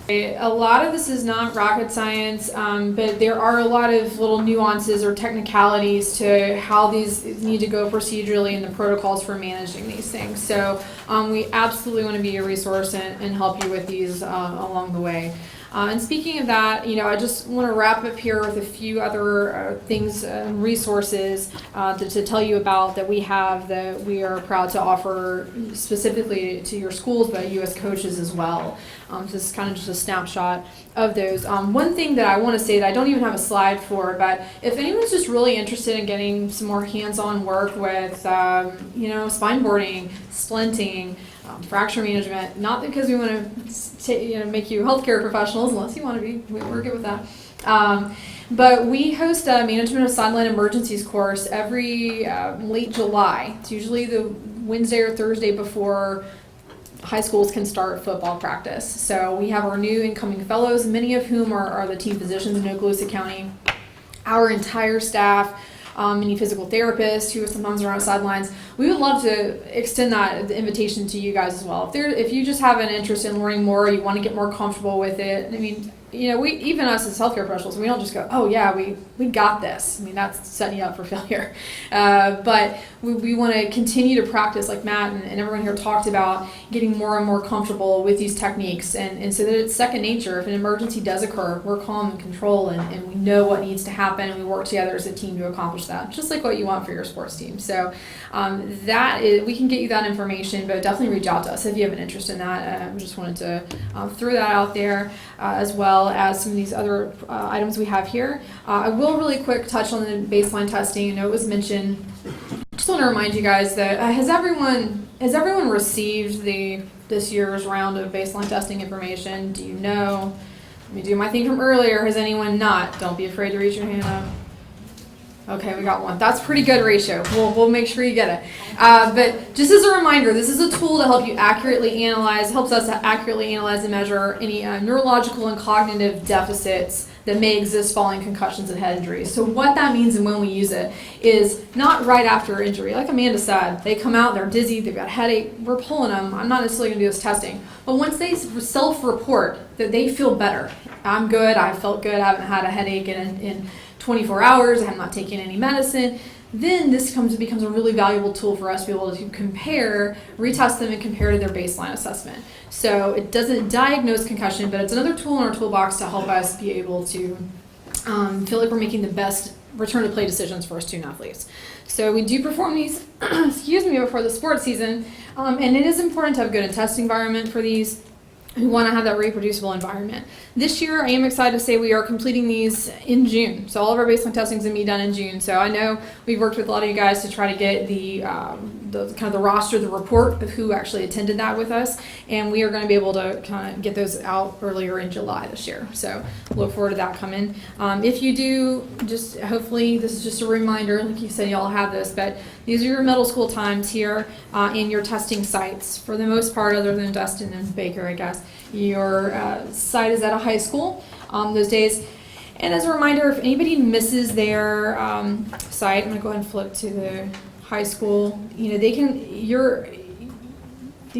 A lot of this is not rocket science, but there are a lot of little nuances or technicalities to how these need to go procedurally and the protocols for managing these things. So we absolutely want to be a resource and help you with these along the way. And speaking of that, I just want to wrap up here with a few other things and resources to tell you about that we have that we are proud to offer specifically to your schools, but you as coaches as well. So this is kind of just a snapshot of those. One thing that I want to say that I don't even have a slide for, but if anyone's just really interested in getting some more hands-on work with, spine boarding, splinting, fracture management, not because we want to make you healthcare professionals, unless you want to be, we're good with that. But we host a Management of Sideline Emergencies course every late July. It's usually the Wednesday or Thursday before high schools can start football practice. So we have our new incoming fellows, many of whom are the team physicians in Okaloosa County. Our entire staff, any physical therapists who sometimes are on sidelines. We would love to extend the invitation to you guys as well. If you just have an interest in learning more, you want to get more comfortable with it. I mean, even us as healthcare professionals, we don't just go, oh yeah, we got this. I mean, that's setting you up for failure. But we want to continue to practice, like Matt and everyone here talked about, getting more and more comfortable with these techniques, and so that it's second nature. If an emergency does occur, we're calm and control, and we know what needs to happen, and we work together as a team to accomplish that, just like what you want for your sports team. So we can get you that information, but definitely reach out to us if you have an interest in that. I just wanted to throw that out there, as well as some of these other items we have here. I will really quick touch on the baseline testing. I know it was mentioned. Just want to remind you guys that has everyone received this year's round of baseline testing information? Do you know? Let me do my thing from earlier. Has anyone not? Don't be afraid to raise your hand up. Okay, we got one. That's pretty good ratio. We'll make sure you get it. But just as a reminder, this is a tool to help you helps us to accurately analyze and measure any neurological and cognitive deficits that may exist following concussions and head injuries. So what that means and when we use it is not right after injury. Like Amanda said, they come out, they're dizzy, they've got a headache, we're pulling them. I'm not necessarily going to do this testing. But once they self-report that they feel better, I'm good, I felt good, I haven't had a headache in 24 hours, I'm not taking any medicine, then this becomes a really valuable tool for us to be able to retest them and compare to their baseline assessment. So it doesn't diagnose concussion, but it's another tool in our toolbox to help us be able to feel like we're making the best return to play decisions for our student athletes. So we do perform these, before the sports season, and it is important to have a good test environment for these. We want to have that reproducible environment. This year, I am excited to say we are completing these in June. So all of our baseline testing is going to be done in June. So I know we've worked with a lot of you guys to try to get the roster, the report of who actually attended that with us, and we are going to be able to kind of get those out earlier in July this year. So look forward to that coming. If you do, just hopefully this is just a reminder, like you said, y'all have this, but these are your middle school times here in your testing sites. For the most part, other than Dustin and Baker, I guess, your site is at a high school those days. And as a reminder, if anybody misses their site, I'm going to go ahead and flip to the high school. The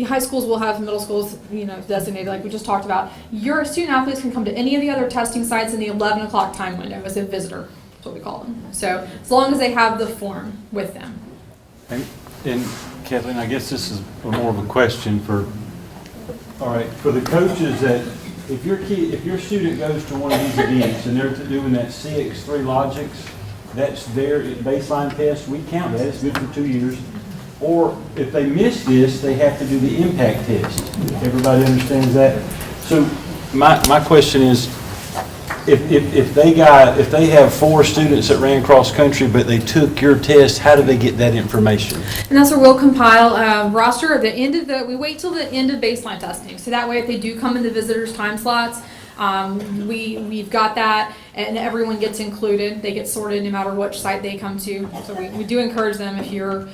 high schools will have middle schools, designated like we just talked about. Your student athletes can come to any of the other testing sites in the 11 o'clock time window as a visitor. That's what we call them. So as long as they have the form with them. And Kathleen, I guess this is more of a question for the coaches that if your student goes to one of these events and they're doing that CX3 logics, that's their baseline test, we count that, it's good for 2 years. Or if they miss this, they have to do the impact test. Everybody understands that? So my question is, if they have 4 students that ran cross country, but they took your test, how do they get that information? And that's where we'll compile a roster at the end of we wait till the end of baseline testing. So that way, if they do come in the visitors' time slots, we've got that, and everyone gets included. They get sorted no matter which site they come to. So we do encourage them if you're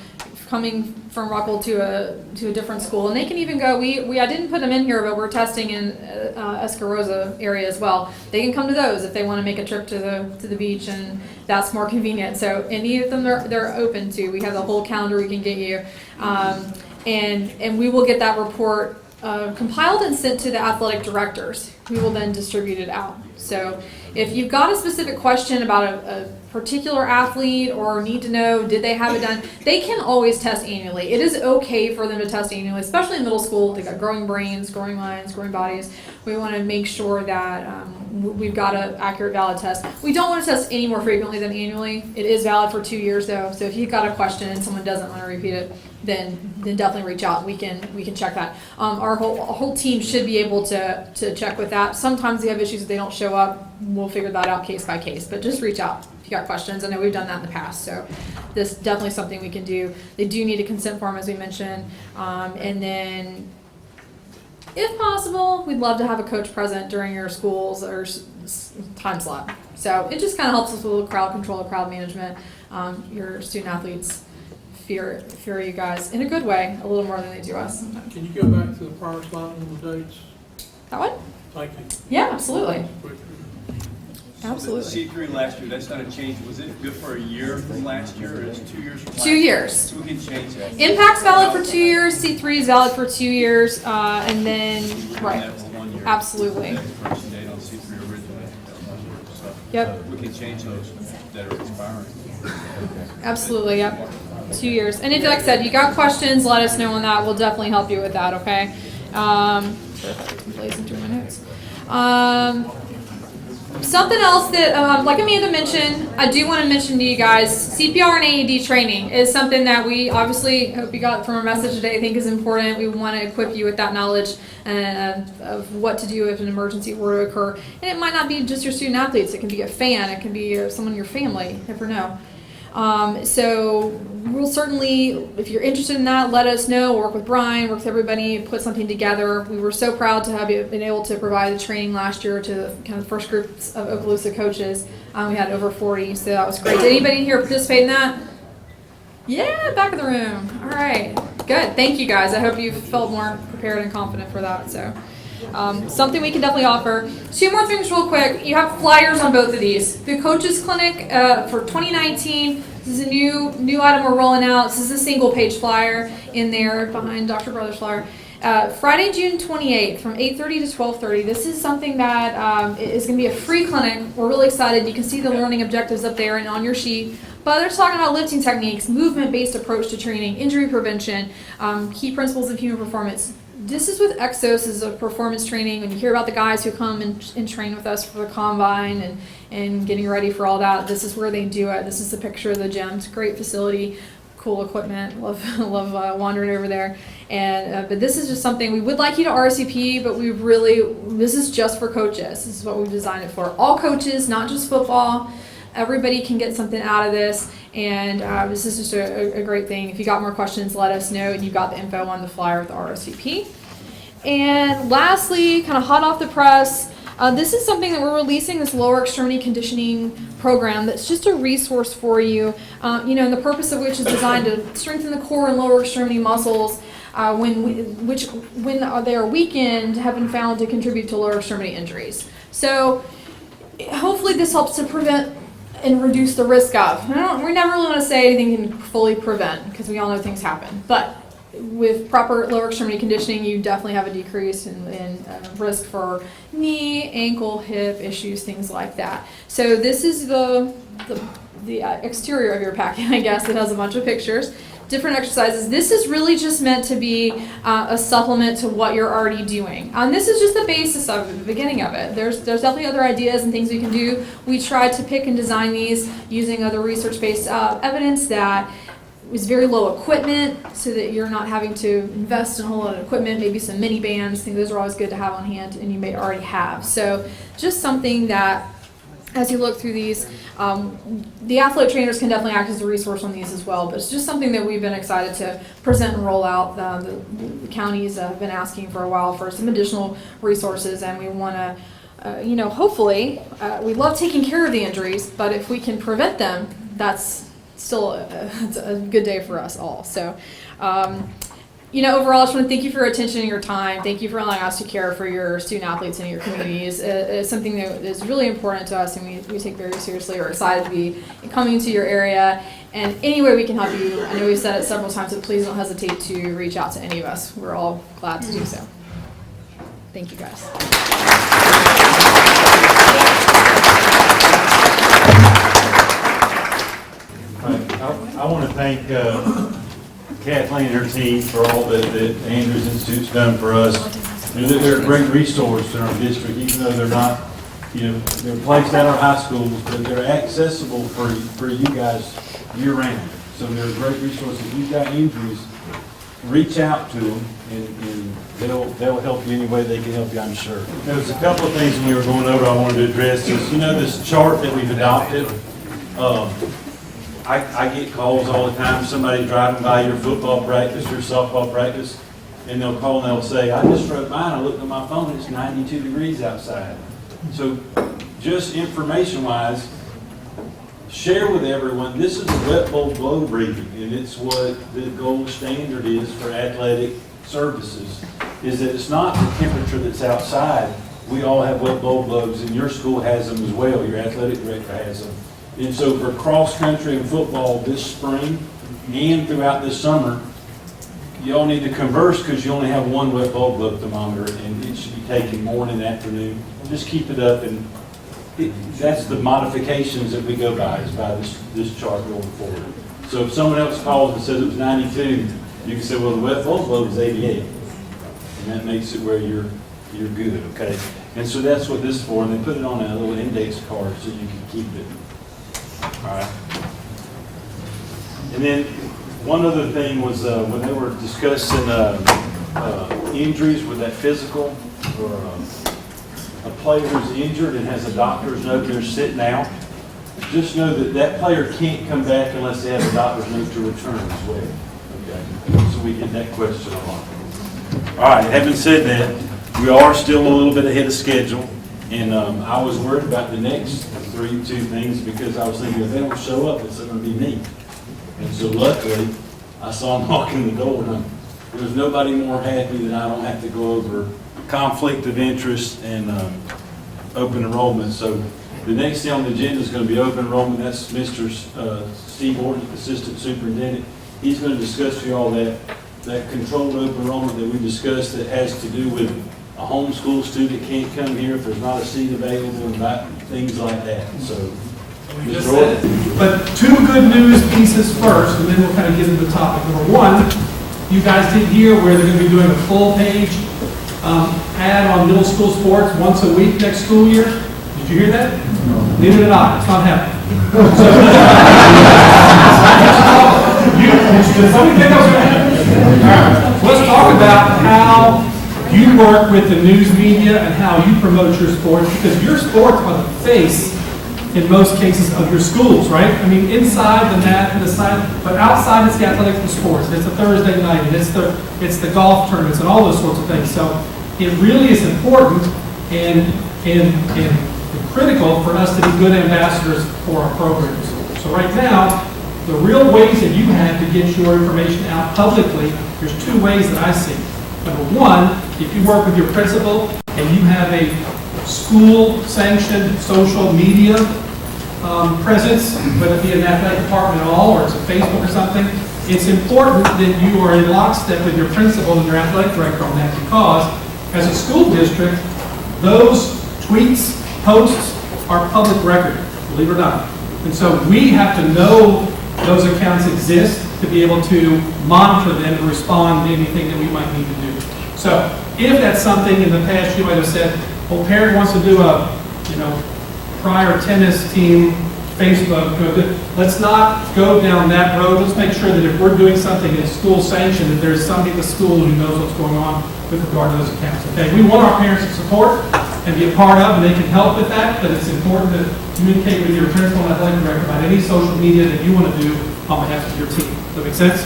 coming from Rockwell to a different school, and they can even go. I didn't put them in here, but we're testing in Escarosa area as well. They can come to those if they want to make a trip to the beach, and that's more convenient. So any of them they're open to. We have the whole calendar we can get you, and we will get that report compiled and sent to the athletic directors, who will then distribute it out. So if you've got a specific question about a particular athlete or need to know, did they have it done, they can always test annually. It is okay for them to test annually, especially in middle school. They've got growing brains, growing minds, growing bodies. We want to make sure that we've got an accurate, valid test. We don't want to test any more frequently than annually. It is valid for 2 years, though. So if you've got a question and someone doesn't want to repeat it, then definitely reach out. We can check that. Our whole team should be able to check with that. Sometimes they have issues if they don't show up. We'll figure that out case by case. But just reach out if you got questions. I know we've done that in the past, so this is definitely something we can do. They do need a consent form, as we mentioned, and then, if possible, we'd love to have a coach present during your school's or time slot. So it just kind of helps us with crowd control, crowd management. Your student athletes fear you guys in a good way, a little more than they do us sometimes. Can you go back to the prior slide on the dates? That one? Thank you. Yeah, absolutely. Absolutely. C3 last year, that's not a change. Was it good for a year from last year, or is it 2 years from last 2 year? years. So we can change that. Impact's valid for 2 years, C3 is valid for 2 years, and then, right, That was 1 year. absolutely. That expiration date on C3 originally. So Yep, we can change those that are expiring. absolutely, yep. 2 years. And if, like I said, you got questions, let us know on that. We'll definitely help you with that, okay? I'm blazing through my notes. Something else that, like Amanda mentioned, I do want to mention to you guys, CPR and AED training is something that we obviously hope you got from our message today. I think is important. We want to equip you with that knowledge of what to do if an emergency were to occur. And it might not be just your student athletes. It can be a fan. It can be someone in your family. You never know. So we'll certainly, if you're interested in that, let us know. We'll work with Brian, work with everybody, put something together. We were so proud to have been able to provide the training last year to the kind of first groups of Okaloosa coaches. We had over 40, so that was great. Did anybody here participate in that? Yeah, back of the room. All right, good. Thank you guys. I hope you felt more prepared and confident for that. So. Something we can definitely offer. 2 more things real quick. You have flyers on both of these. The Coaches Clinic for 2019. This is a new item we're rolling out. This is a single page flyer in there behind Dr. Brothers' flyer. Friday, June 28th from 8:30 to 12:30. This is something that is going to be a free clinic. We're really excited. You can see the learning objectives up there and on your sheet. But they're talking about lifting techniques, movement-based approach to training, injury prevention, key principles of human performance. This is with Exos as a performance training. When you hear about the guys who come and train with us for the combine and getting ready for all that, this is where they do it. This is the picture of the gym. It's a great facility, cool equipment. Love wandering over there. And but this is just something we would like you to RSVP, but this is just for coaches. This is what we've designed it for. All coaches, not just football. Everybody can get something out of this, and this is just a great thing. If you got more questions, let us know, and you've got the info on the flyer with the RSVP. And lastly, kind of hot off the press, this is something that we're releasing, this lower extremity conditioning program that's just a resource for you, and the purpose of which is designed to strengthen the core and lower extremity muscles when they are weakened have been found to contribute to lower extremity injuries. So hopefully this helps to prevent and reduce the risk of. We never really want to say anything can fully prevent because we all know things happen. But with proper lower extremity conditioning, you definitely have a decrease in risk for knee, ankle, hip issues, things like that. So this is the exterior of your packet, I guess. It has a bunch of pictures. Different exercises. This is really just meant to be a supplement to what you're already doing. And this is just the basis of it, the beginning of it. There's definitely other ideas and things we can do. We tried to pick and design these using other research-based evidence that is very low equipment so that you're not having to invest in a whole lot of equipment, maybe some mini bands. I think those are always good to have on hand and you may already have. So just something that as you look through these, the athletic trainers can definitely act as a resource on these as well, but it's just something that we've been excited to present and roll out. The counties have been asking for a while for some additional resources, and we want to, hopefully, we love taking care of the injuries, but if we can prevent them, that's still a good day for us all. So, overall, I just want to thank you for your attention and your time. Thank you for allowing us to care for your student athletes and your communities. It's something that is really important to us, and we take very seriously. We're excited to be coming to your area. And any way we can help you, I know we've said it several times, but please don't hesitate to reach out to any of us. We're all glad to do so. Thank you, guys. I want to thank Kathleen and her team for all that Andrews Institute's done for us. They're a great resource in our district, even though they're not, they're placed at our high schools, but they're accessible for you guys year round. So they're a great resource. If you've got injuries, reach out to them and they'll help you any way they can help you, I'm sure. There's a couple of things when we were going over I wanted to address. Is, this chart that we've adopted. I get calls all the time, somebody driving by your football practice or softball practice, and they'll call and they'll say, I just wrote mine, I looked at my phone, it's 92 degrees outside. So just information-wise, share with everyone, this is a wet bulb globe reading, and it's what the gold standard is for athletic services, is that it's not the temperature that's outside. We all have wet bulb globes, and your school has them as well, your athletic director has them. And so for cross-country and football this spring and throughout this summer, you all need to converse because you only have one wet bulb globe thermometer, and it should be taken morning, afternoon. Just keep it up, and that's the modifications that we go by, is by this chart going forward. So if someone else calls and says it was 92, you can say, well, the wet bulb globe is 88. And that makes it where you're good, okay? And so that's what this is for, and they put it on a little index card so you can keep it. All right. And then one other thing was when they were discussing injuries with that physical, or a player who's injured and has a doctor's note they're sitting out, just know that that player can't come back unless they have a doctor's note to return as well. Okay, so we get that question a lot. All right, having said that, we are still a little bit ahead of schedule, and I was worried about the next two things because I was thinking if they don't show up, it's going to be me. And so luckily, I saw them walking the door, and there was nobody more happy than I don't have to go over conflict of interest and open enrollment. So the next thing on the agenda is going to be open enrollment. That's Mr. Steve Orton, Assistant Superintendent. He's going to discuss for you all that controlled open enrollment that we discussed that has to do with a homeschool student can't come here if there's not a seat available and things like that. So, We just said it. But two good news pieces first, and then we'll kind of get into the topic. Number one, you guys did hear where they're going to be doing a full page ad on middle school sports once a week next school year. Did you hear that? No. Neither did I. It's not happening. Did somebody think that was going to happen? All right. Let's talk about how you work with the news media and how you promote your sports, because your sports are the face in most cases of your schools, right? I mean, inside the mat and the side, but outside it's the athletics and sports. And it's a Thursday night, and it's the golf tournaments and all those sorts of things. So it really is important and critical for us to be good ambassadors for our programs. So right now, the real ways that you have to get your information out publicly, there's two ways that I see. Number one, if you work with your principal and you have a school-sanctioned social media presence, whether it be an athletic department at all or it's a Facebook or something, it's important that you are in lockstep with your principal and your athletic director on that, because as a school district, those tweets, posts are public record, believe it or not. And so we have to know those accounts exist to be able to monitor them and respond to anything that we might need to do. So if that's something in the past you might have said, well, parent wants to do a, prior tennis team Facebook, let's not go down that road. Let's make sure that if we're doing something that's school sanctioned, that there's somebody at the school who knows what's going on with regard to those accounts. Okay, we want our parents to support and be a part of, and they can help with that, but it's important to communicate with your principal and athletic director about any social media that you want to do on behalf of your team. Does that make sense?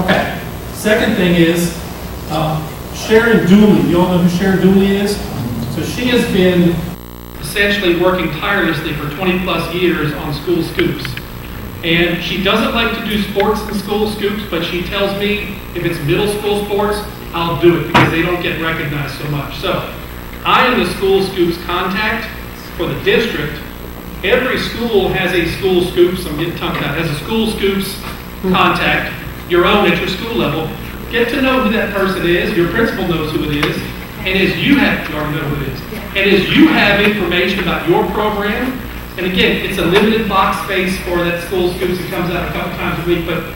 Okay. Second thing is Sharon Dooley. You all know who Sharon Dooley is? So she has been essentially working tirelessly for 20 plus years on school scoops. And she doesn't like to do sports and school scoops, but she tells me if it's middle school sports, I'll do it because they don't get recognized so much. So I am the school scoops contact for the district. Every school has a school scoops, I'm getting tongue tied, has a school scoops contact, your own at your school level. Get to know who that person is, your principal knows who it is, and as you already know who it is. And as you have information about your program, and again, it's a limited box space for that school scoops that comes out a couple times a week, but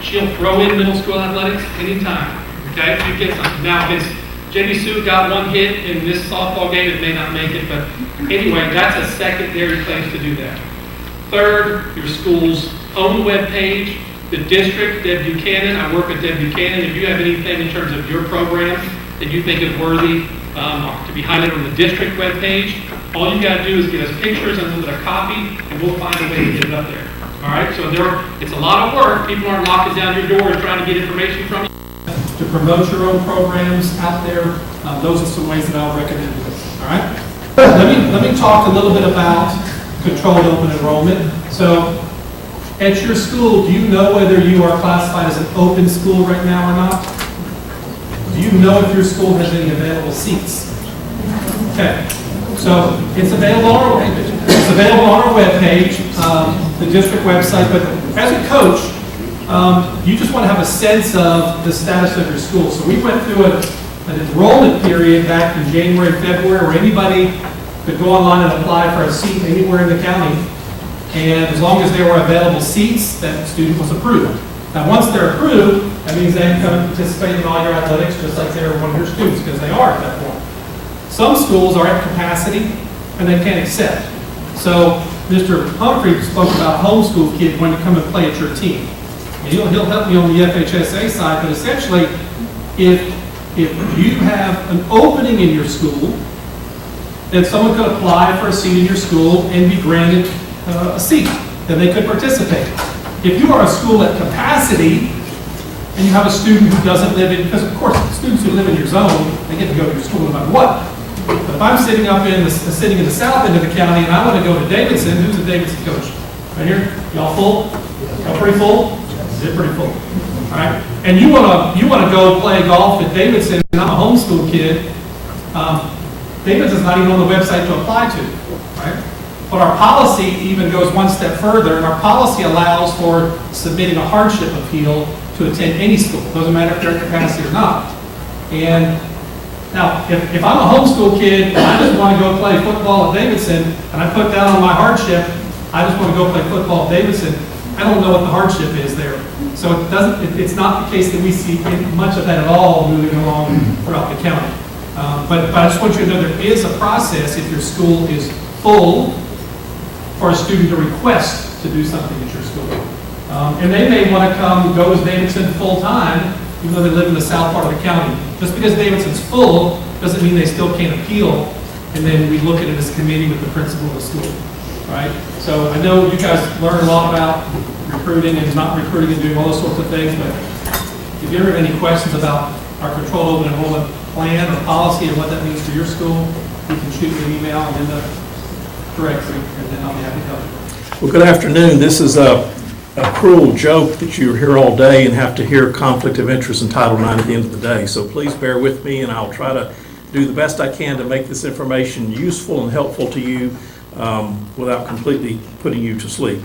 she'll throw in middle school athletics anytime, okay, if you get something. Now, if it's Jenny Sue got one hit in this softball game, it may not make it, but anyway, that's a secondary place to do that. Third, your school's own webpage, the district, Deb Buchanan. I work with Deb Buchanan. If you have anything in terms of your program that you think is worthy to be highlighted on the district webpage, all you got to do is get us pictures and a little bit of copy, and we'll find a way to get it up there. All right, so it's a lot of work. People aren't knocking down your doors trying to get information from you. To promote your own programs out there, those are some ways that I'll recommend it. All right? Let me talk a little bit about controlled open enrollment. So, at your school, do you know whether you are classified as an open school right now or not? Do you know if your school has any available seats? Okay, so it's available on our webpage, the district website, but as a coach, you just want to have a sense of the status of your school. So we went through an enrollment period back in January, February, where anybody could go online and apply for a seat anywhere in the county. And as long as there were available seats, that student was approved. Now, once they're approved, that means they can come and participate in all your athletics just like they're one of your students, because they are at that point. Some schools are at capacity and they can't accept. So Mr. Humphrey spoke about a homeschool kid going to come and play at your team. And he'll help me on the FHSA side, but essentially, if you have an opening in your school, then someone could apply for a seat in your school and be granted a seat, then they could participate. If you are a school at capacity and you have a student who doesn't live in, because of course students who live in your zone, they get to go to your school no matter what. But if I'm sitting in the south end of the county and I want to go to Davidson, who's the Davidson coach? Right here? Y'all full? Y'all pretty full? Is it pretty full? All right. And you want to go play golf at Davidson, and I'm a homeschool kid. Davidson's not even on the website to apply to, right? But our policy even goes one step further, and our policy allows for submitting a hardship appeal to attend any school. Doesn't matter if they're at capacity or not. And now, if I'm a homeschool kid and I just want to go play football at Davidson, and I put down on my hardship, I just want to go play football at Davidson, I don't know what the hardship is there. So it's not the case that we see much of that at all moving along throughout the county. But I just want you to know there is a process if your school is full for a student to request to do something at your school. And they may want to go as Davidson full-time, even though they live in the south part of the county. Just because Davidson's full doesn't mean they still can't appeal, and then we look at it as a committee with the principal of the school, right? So I know you guys learn a lot about recruiting and not recruiting and doing all those sorts of things, but if you ever have any questions about our controlled open enrollment plan or policy and what that means for your school, you can shoot me an email and then directly, and then I'll be happy to help you. Well, good afternoon. This is a cruel joke that you're here all day and have to hear conflict of interest in Title IX at the end of the day. So please bear with me, and I'll try to do the best I can to make this information useful and helpful to you without completely putting you to sleep.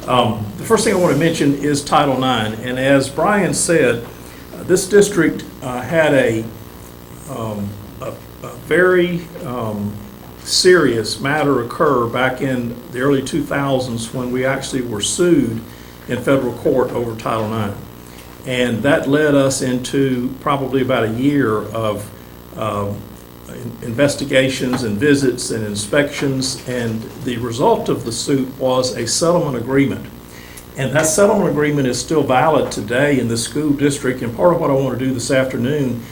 The first thing I want to mention is Title IX. And as Brian said, this district had a very serious matter occur back in the early 2000s when we actually were sued in federal court over Title IX. And that led us into probably about a year of investigations and visits and inspections, and the result of the suit was a settlement agreement. And that settlement agreement is still valid today in the school district, and part of what I want to do this afternoon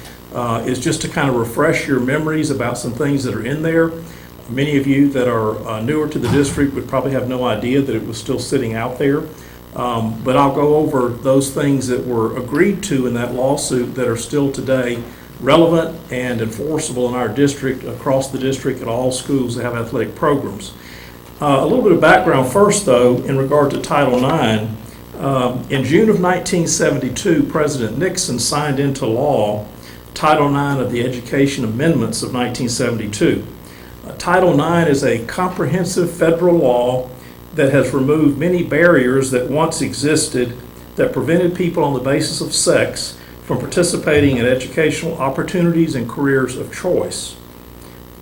is just to kind of refresh your memories about some things that are in there. Many of you that are newer to the district would probably have no idea that it was still sitting out there. But I'll go over those things that were agreed to in that lawsuit that are still today relevant and enforceable in our district, across the district, at all schools that have athletic programs. A little bit of background first, though, in regard to Title IX. In June of 1972, President Nixon signed into law Title IX of the Education Amendments of 1972. Title IX is a comprehensive federal law that has removed many barriers that once existed that prevented people on the basis of sex from participating in educational opportunities and careers of choice.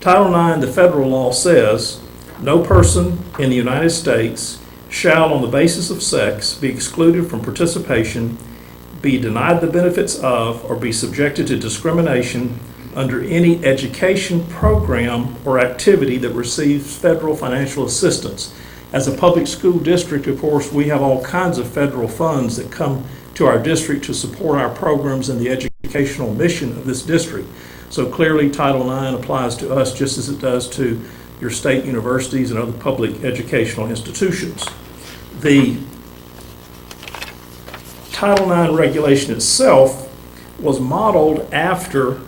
Title IX, the federal law, says, "No person in the United States shall, on the basis of sex, be excluded from participation, be denied the benefits of, or be subjected to discrimination under any education program or activity that receives federal financial assistance." As a public school district, of course, we have all kinds of federal funds that come to our district to support our programs and the educational mission of this district. So clearly, Title IX applies to us just as it does to your state universities and other public educational institutions. The Title IX regulation itself was modeled after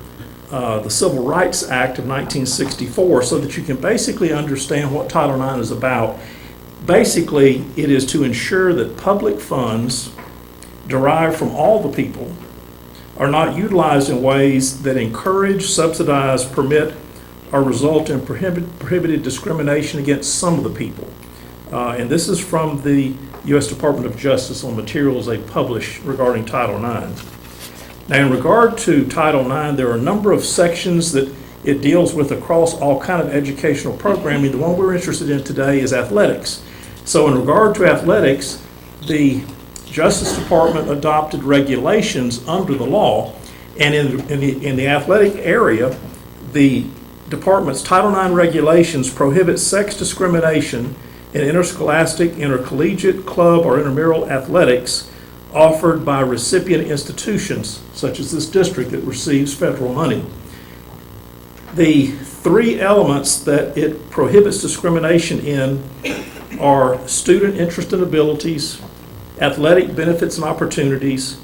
the Civil Rights Act of 1964 so that you can basically understand what Title IX is about. Basically, it is to ensure that public funds derived from all the people are not utilized in ways that encourage, subsidize, permit, or result in prohibited discrimination against some of the people. And this is from the U.S. Department of Justice on materials they publish regarding Title IX. Now, in regard to Title IX, there are a number of sections that it deals with across all kind of educational programming. The one we're interested in today is athletics. So in regard to athletics, the Justice Department adopted regulations under the law, and in the athletic area, the department's Title IX regulations prohibit sex discrimination in interscholastic, intercollegiate, club, or intramural athletics offered by recipient institutions, such as this district that receives federal money. The three elements that it prohibits discrimination in are student interest and abilities, athletic benefits and opportunities,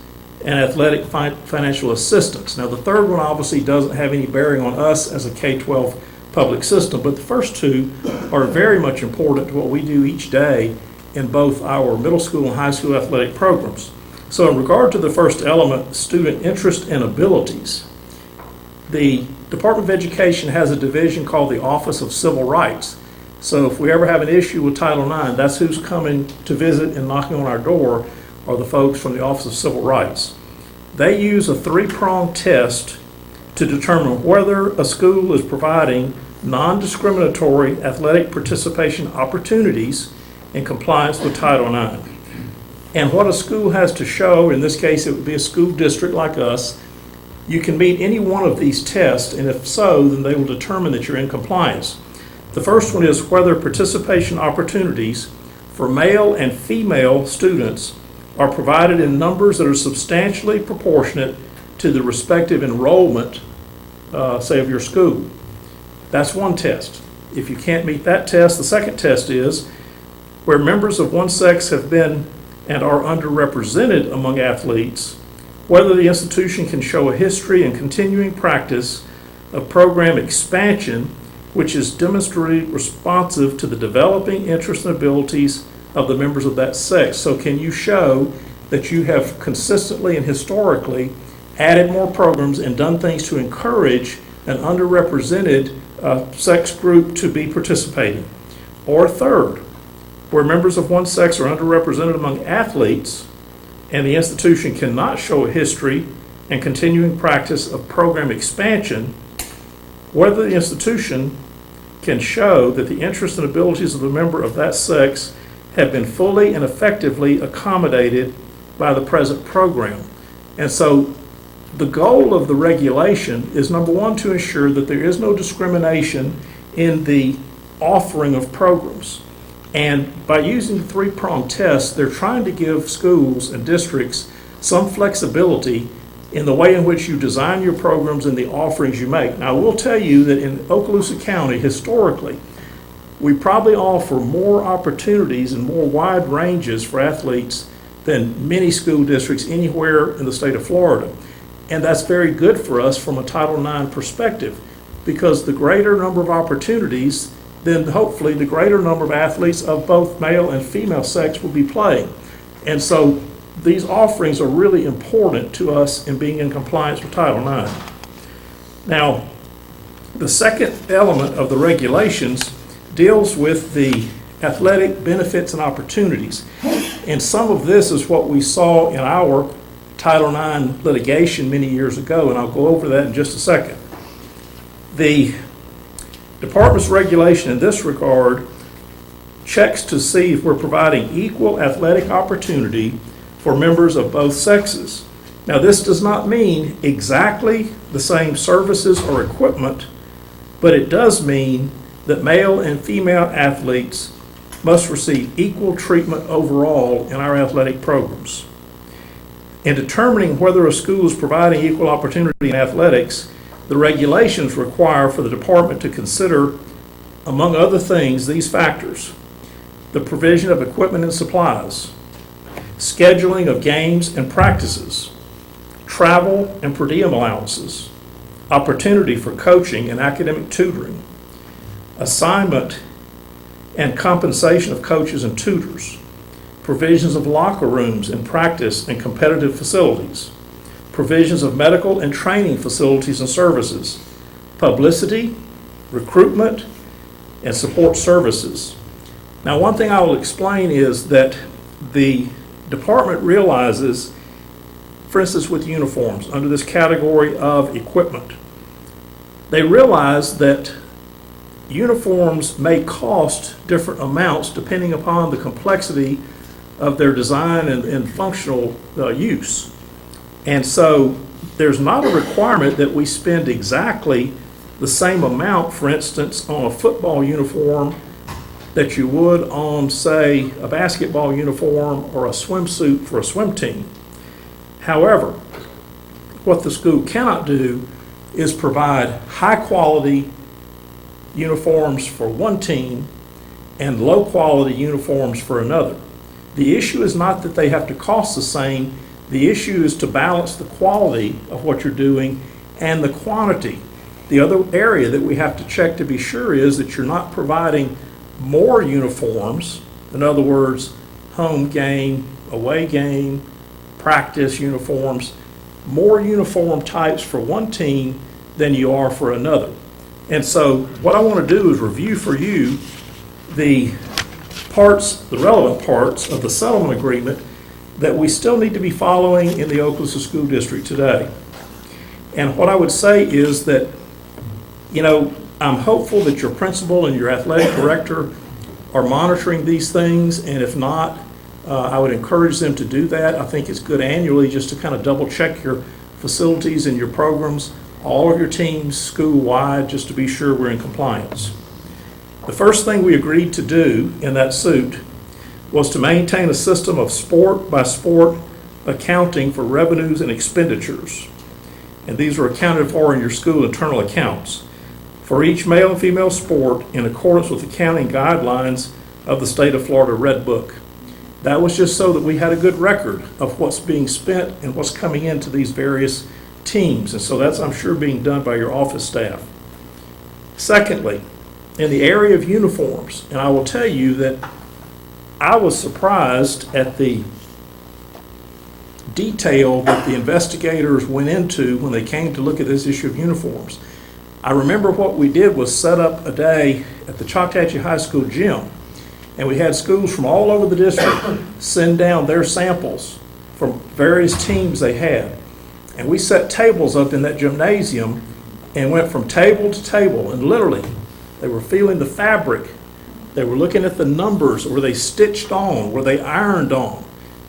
and athletic financial assistance. Now, the third one obviously doesn't have any bearing on us as a K-12 public system, but the first two are very much important to what we do each day in both our middle school and high school athletic programs. So in regard to the first element, student interest and abilities, the Department of Education has a division called the Office of Civil Rights. So if we ever have an issue with Title IX, that's who's coming to visit and knocking on our door are the folks from the Office of Civil Rights. They use a three-pronged test to determine whether a school is providing non-discriminatory athletic participation opportunities in compliance with Title IX. And what a school has to show, in this case it would be a school district like us, you can meet any one of these tests, and if so, then they will determine that you're in compliance. The first one is whether participation opportunities for male and female students are provided in numbers that are substantially proportionate to the respective enrollment, say, of your school. That's one test. If you can't meet that test, the second test is where members of one sex have been and are underrepresented among athletes, whether the institution can show a history and continuing practice of program expansion which is demonstrably responsive to the developing interests and abilities of the members of that sex. So can you show that you have consistently and historically added more programs and done things to encourage an underrepresented sex group to be participating? Or third, where members of one sex are underrepresented among athletes and the institution cannot show a history and continuing practice of program expansion, whether the institution can show that the interests and abilities of a member of that sex have been fully and effectively accommodated by the present program. And so the goal of the regulation is, number one, to ensure that there is no discrimination in the offering of programs. And by using the three-pronged test, they're trying to give schools and districts some flexibility in the way in which you design your programs and the offerings you make. Now, I will tell you that in Okaloosa County, historically, we probably offer more opportunities and more wide ranges for athletes than many school districts anywhere in the state of Florida. And that's very good for us from a Title IX perspective, because the greater number of opportunities, then hopefully the greater number of athletes of both male and female sex will be playing. And so these offerings are really important to us in being in compliance with Title IX. Now, the second element of the regulations deals with the athletic benefits and opportunities. And some of this is what we saw in our Title IX litigation many years ago, and I'll go over that in just a second. The Department's regulation in this regard checks to see if we're providing equal athletic opportunity for members of both sexes. Now, this does not mean exactly the same services or equipment, but it does mean that male and female athletes must receive equal treatment overall in our athletic programs. In determining whether a school is providing equal opportunity in athletics, the regulations require for the department to consider, among other things, these factors: the provision of equipment and supplies, scheduling of games and practices, travel and per diem allowances, opportunity for coaching and academic tutoring, assignment and compensation of coaches and tutors, provisions of locker rooms and practice and competitive facilities, provisions of medical and training facilities and services, publicity, recruitment, and support services. Now, one thing I will explain is that the department realizes, for instance, with uniforms, under this category of equipment, they realize that uniforms may cost different amounts depending upon the complexity of their design and functional use. And so there's not a requirement that we spend exactly the same amount, for instance, on a football uniform that you would on, say, a basketball uniform or a swimsuit for a swim team. However, what the school cannot do is provide high-quality uniforms for one team and low-quality uniforms for another. The issue is not that they have to cost the same. The issue is to balance the quality of what you're doing and the quantity. The other area that we have to check to be sure is that you're not providing more uniforms, in other words, home game, away game, practice uniforms, more uniform types for one team than you are for another. And so what I want to do is review for you the relevant parts of the settlement agreement that we still need to be following in the Okaloosa School District today. And what I would say is that, I'm hopeful that your principal and your athletic director are monitoring these things, and if not, I would encourage them to do that. I think it's good annually just to kind of double check your facilities and your programs, all of your teams school-wide, just to be sure we're in compliance. The first thing we agreed to do in that suit was to maintain a system of sport-by-sport accounting for revenues and expenditures. And these are accounted for in your school internal accounts for each male and female sport in accordance with accounting guidelines of the state of Florida Red Book. That was just so that we had a good record of what's being spent and what's coming into these various teams. And so that's, I'm sure, being done by your office staff. Secondly, in the area of uniforms, and I will tell you that I was surprised at the detail that the investigators went into when they came to look at this issue of uniforms. I remember what we did was set up a day at the Choctaw High School gym, and we had schools from all over the district send down their samples from various teams they had. And we set tables up in that gymnasium and went from table to table, and literally they were feeling the fabric. They were looking at the numbers. Were they stitched on? Were they ironed on?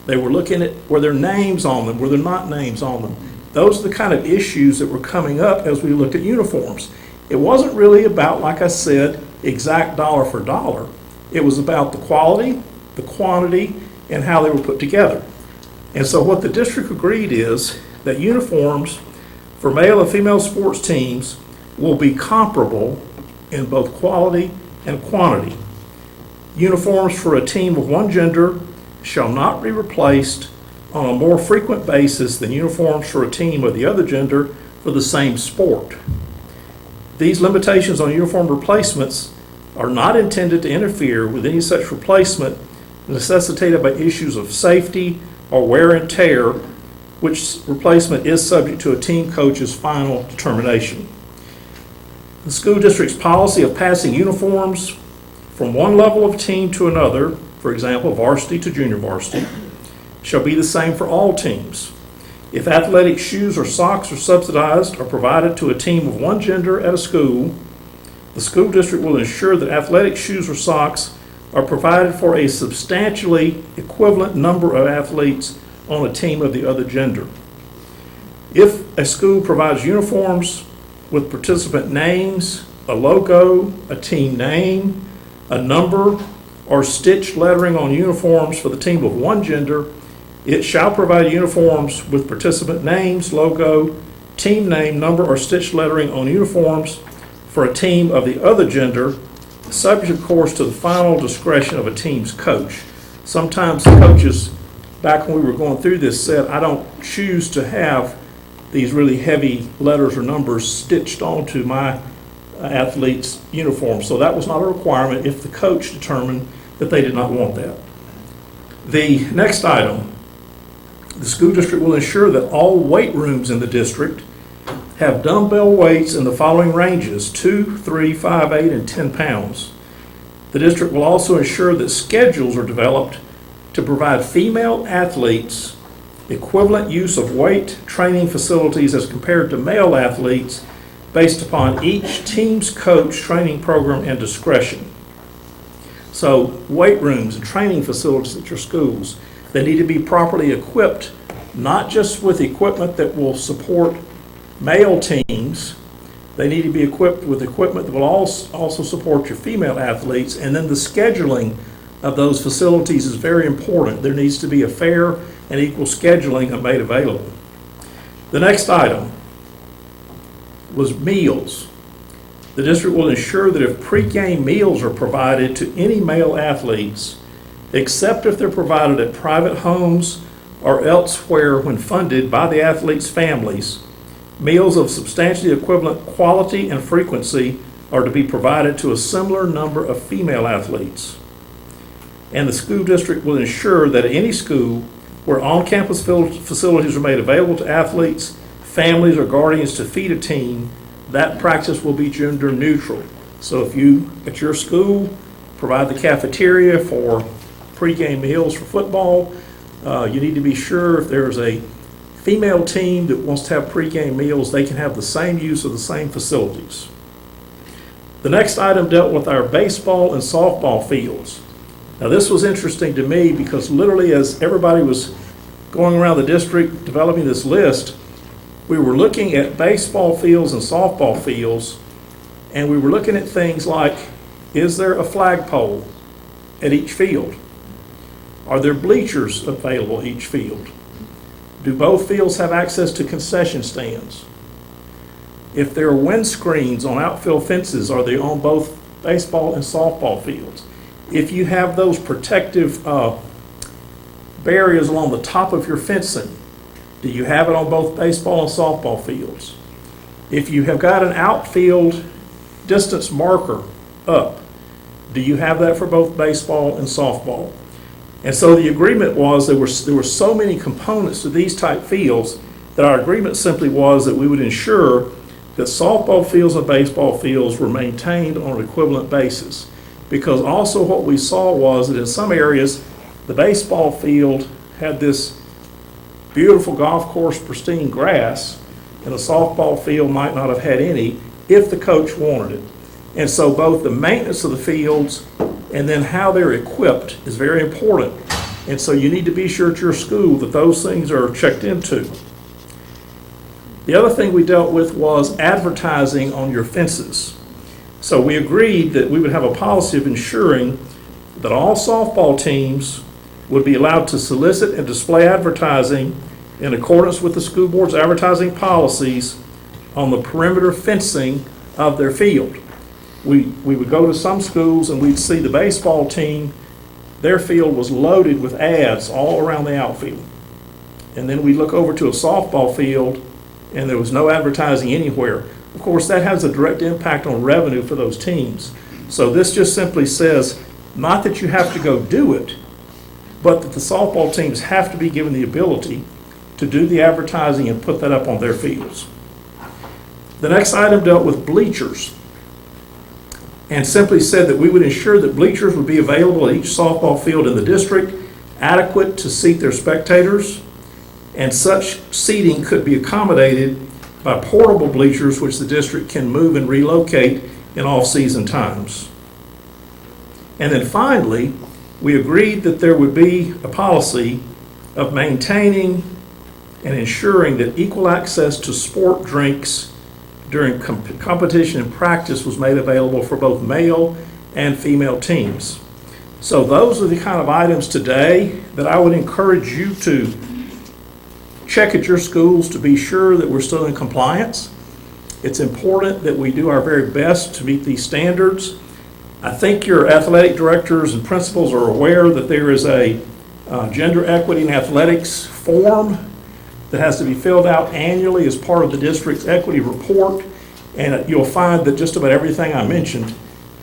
They were looking at, were there names on them? Were there not names on them? Those are the kind of issues that were coming up as we looked at uniforms. It wasn't really about, like I said, exact dollar for dollar. It was about the quality, the quantity, and how they were put together. And so what the district agreed is that uniforms for male and female sports teams will be comparable in both quality and quantity. Uniforms for a team of one gender shall not be replaced on a more frequent basis than uniforms for a team of the other gender for the same sport. These limitations on uniform replacements are not intended to interfere with any such replacement necessitated by issues of safety or wear and tear, which replacement is subject to a team coach's final determination. The school district's policy of passing uniforms from one level of team to another, for example, varsity to junior varsity, shall be the same for all teams. If athletic shoes or socks are subsidized or provided to a team of one gender at a school, the school district will ensure that athletic shoes or socks are provided for a substantially equivalent number of athletes on a team of the other gender. If a school provides uniforms with participant names, a logo, a team name, a number, or stitched lettering on uniforms for the team of one gender, it shall provide uniforms with participant names, logo, team name, number, or stitched lettering on uniforms for a team of the other gender, subject, of course, to the final discretion of a team's coach. Sometimes the coaches, back when we were going through this, said, I don't choose to have these really heavy letters or numbers stitched onto my athlete's uniform. So that was not a requirement if the coach determined that they did not want that. The next item, the school district will ensure that all weight rooms in the district have dumbbell weights in the following ranges: 2, 3, 5, 8, and 10 pounds. The district will also ensure that schedules are developed to provide female athletes equivalent use of weight training facilities as compared to male athletes based upon each team's coach training program and discretion. So weight rooms and training facilities at your schools, they need to be properly equipped, not just with equipment that will support male teams. They need to be equipped with equipment that will also support your female athletes. And then the scheduling of those facilities is very important. There needs to be a fair and equal scheduling made available. The next item was meals. The district will ensure that if pre-game meals are provided to any male athletes, except if they're provided at private homes or elsewhere when funded by the athletes' families, meals of substantially equivalent quality and frequency are to be provided to a similar number of female athletes. And the school district will ensure that at any school where on-campus facilities are made available to athletes, families, or guardians to feed a team, that practice will be gender neutral. So if you, at your school, provide the cafeteria for pregame meals for football, you need to be sure if there's a female team that wants to have pregame meals, they can have the same use of the same facilities. The next item dealt with our baseball and softball fields. Now this was interesting to me because literally as everybody was going around the district developing this list, we were looking at baseball fields and softball fields, and we were looking at things like, is there a flagpole at each field? Are there bleachers available at each field? Do both fields have access to concession stands? If there are windscreens on outfield fences, are they on both baseball and softball fields? If you have those protective barriers along the top of your fencing, do you have it on both baseball and softball fields? If you have got an outfield distance marker up, do you have that for both baseball and softball? And so the agreement was there were so many components to these type fields that our agreement simply was that we would ensure that softball fields and baseball fields were maintained on an equivalent basis. Because also what we saw was that in some areas, the baseball field had this beautiful golf course, pristine grass, and the softball field might not have had any if the coach wanted it. And so both the maintenance of the fields and then how they're equipped is very important. And so you need to be sure at your school that those things are checked into. The other thing we dealt with was advertising on your fences. So we agreed that we would have a policy of ensuring that all softball teams would be allowed to solicit and display advertising in accordance with the school board's advertising policies on the perimeter fencing of their field. We would go to some schools and we'd see the baseball team, their field was loaded with ads all around the outfield. And then we'd look over to a softball field and there was no advertising anywhere. Of course, that has a direct impact on revenue for those teams. So this just simply says, not that you have to go do it, but that the softball teams have to be given the ability to do the advertising and put that up on their fields. The next item dealt with bleachers and simply said that we would ensure that bleachers would be available at each softball field in the district, adequate to seat their spectators, and such seating could be accommodated by portable bleachers which the district can move and relocate in off-season times. And then finally, we agreed that there would be a policy of maintaining and ensuring that equal access to sport drinks during competition and practice was made available for both male and female teams. So those are the kind of items today that I would encourage you to check at your schools to be sure that we're still in compliance. It's important that we do our very best to meet these standards. I think your athletic directors and principals are aware that there is a gender equity in athletics form that has to be filled out annually as part of the district's equity report. And you'll find that just about everything I mentioned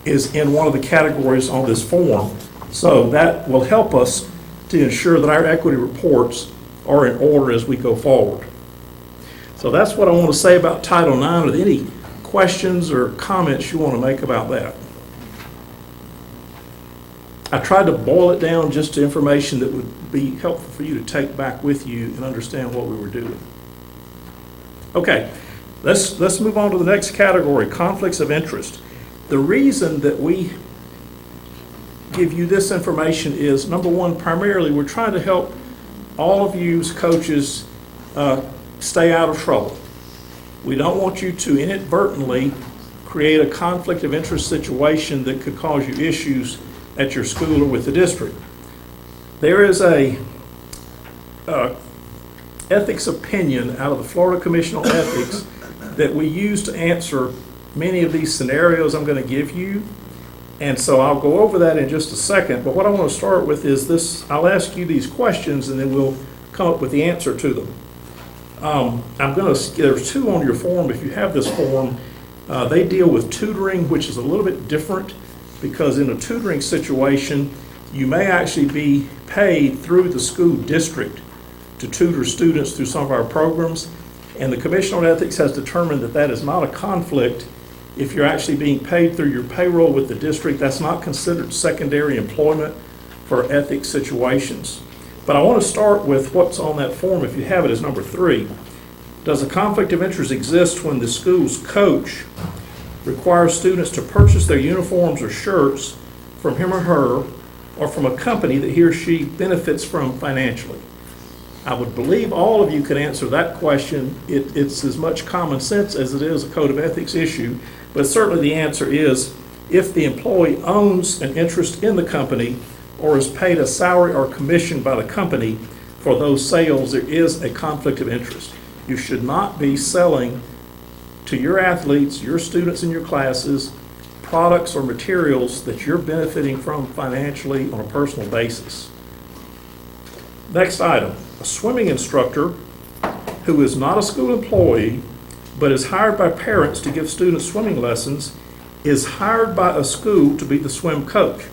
is in one of the categories on this form. So that will help us to ensure that our equity reports are in order as we go forward. So that's what I want to say about Title IX. Are there any questions or comments you want to make about that? I tried to boil it down just to information that would be helpful for you to take back with you and understand what we were doing. Okay, let's move on to the next category, conflicts of interest. The reason that we give you this information is, number one, primarily we're trying to help all of you as coaches stay out of trouble. We don't want you to inadvertently create a conflict of interest situation that could cause you issues at your school or with the district. There is a ethics opinion out of the Florida Commission on Ethics that we use to answer many of these scenarios I'm going to give you. And so I'll go over that in just a second. But what I want to start with is this. I'll ask you these questions and then we'll come up with the answer to them. There's two on your form. If you have this form, they deal with tutoring, which is a little bit different because in a tutoring situation, you may actually be paid through the school district to tutor students through some of our programs. And the Commission on Ethics has determined that that is not a conflict. If you're actually being paid through your payroll with the district, that's not considered secondary employment for ethics situations. But I want to start with what's on that form, if you have it, as number 3. Does a conflict of interest exist when the school's coach requires students to purchase their uniforms or shirts from him or her or from a company that he or she benefits from financially? I would believe all of you could answer that question. It's as much common sense as it is a code of ethics issue, but certainly the answer is if the employee owns an interest in the company or is paid a salary or commission by the company for those sales, there is a conflict of interest. You should not be selling to your athletes, your students in your classes, products or materials that you're benefiting from financially on a personal basis. Next item, a swimming instructor who is not a school employee but is hired by parents to give students swimming lessons is hired by a school to be the swim coach.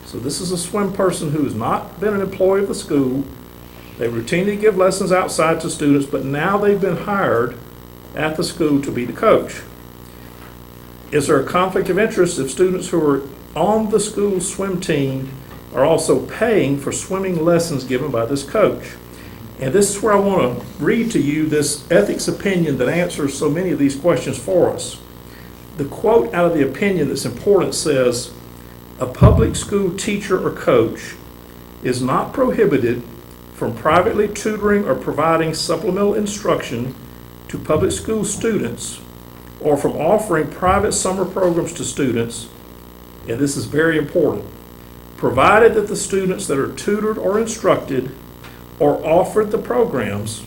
So this is a swim person who has not been an employee of the school. They routinely give lessons outside to students, but now they've been hired at the school to be the coach. Is there a conflict of interest if students who are on the school swim team are also paying for swimming lessons given by this coach? And this is where I want to read to you this ethics opinion that answers so many of these questions for us. The quote out of the opinion that's important says, "A public school teacher or coach is not prohibited from privately tutoring or providing supplemental instruction to public school students or from offering private summer programs to students," and this is very important, "provided that the students that are tutored or instructed or offered the programs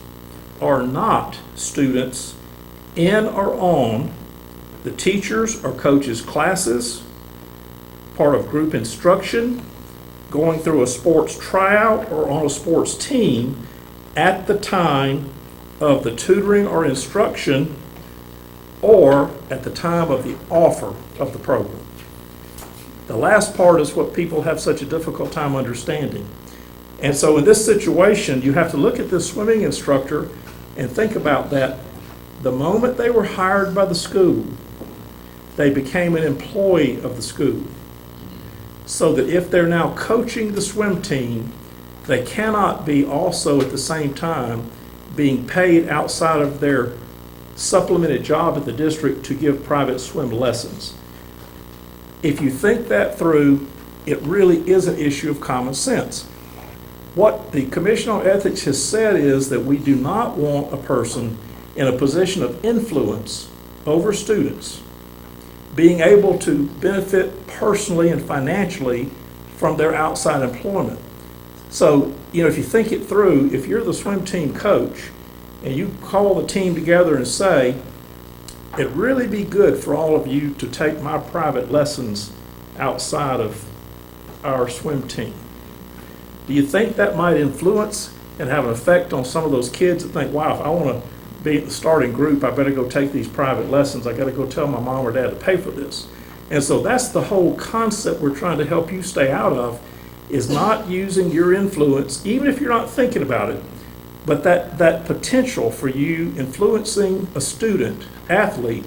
are not students in or on the teachers or coaches' classes, part of group instruction, going through a sports tryout, or on a sports team at the time of the tutoring or instruction or at the time of the offer of the program." The last part is what people have such a difficult time understanding. And so in this situation, you have to look at this swimming instructor and think about that. The moment they were hired by the school, they became an employee of the school. So that if they're now coaching the swim team, they cannot be also at the same time being paid outside of their supplemented job at the district to give private swim lessons. If you think that through, it really is an issue of common sense. What the Commission on Ethics has said is that we do not want a person in a position of influence over students being able to benefit personally and financially from their outside employment. So, if you think it through, if you're the swim team coach and you call the team together and say, "It'd really be good for all of you to take my private lessons outside of our swim team," do you think that might influence and have an effect on some of those kids that think, wow, if I want to be in the starting group, I better go take these private lessons. I got to go tell my mom or dad to pay for this. And so that's the whole concept we're trying to help you stay out of, is not using your influence, even if you're not thinking about it, but that potential for you influencing a student, athlete,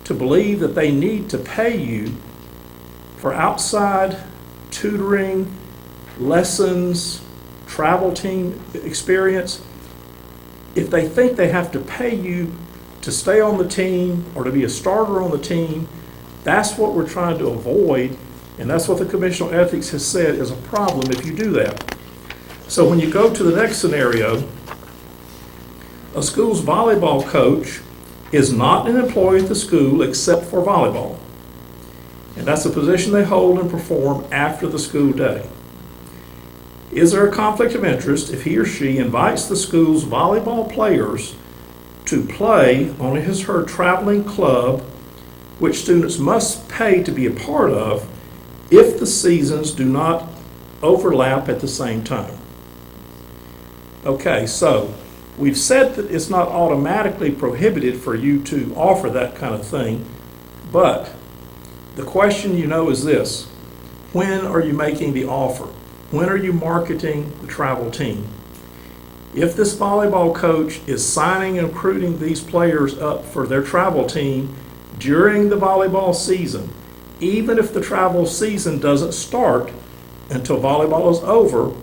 to believe that they need to pay you for outside tutoring, lessons, travel team experience. If they think they have to pay you to stay on the team or to be a starter on the team, that's what we're trying to avoid, and that's what the Commission on Ethics has said is a problem if you do that. So when you go to the next scenario, a school's volleyball coach is not an employee at the school except for volleyball. And that's a position they hold and perform after the school day. Is there a conflict of interest if he or she invites the school's volleyball players to play on his or her traveling club, which students must pay to be a part of, if the seasons do not overlap at the same time? Okay, so we've said that it's not automatically prohibited for you to offer that kind of thing, but the question is this: when are you making the offer? When are you marketing the travel team? If this volleyball coach is signing and recruiting these players up for their travel team during the volleyball season, even if the travel season doesn't start until volleyball is over,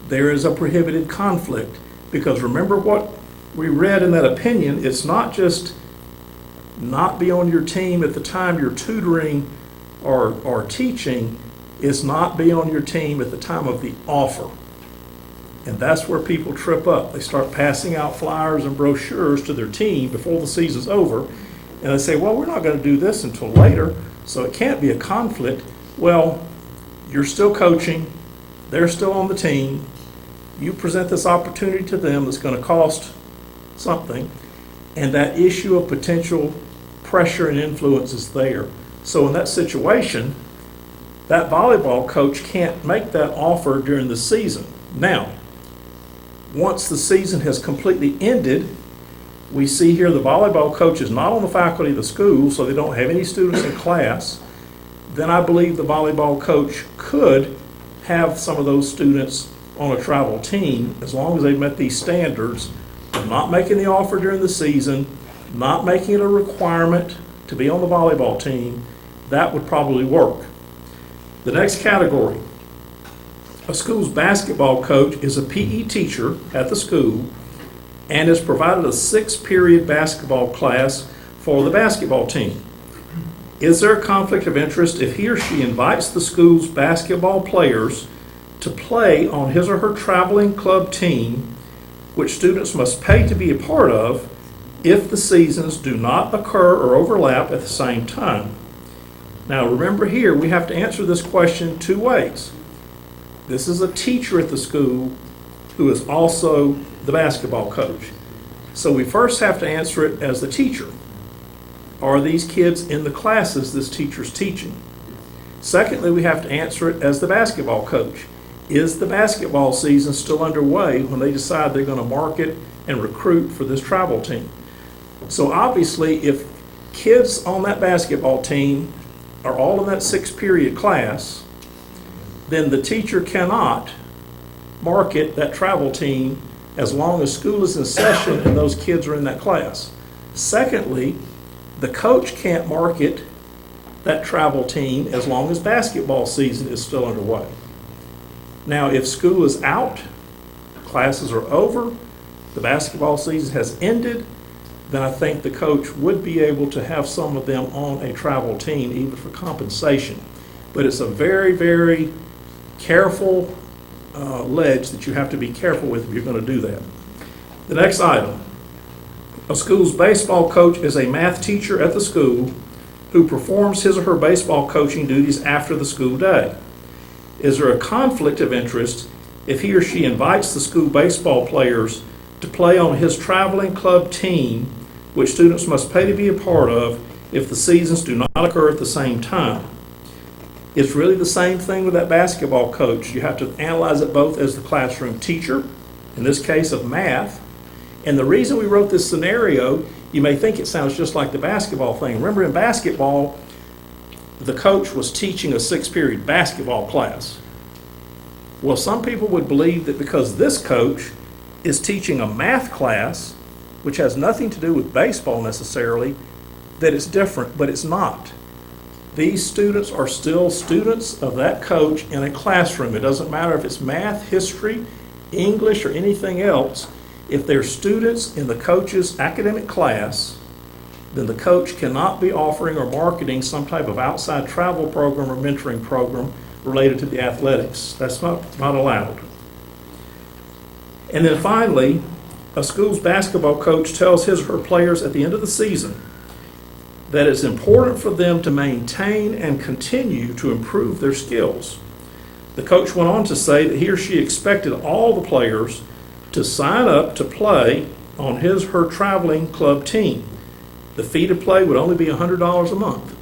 there is a prohibited conflict. Because remember what we read in that opinion, it's not just not be on your team at the time you're tutoring or teaching, it's not be on your team at the time of the offer. And that's where people trip up. They start passing out flyers and brochures to their team before the season's over, and they say, well, we're not going to do this until later, so it can't be a conflict. Well, you're still coaching, they're still on the team, you present this opportunity to them that's going to cost something, and that issue of potential pressure and influence is there. So in that situation, that volleyball coach can't make that offer during the season. Now, once the season has completely ended, we see here the volleyball coach is not on the faculty of the school, so they don't have any students in class. Then I believe the volleyball coach could have some of those students on a travel team as long as they've met these standards of not making the offer during the season, not making it a requirement to be on the volleyball team. That would probably work. The next category, a school's basketball coach is a PE teacher at the school and has provided a 6-period basketball class for the basketball team. Is there a conflict of interest if he or she invites the school's basketball players to play on his or her traveling club team, which students must pay to be a part of, if the seasons do not occur or overlap at the same time? Now remember here, we have to answer this question two ways. This is a teacher at the school who is also the basketball coach. So we first have to answer it as the teacher. Are these kids in the classes this teacher's teaching? Secondly, we have to answer it as the basketball coach. Is the basketball season still underway when they decide they're going to market and recruit for this travel team? So obviously, if kids on that basketball team are all in that 6-period class, then the teacher cannot market that travel team as long as school is in session and those kids are in that class. Secondly, the coach can't market that travel team as long as basketball season is still underway. Now, if school is out, classes are over, the basketball season has ended, then I think the coach would be able to have some of them on a travel team, even for compensation. But it's a very, very careful ledge that you have to be careful with if you're going to do that. The next item, a school's baseball coach is a math teacher at the school who performs his or her baseball coaching duties after the school day. Is there a conflict of interest if he or she invites the school baseball players to play on his traveling club team, which students must pay to be a part of, if the seasons do not occur at the same time? It's really the same thing with that basketball coach. You have to analyze it both as the classroom teacher in this case of math. And the reason we wrote this scenario, you may think it sounds just like the basketball thing. Remember in basketball, the coach was teaching a 6-period basketball class. Well, some people would believe that because this coach is teaching a math class, which has nothing to do with baseball necessarily, that it's different, but it's not. These students are still students of that coach in a classroom. It doesn't matter if it's math, history, English, or anything else. If they're students in the coach's academic class, then the coach cannot be offering or marketing some type of outside travel program or mentoring program related to the athletics. That's not allowed. And then finally, a school's basketball coach tells his or her players at the end of the season that it's important for them to maintain and continue to improve their skills. The coach went on to say that he or she expected all the players to sign up to play on his or her traveling club team. The fee to play would only be $100 a month.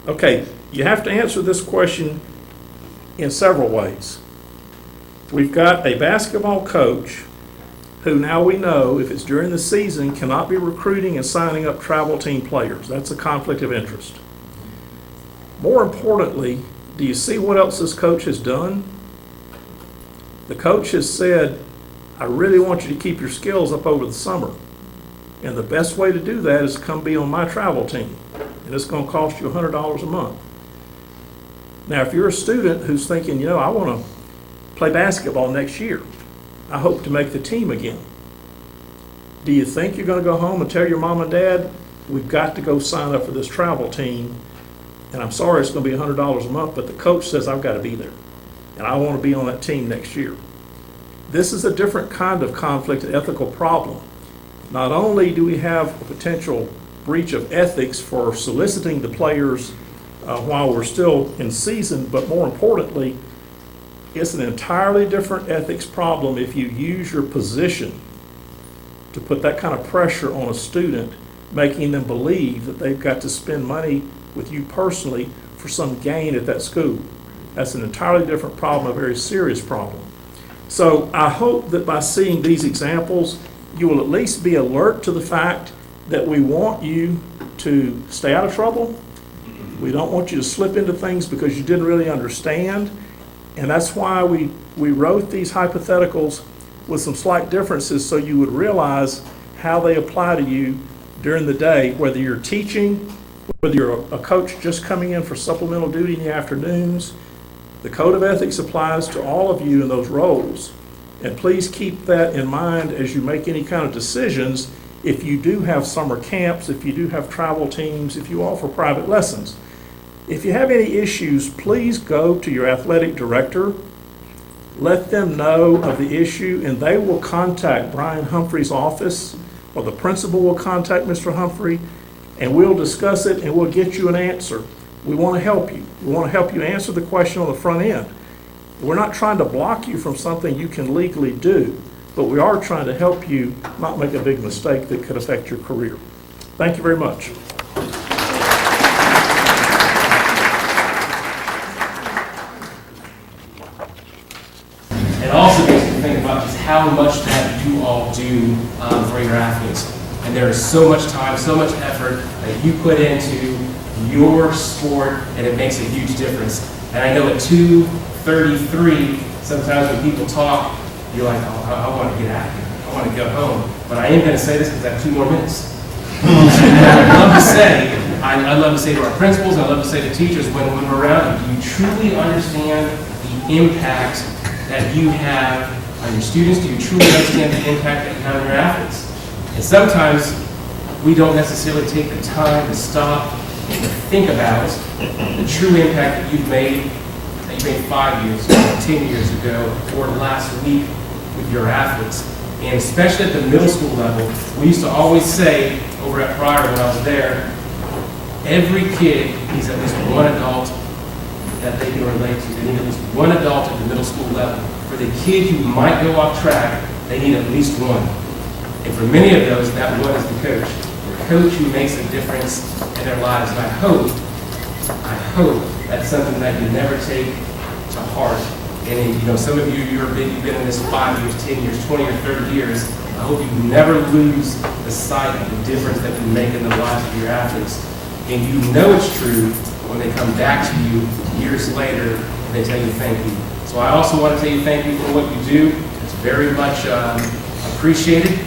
Okay, you have to answer this question in several ways. We've got a basketball coach who now we know, if it's during the season, cannot be recruiting and signing up travel team players. That's a conflict of interest. More importantly, do you see what else this coach has done? The coach has said, I really want you to keep your skills up over the summer. And the best way to do that is to come be on my travel team. And it's going to cost you $100 a month. Now, if you're a student who's thinking, you know, I want to play basketball next year, I hope to make the team again. Do you think you're going to go home and tell your mom and dad, we've got to go sign up for this travel team, and I'm sorry it's going to be $100 a month, but the coach says I've got to be there, and I want to be on that team next year? This is a different kind of conflict and ethical problem. Not only do we have a potential breach of ethics for soliciting the players while we're still in season, but more importantly, it's an entirely different ethics problem if you use your position to put that kind of pressure on a student, making them believe that they've got to spend money with you personally for some gain at that school. That's an entirely different problem, a very serious problem. So I hope that by seeing these examples, you will at least be alert to the fact that we want you to stay out of trouble. We don't want you to slip into things because you didn't really understand. And that's why we wrote these hypotheticals with some slight differences so you would realize how they apply to you during the day, whether you're teaching, whether you're a coach just coming in for supplemental duty in the afternoons. The code of ethics applies to all of you in those roles. And please keep that in mind as you make any kind of decisions if you do have summer camps, if you do have travel teams, if you offer private lessons. If you have any issues, please go to your athletic director. Let them know of the issue, and they will contact Brian Humphrey's office, or the principal will contact Mr. Humphrey, and we'll discuss it and we'll get you an answer. We want to help you. We want to help you answer the question on the front end. We're not trying to block you from something you can legally do, but we are trying to help you not make a big mistake that could affect your career. Thank you very much. It also makes me think about just how much that you all do for your athletes. And there is so much time, so much effort that you put into your sport, and it makes a huge difference. And I know at 2:33, sometimes when people talk, you're like, oh, I want to get out of here. I want to go home. But I am going to say this because I have 2 more minutes. I love to say to our principals, I love to say to teachers, when we're around you, do you truly understand the impact that you have on your students? Do you truly understand the impact that you have on your athletes? And sometimes we don't necessarily take the time to stop and to think about the true impact that you've made 5 years ago, 10 years ago, or last week with your athletes. And especially at the middle school level, we used to always say over at Pryor when I was there, every kid needs at least one adult that they can relate to. They need at least one adult at the middle school level. For the kid who might go off track, they need at least one. And for many of those, that one is the coach. The coach who makes a difference in their lives. And I hope that's something that you never take to heart And you know, some of you, you've been in this 5 years, 10 years, 20 or 30 years. I hope you never lose the sight of the difference that you make in the lives of your athletes. And you know it's true when they come back to you years later and they tell you thank you. So I also want to tell you thank you for what you do. It's very much appreciated.